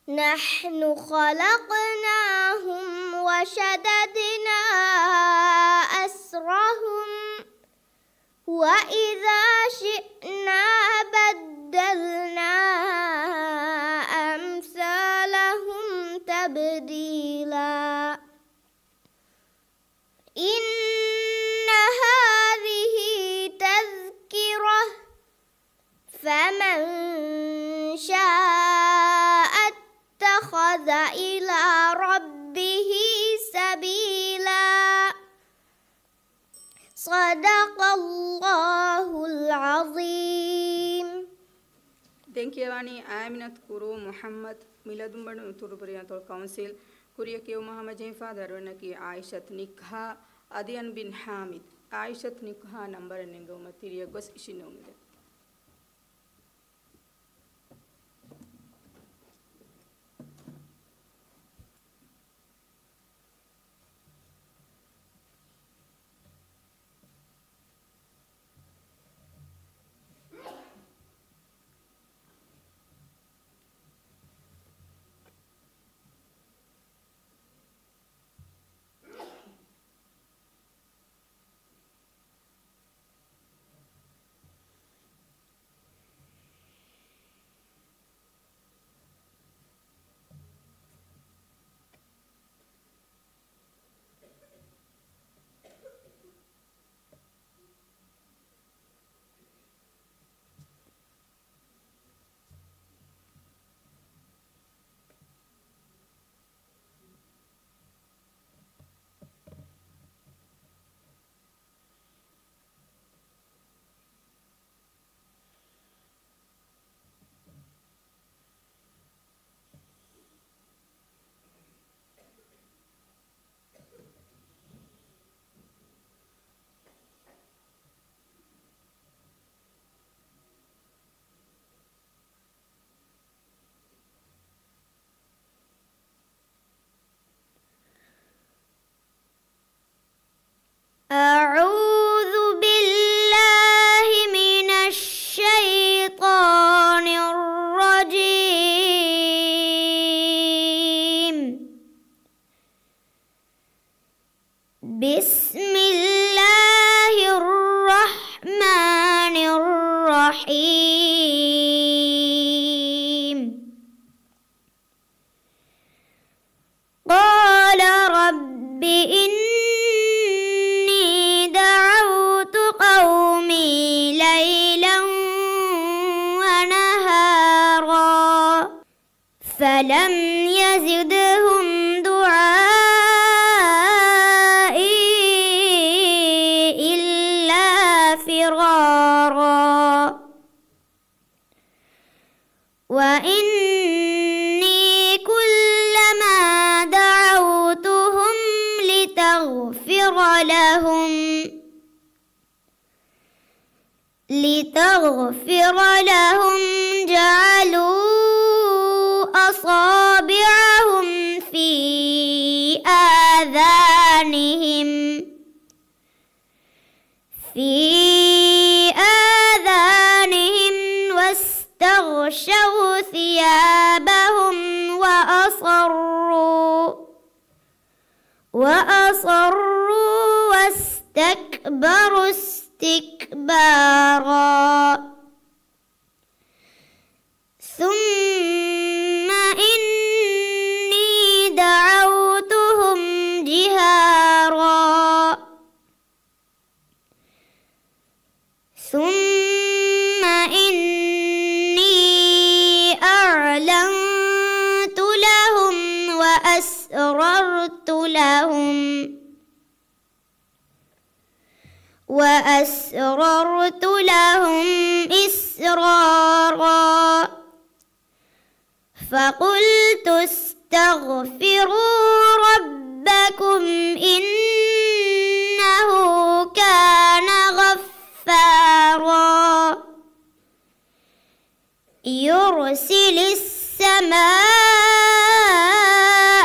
نحن خلقناهم وشددنا أسرهم وإذا شئنا بدلنا أمثالهم تبديلا إن هذه تذكرة فمن شاء اتخذ إلى ربه سبيلا صدق الله العظيم. දෙන්කියවනි ආමිනත් කුරු මුහම්මද් මිලදුම්බඩ උතුරුපුරියතොල් කවුන්සිල් කුරියකියු මුහම්මද් ජීෆා දරවනකි ආයිෂත් නික්හා අදියන් බින් හාමිද් ආයිෂත් නික්හා නම්බර නෙංගුම තිරිය ගොස් ඉෂිනුමිද بسم الله الرحمن الرحيم قال رب إني دعوت قومي ليلا ونهارا فلم يزدهم دعائي إلا فرارا وإني كلما دعوتهم لتغفر لهم جعلوا أصابعهم في آذانهم واستغشوا ثيابهم وأصروا واستكبروا استكبارا ثم إني دعوتهم جهارا ثم إني أعلنت لهم وأسررت لهم إسرارا فقلت استغفروا ربكم إنه كان غفارا يرسل السماء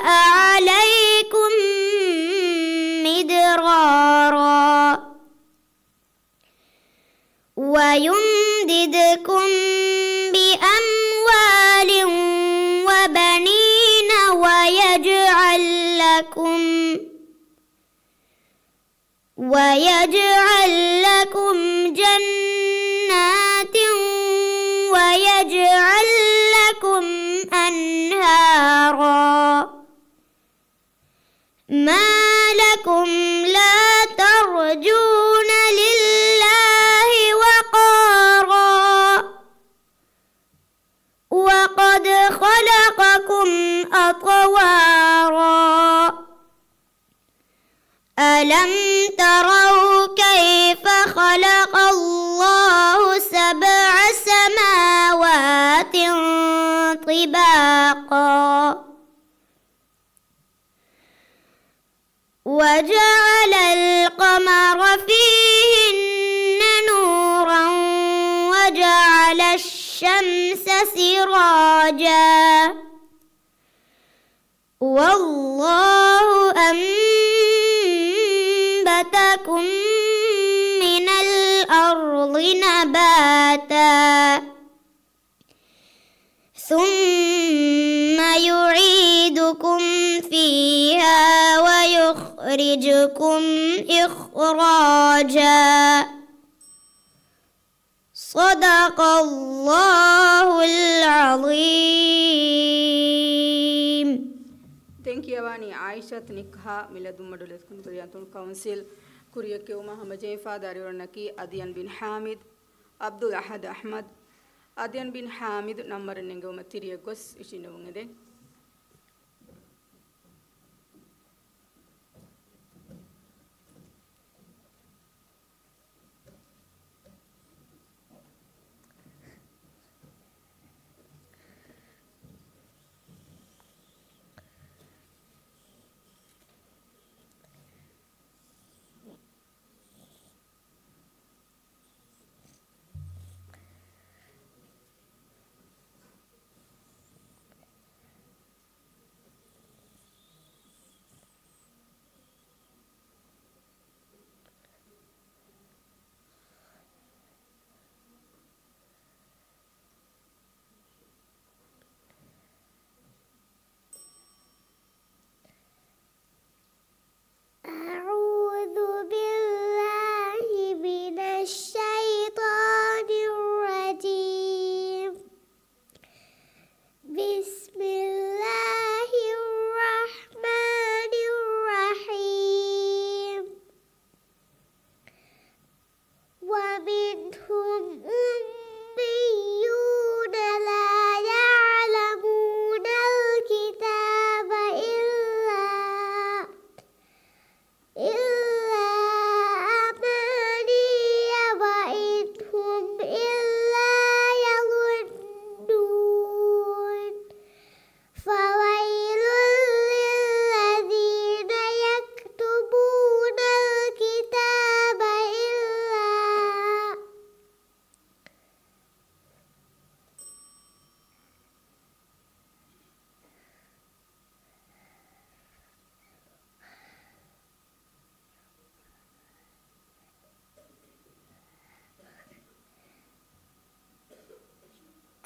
عليكم مدرارا ويمددكم بأموال وبنين ويجعل لكم جنات ويجعل لكم أنهارا ما لكم لا ترجون لله وقارا وقد خلقكم أطوارا ألم تروا كيف خلق الله 7 سماوات طباقا وجعل القمر فيهن نورا وجعل الشمس سراجا والله أنبتكم من الأرض نباتا ثم يعيدكم فيها ويخرجكم إخراجا صدق الله العظيم. Thank you, Avani. Aisha Nikha Miladumadu Leskun Kuriatul Council, Kuria Kioma Hamajefa, Darionaki, Adian bin Hamid, Abdul Ahad Ahmad, Adian bin Hamid, number Ningo Materia Gos, Ishinungade.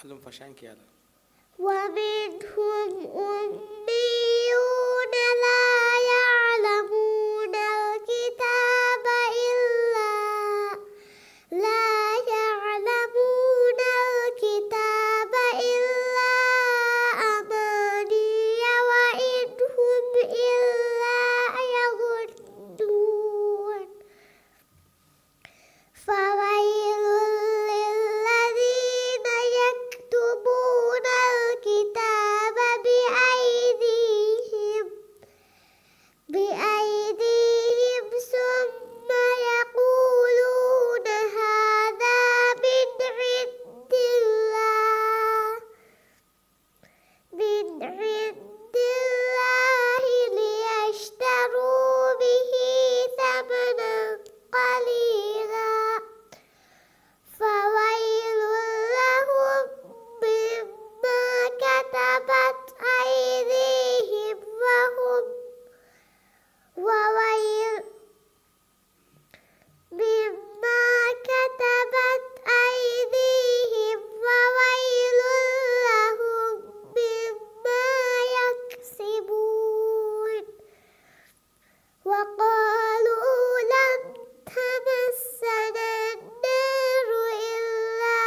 Allum fashan kiyala. ومنهم أميون لا يعلمون الكتاب إلا أماني وإن هم إلا يظنون فويل للذين يكتبون الكتاب بأيديهم ثم يقولون هذا من عند الله ليشتروا به ثمنا قليلا فويل لهم مما كتبت أيديهم وويل لهم مما يكسبون وقالوا لن تمسنا النار إلا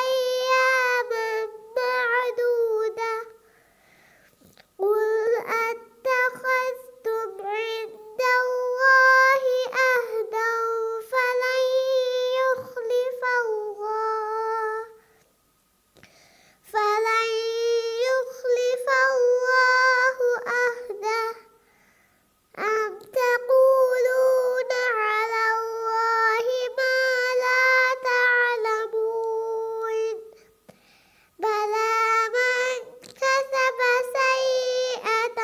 أياما معدودة قل أتخذتم عند الله عهدا فلن يخلف الله عهده أم تقولون على الله ما لا تعلمون بلى من كسب سيئة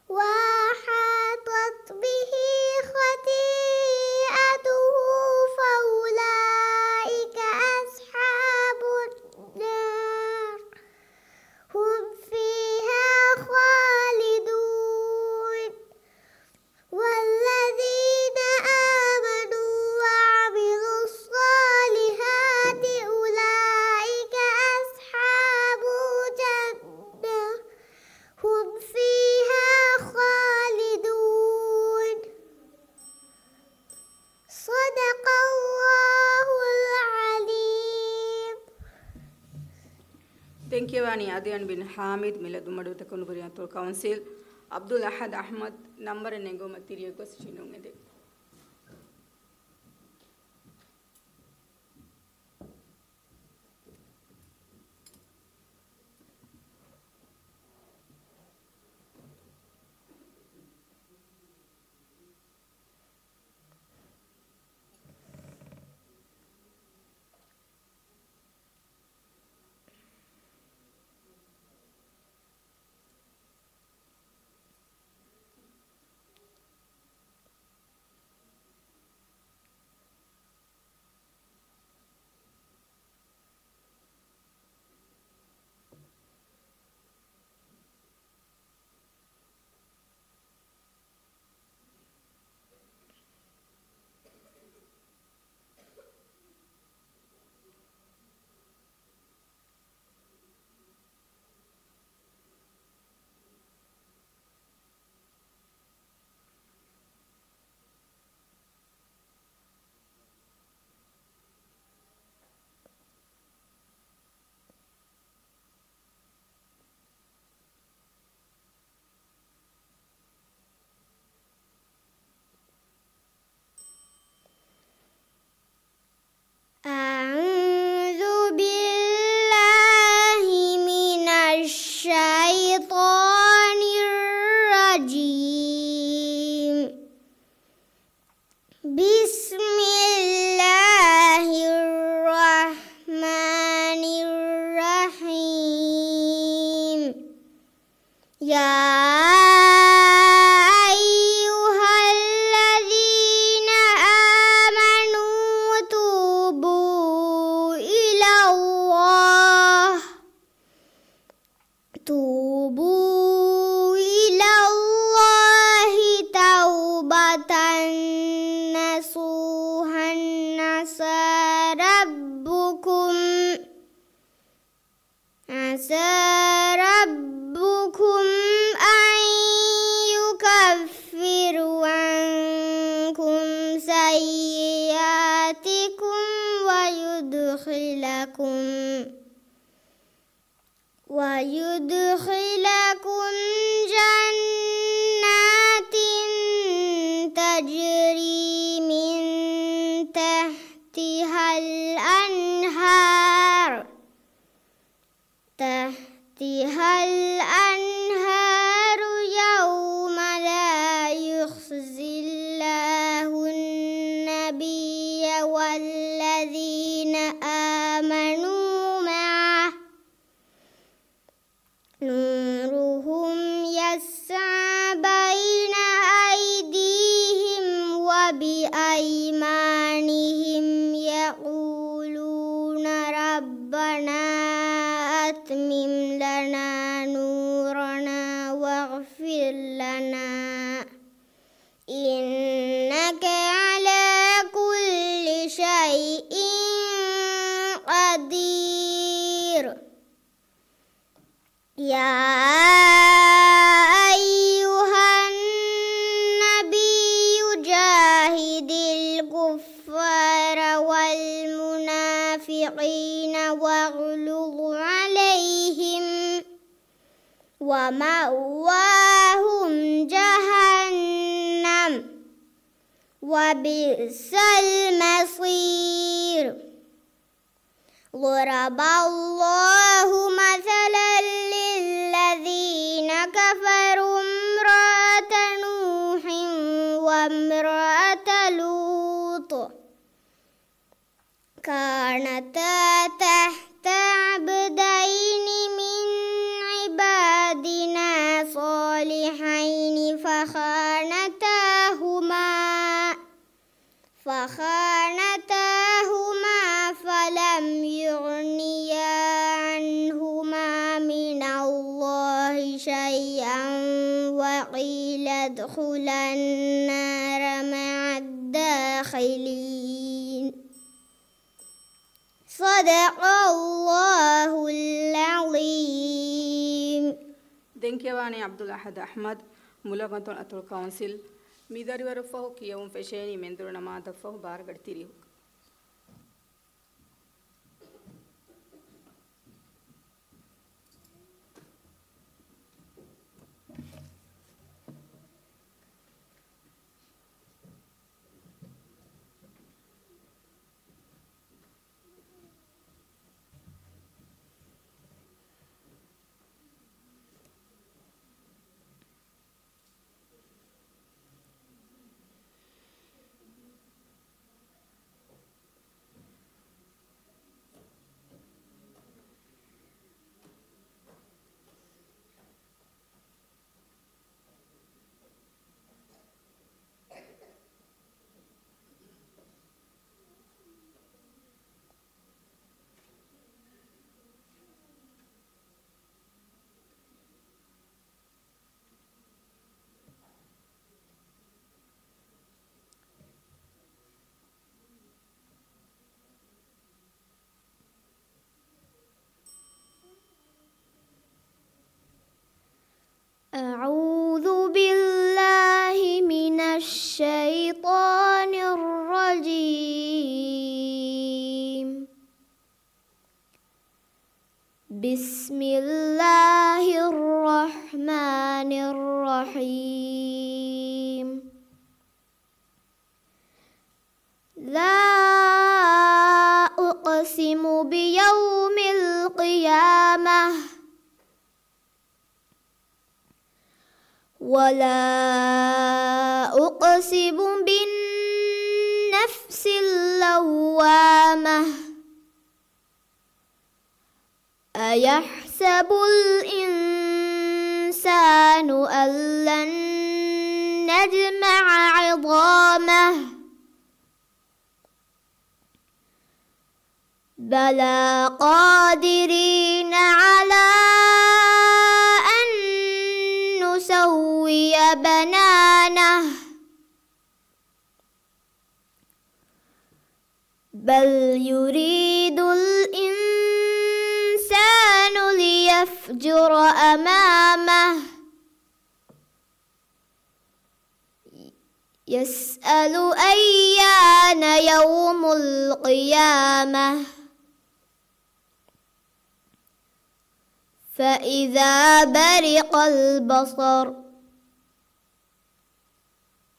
وأحاطت به خطيئته فأولئك أصحاب النار هم فيها خالدون والذين آمنوا وعملوا الصالحات أولئك أصحاب الجنة هم فيها خالدون صدق الله العليم. Tenkewani Adian bin Hamid Miladumadu Takunburiantul Council Abdul Ahad Ahmad number Nego Material Question. أعوذ بالله من الشيطان الرجيم بسم الله الرحمن الرحيم يا توبوا إلى الله توبة عسى ربكم أن يكفر عنكم سيئاتكم ويدخلكم جنات تجري من تحتها الأنهار يوم لا يخزي الله النبي والذين آمنوا معه نورهم يسعى بين أيديهم وبأيمانهم يقولون ربنا أتمم لنا نورنا واغفر لنا إنك على كل شيء قدير. يا أيها النبي جاهد الكفار والمنافقين واغلظ عليهم ومأواهم جهنم وبئس المصير. ضرب الله مثلا للذين كفروا امرأة نوح وامرأة لوط كانتا تحت عبدين من عبادنا صالحين فخانتاهما فلم يغنيا عنهما من الله شيئا وقيل ادخلا النار مع الداخلين. صدق الله العظيم. دنكيواني عبد الأحد أحمد ملغة أتول كونسل ميداري ورفه كيوم فشيني من دون ما تفه بارغر تيريو. أعوذ بالله من الشيطان الرجيم. بسم الله الرحمن الرحيم. لا أقسم بيوم القيامة ولا أقسم بالنفس اللوامة. أيحسب الإنسان أن لن نجمع عظامه بلى قادرين على أن نسوي بنانه بل يريد الإنسان ليفجر يفجر أمامه يسأل أيان يوم القيامة فإذا برق البصر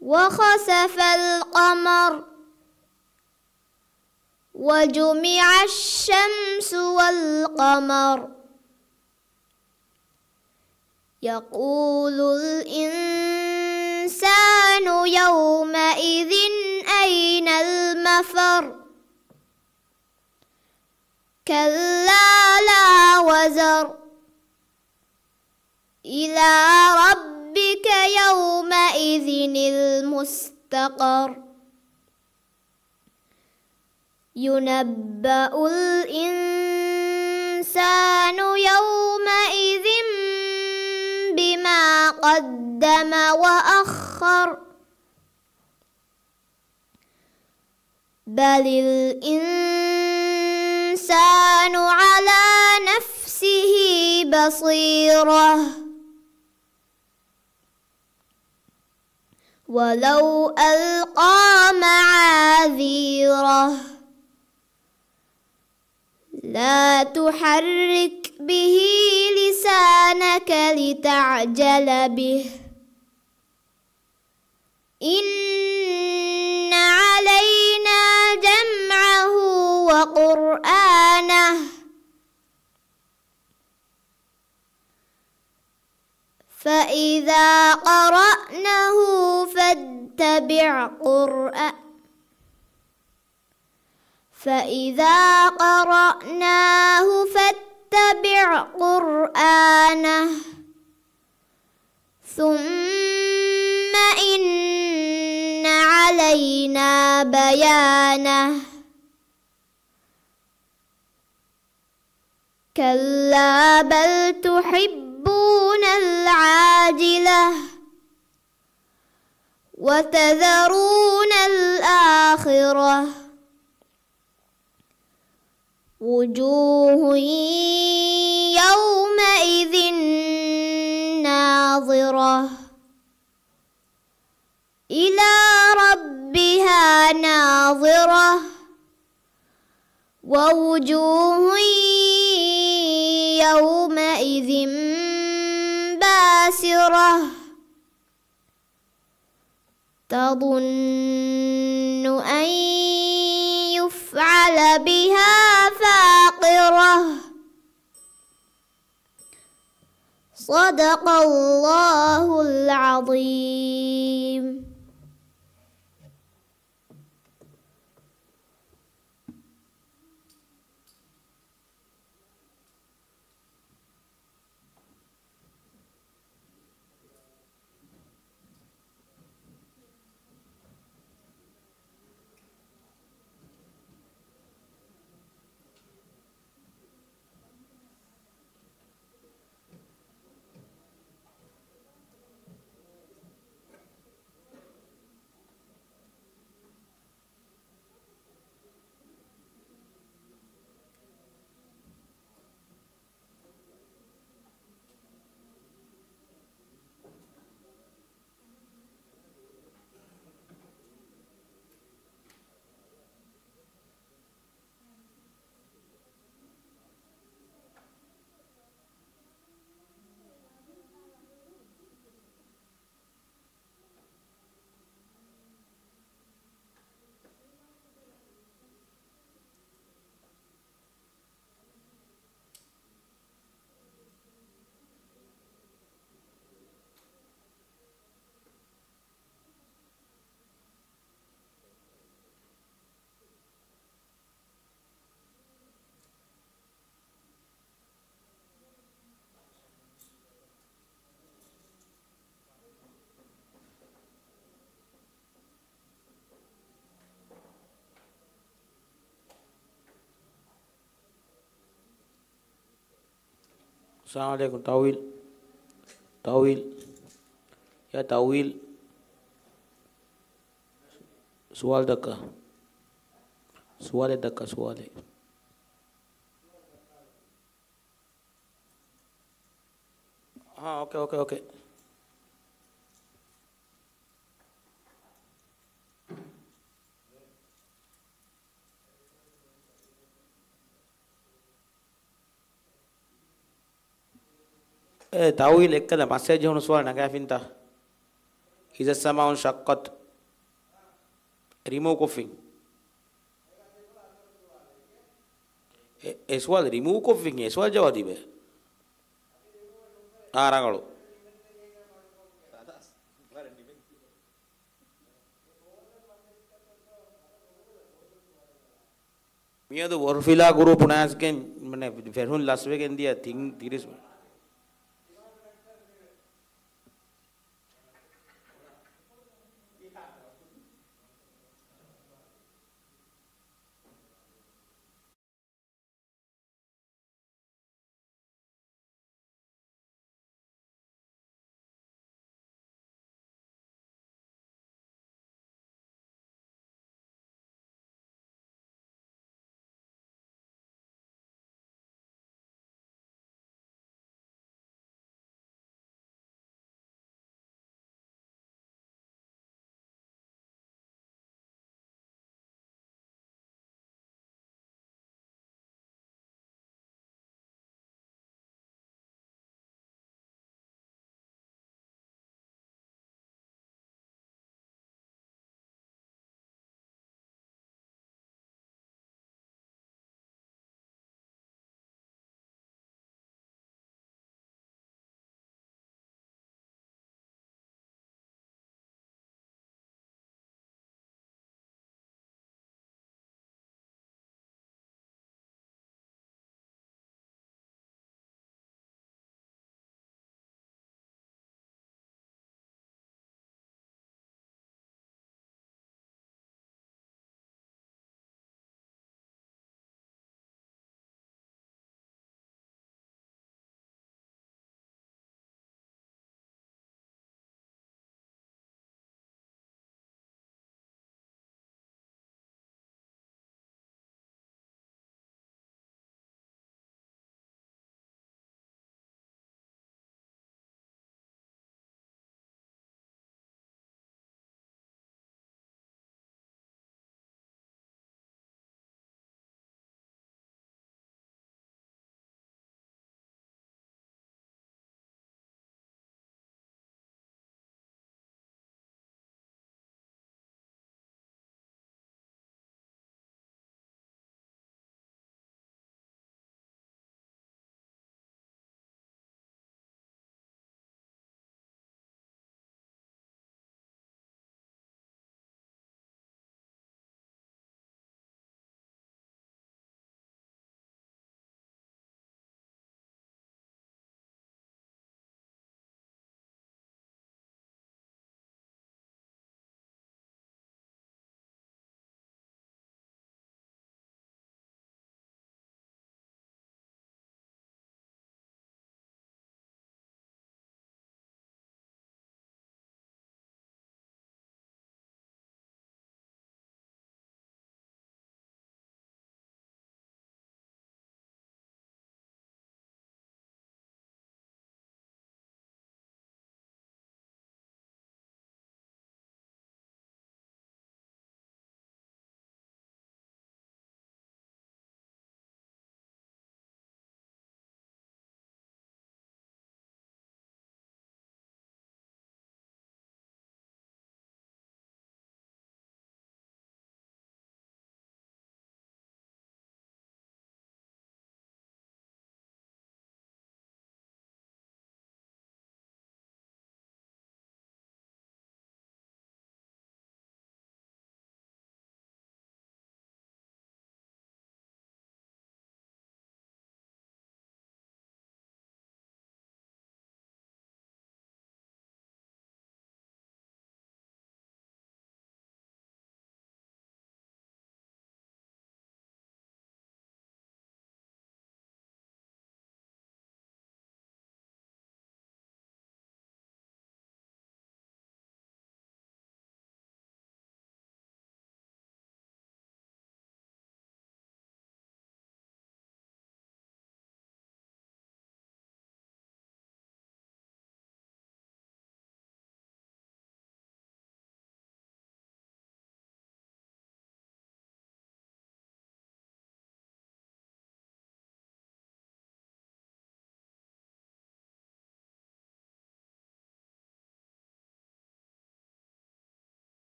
وخسف القمر وجمع الشمس والقمر يقول الإنسان يومئذ أين المفر كلا لا وزر إلى ربك يومئذ المستقر ينبأ الإنسان يومئذ بما قدم وأخر بل الإنسان على نفسه بصيرة ولو ألقى معاذيره لا تحرك به لسانك لتعجل به إن علينا جمعه وقرآنه فإذا قرأناه فاتبع قرآنه فإذا قرأناه فاتبع قرآنه ثم إن علينا بيانه كلا بل تحبون العاجلة وتذرون الآخرة وجوه يومئذ ناظرة إلى ربها ناظرة ووجوه يومئذ باسرة تظن أن يفعل بها فاقرة صدق الله العظيم. Assalamualaikum. Tawil ya tawil sual dakka suale اوكي තවීල් එක්කද මැසේජ් වුණු සුවල් නගා ෆින්තා ඉද සමාඋන් ශක්කත් රිමූව් කොෆින් ඒ සුවල් රිමූව් කොෆින් ඒ සුවල් ජවාබ් දිබේ රංගලු මියද වර්ෆිලා ගුරු පුනාස්ගෙන් මනේ ෆෙරුන් ලස්වෙගෙන් දියා තින් 30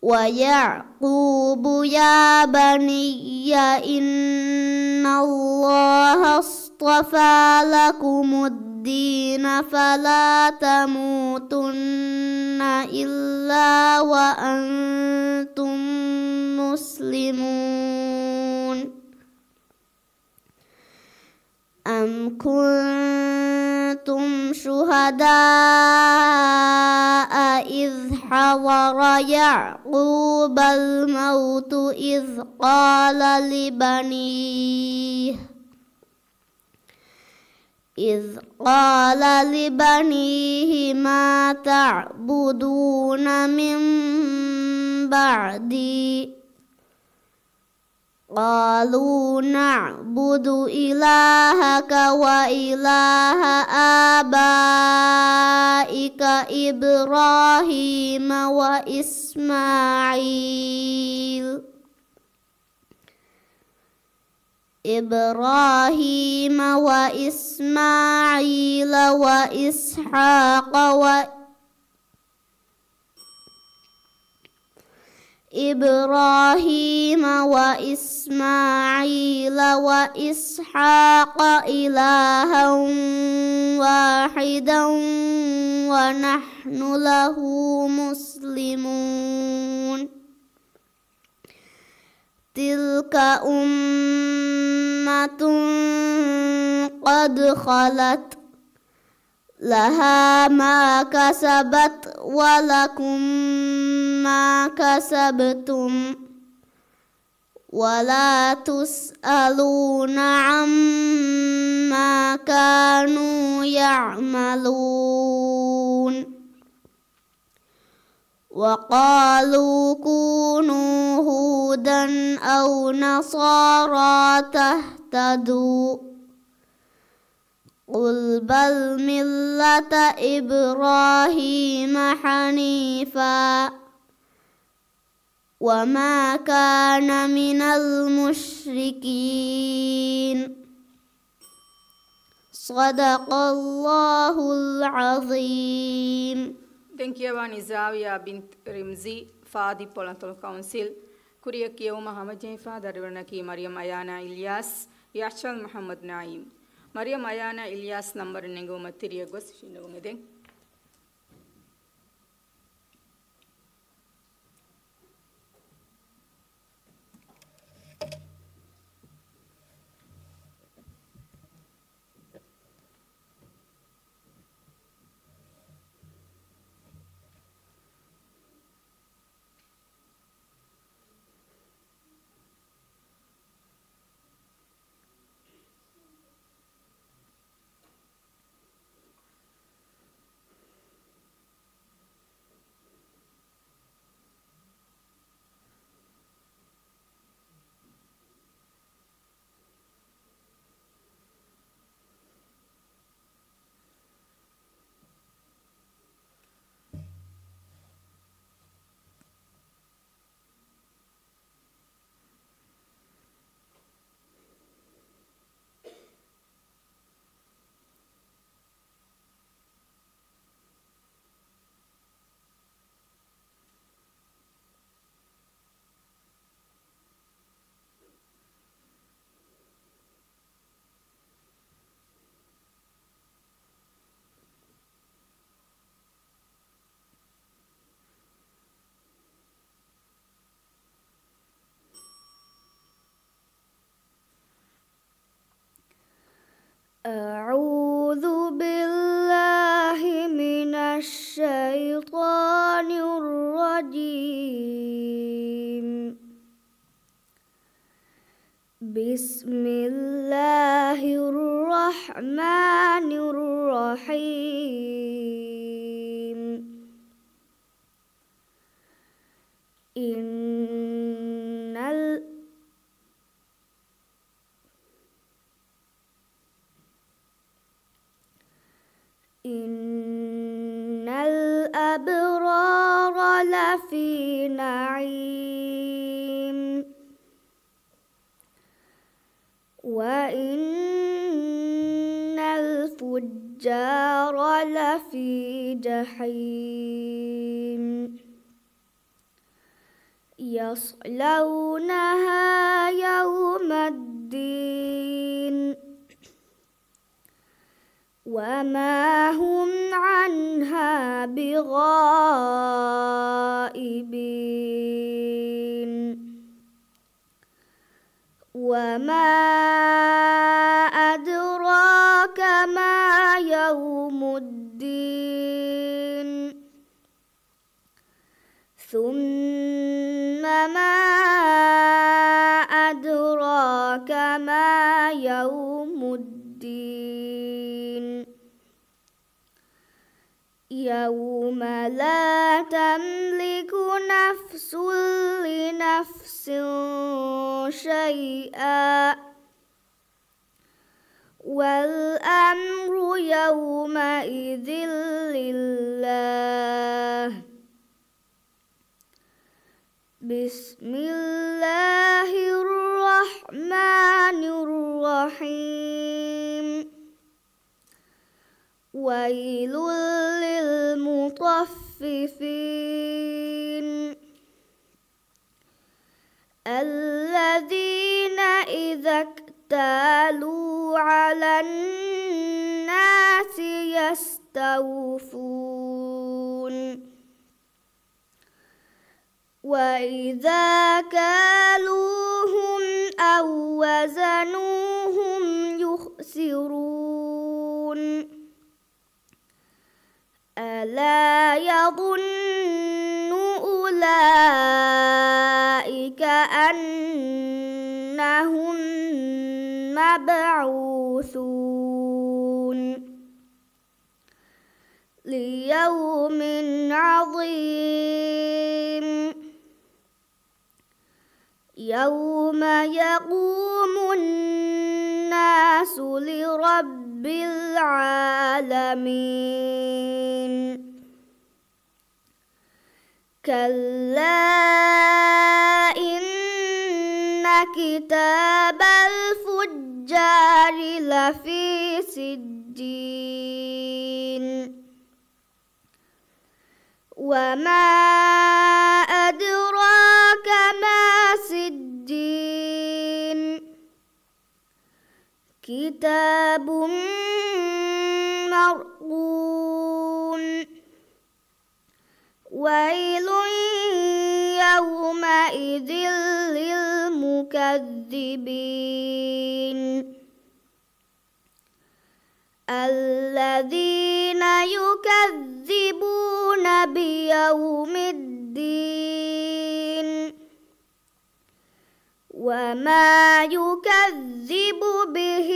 ويعقوب يا بني إن الله اصطفى لكم الدين فلا تموتن إلا وأنتم مسلمون أم كنتم شهداء إذ حضر يعقوب الموت إذ قال لبنيه ما تعبدون من بعدي قالوا نعبد إلهك وإله آبائك إبراهيم وإسماعيل وإسحاق إلها واحدا ونحن له مسلمون تلك أمة قد خلت لها ما كسبت ولكم ما كسبتم ولا تسألون عما كانوا يعملون وقالوا كونوا هودا أو نصارى تهتدوا قل بل ملة إبراهيم حنيفا وما كان من المشركين صدق الله العظيم. Denkiawani Zawiya bint Rimzi Fadi Polantal Council Kuriya Kiyawma Hamajefa Darwanaki Maryam Ayana Ilyas Yachal Muhammad Naim Maryam Ayana Ilyas number Nengo Materia Gos Shinogomedeng أعوذ بالله من الشيطان الرجيم بسم الله الرحمن الرحيم إن الأبرار لفي نعيم وإن الفجار لفي جحيم يصلونها يوم الدين وما هم عنها بغائبين وما أدراك ما يوم الدين ثم ما أدراك ما يوم الدين يوم لا تملك نفس لنفس شيئا والأمر يومئذ لله بسم الله الرحمن الرحيم ويل للمطففين الذين إذا اكتالوا على الناس يستوفون وإذا كالوهم أو وزنوهم يخسرون ألا يظن أولئك أنهم مبعوثون ليوم عظيم يوم يقوم الناس لرب العالمين كلا إن كتاب الفجار لفي سجين وما أدراك ما سجين كتاب مرقوم ويل يومئذ للمكذبين الذين يكذبون بيوم الدين وما يكذب به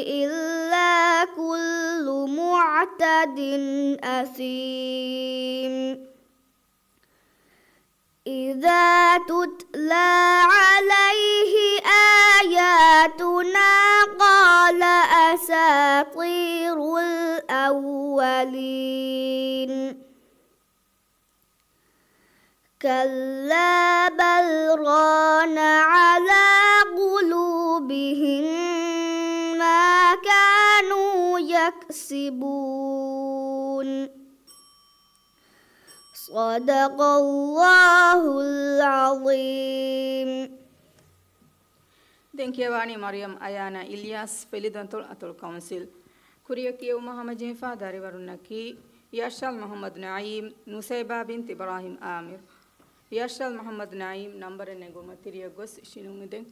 إلا كل معتد أثيم إذا تتلى عليه آياتنا قال أساطير الأولين كلا بل ران على قلوبهم ما كانوا يكسبون صدق الله العظيم. Denkiawani Mariam Ayana Ilyas Pelidantol Atol Council Kuriaki Muhammad Jinfa Darivarunaki Yashal Muhammad Naim Nusaiba bint Ibrahim Amir Yashal Muhammad Naim number nego material gos shinumide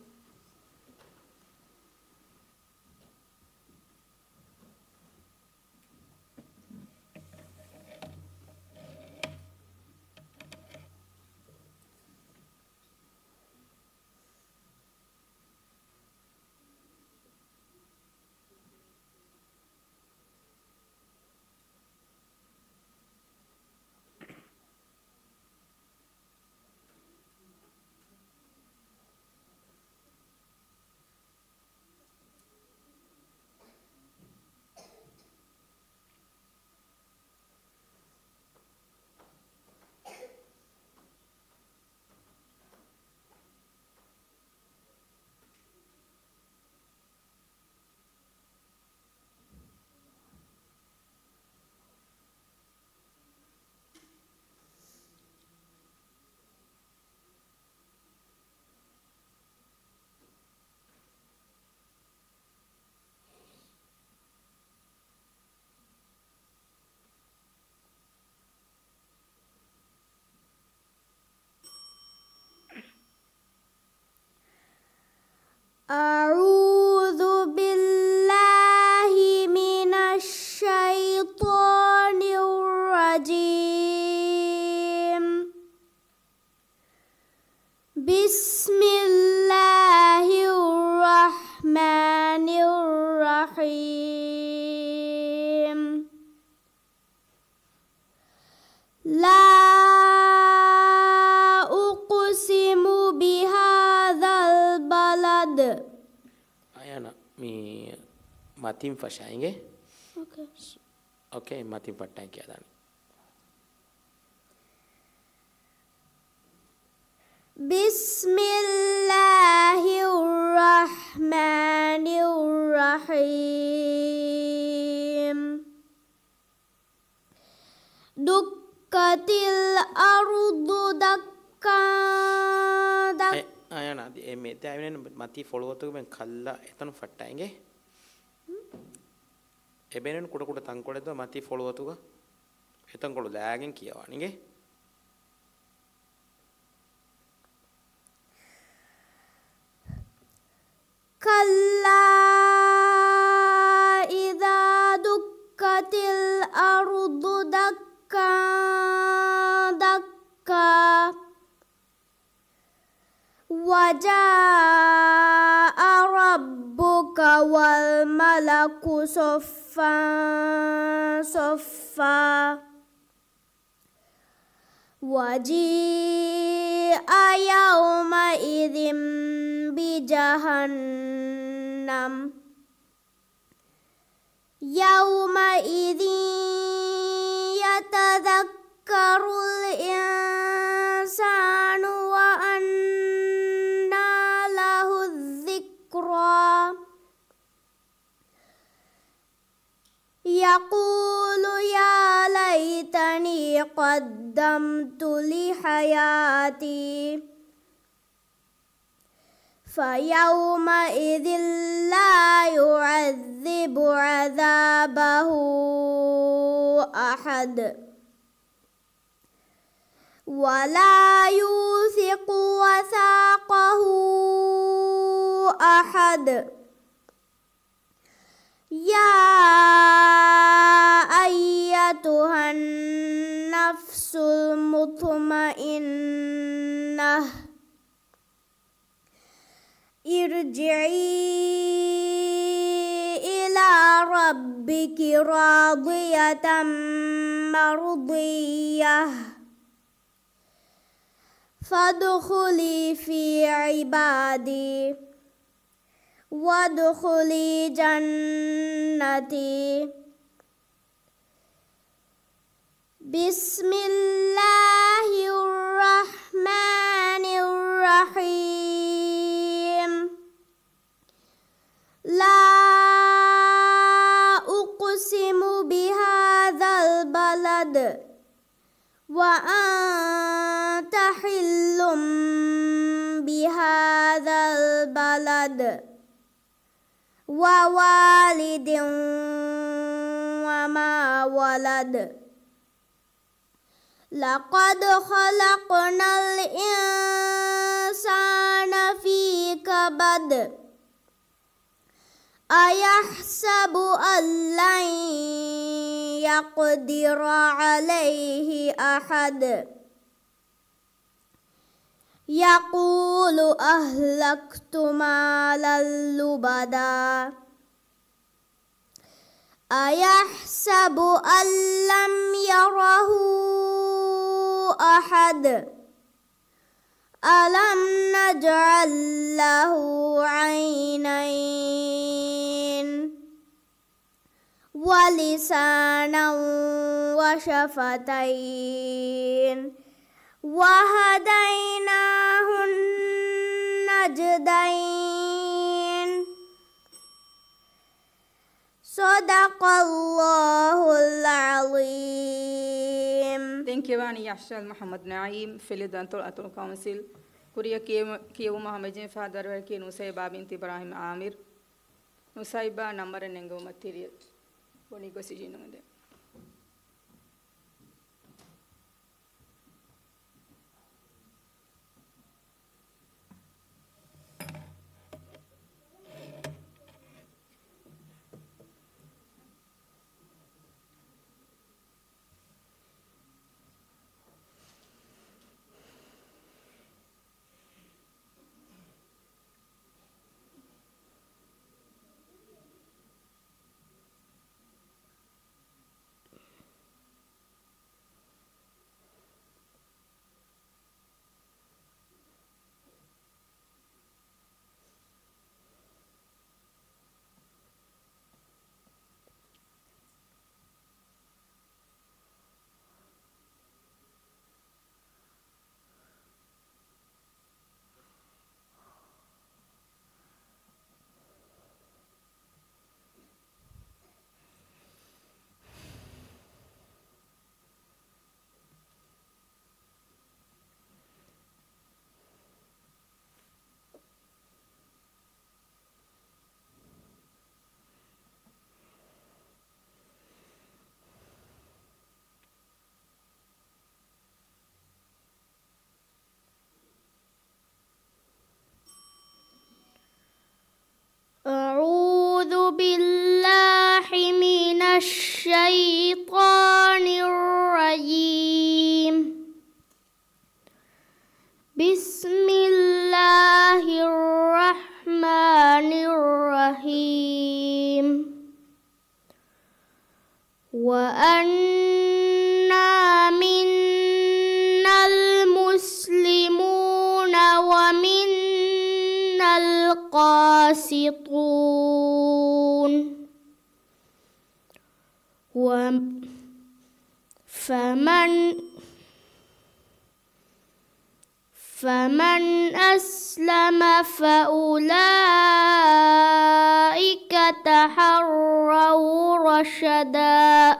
بسم الله الرحمن الرحيم لا أقسم بهذا البلد. Ayana mi matim fashaenge. Okay. Okay, matim pattan kiya dani. بسم الله الرحمن الرحيم دكت الأرض دكا Ayana me te ayane mati follow to ben khalla etan fattaenge. Ebenen kuda kuda tangkode to mati follow to ga etan kodu dagen kiyawa ninge. كلا إذا دكت الأرض دكا دكا وجاء ربك والملك صفا صفا وجيء يومئذ بجهنم يومئذ يتذكر الإنسان وأنى له الذكرى يقول يا ليتني قدمت لحياتي فيومئذ لا يعذب عذابه أحد ولا يوثق وثاقه أحد يا أيتها النفس المطمئنة ارجعي إلى ربك راضية مرضية فادخلي في عبادي وادخلي جنتي بسم الله الرحمن الرحيم لا أقسم بهذا البلد وأنت حل بهذا البلد ووالد وما ولد لقد خلقنا الإنسان في كبد أيحسب أن لن يقدر عليه أحد يقول أهلكت مالا لبدا أيحسب أن لم يره أحد ألم نجعل له عينين ولسانا وشفتين وهديناه النجدين صدق الله العظيم. Denkjewani Yashal Muhammad Naim, Filidantul Atul Council, Kuria Kiyu Muhammad Father Verki Nusaiba bint Ibrahim Amir, Nusaiba number and Nengo material. Bonigo Sijinamade. القاسطون فمن أسلم فأولئك تحروا رشدا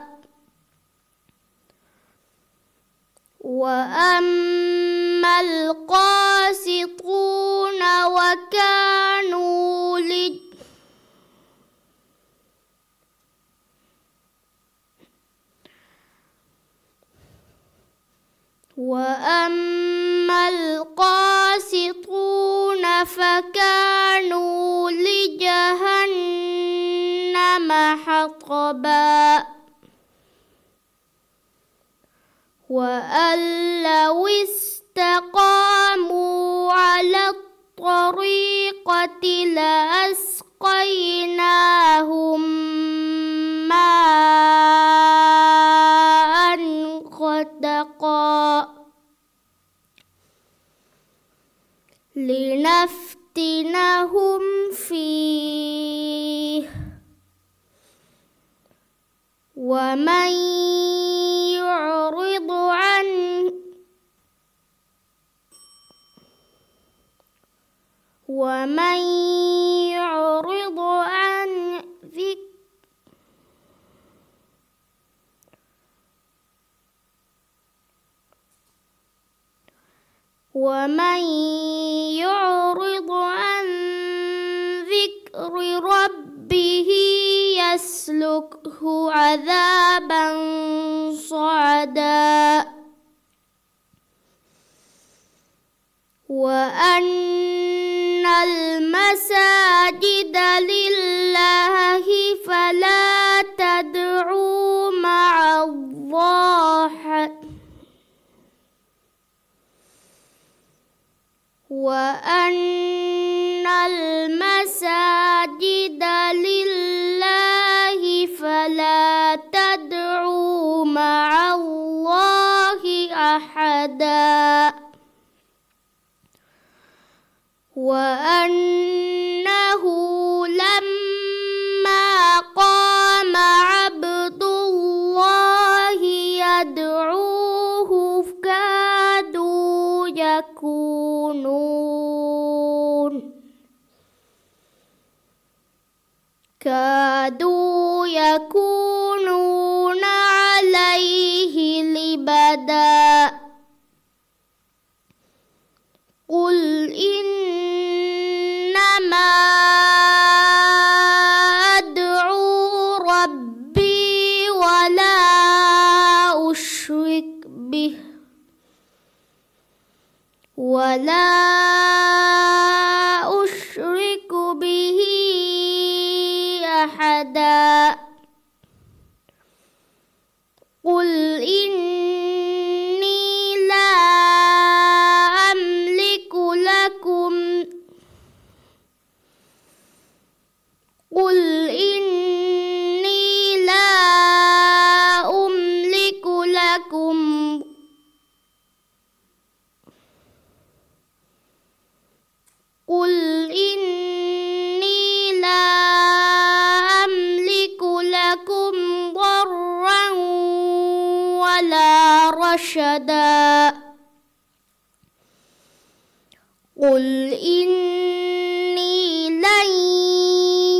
وأما القاسطون فكانوا لجهنم حطبا وأن لو استقاموا على الطريقة لأسقيناهم ماء غدقا لنفتنهم فيه ومن يعرض عن ذكر ربه يسلكه عذابا صعدا وأن المساجد لله فلا تدعوا مع الله وأن المساجد لله فلا تدعوا مع الله أحدا وأنه لما قام عبد الله يدعوه كادوا يكونون عليه لبدا قل إنما أدعو ربي ولا أشرك به أحدا قل إني لا أملك لكم ضرا ولا رشدا قل إني لن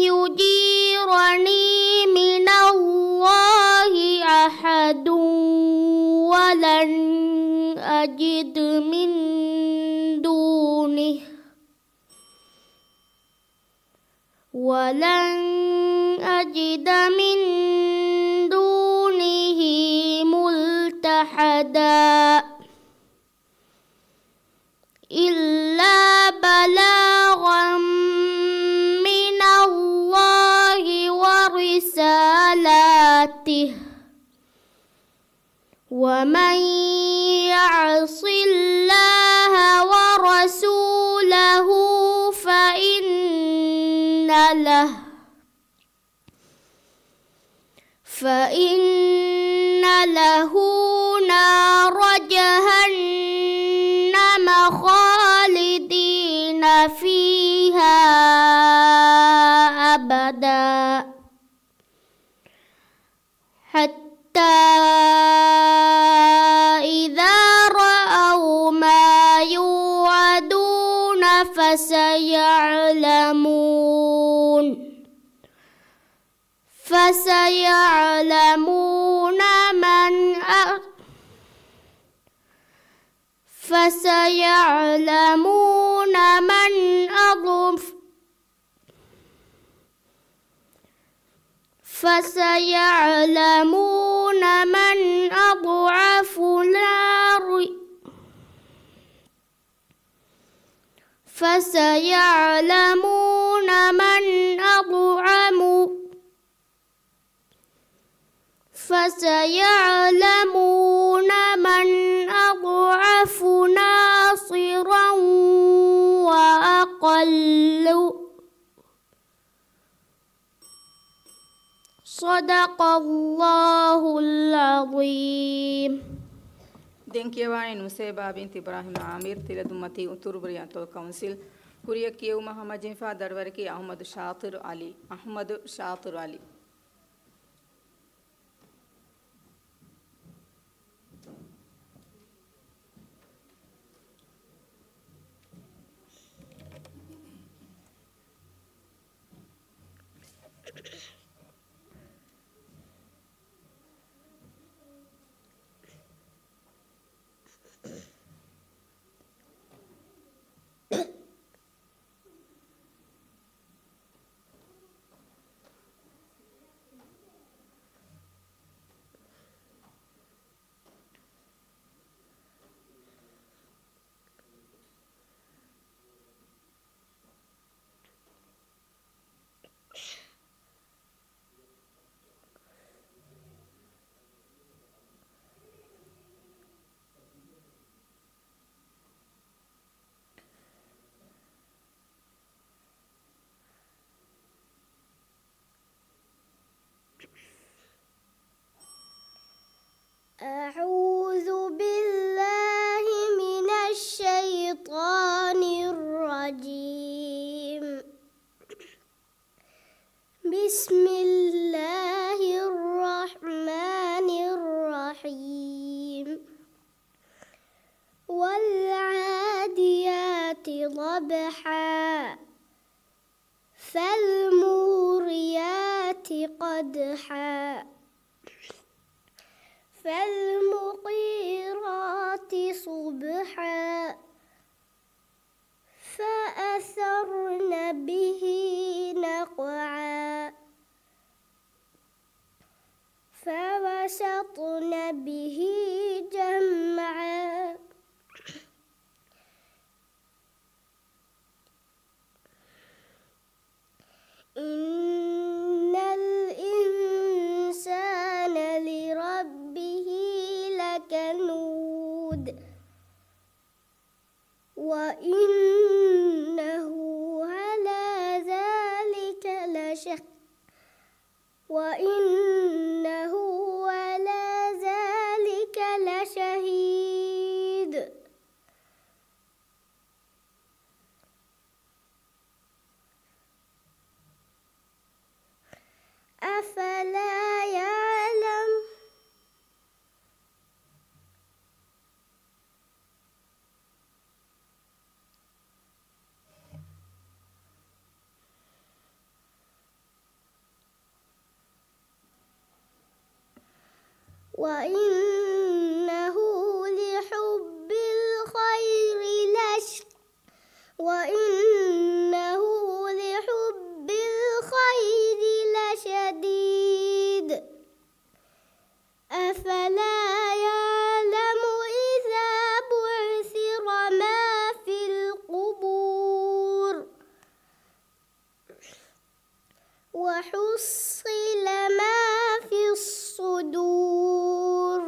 يجيرني من الله أحد ولن أجد من دونه ملتحدا إلا بلاغا من الله ورسالاته ومن يعص الله ورسوله فإن له نار جهنم خالدين فيها فسيعلمون من أضعف ناصرا وأقل. صدق الله العظيم. දෙන්කියවානේ නුසේබා බින්ති ඉබ්‍රාහිම් ආමිර් තිලදුමති උතුරුබරියන්තෝ කවුන්සිල් කුරිය කියු මහමද් ජිෆා දරවරකි අහමද් ශාතිර් අලි. أعوذ بالله من الشيطان الرجيم. بسم الله الرحمن الرحيم. والعاديات ضبحا فالموريات قدحا فالمغيرات صبحا فأثرن به نقعا فوسطن به جمعا إن الإنسان لربه لكنود وإنه على ذلك لشهيد. أفلا يعلم وإنه لحب الخير لشديد. أفلا يعلم إذا بعثر ما في القبور وحصل ما في الصدور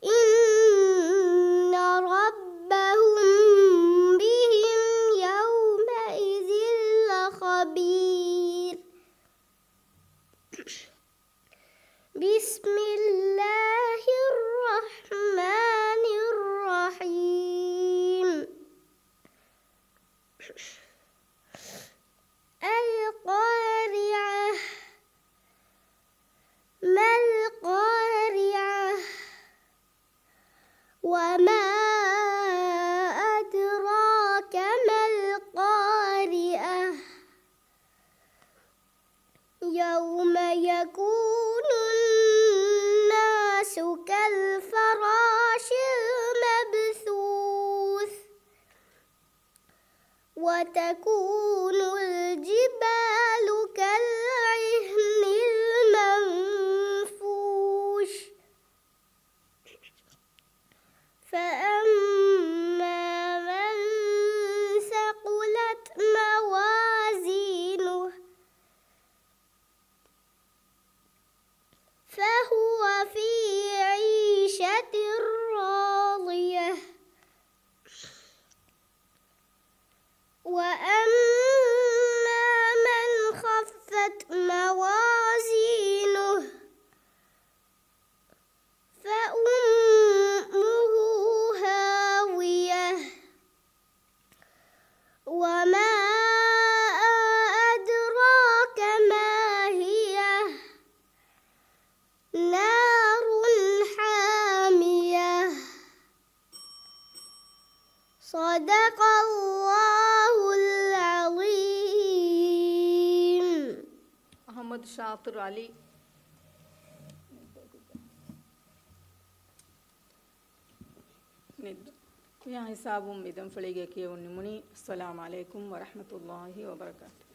إن ربهم بهم يومئذ لخبير. بسم الله الرحمن الرحيم. القارعة ما القارعة وما أدراك يوم يكون الناس كالفراش المبثوث وتكون الجبال كالعهن المنفوش فأما من ثقلت موازينه فهو في عيشة راضية وأما من خفت موازينه فأمه هاوية وما أدراك ما هي نار حامية صدق الله العظيم. أحمد شاطر علي. يا حساب ميدان فليجي كيوني مني. السلام عليكم ورحمة الله وبركاته.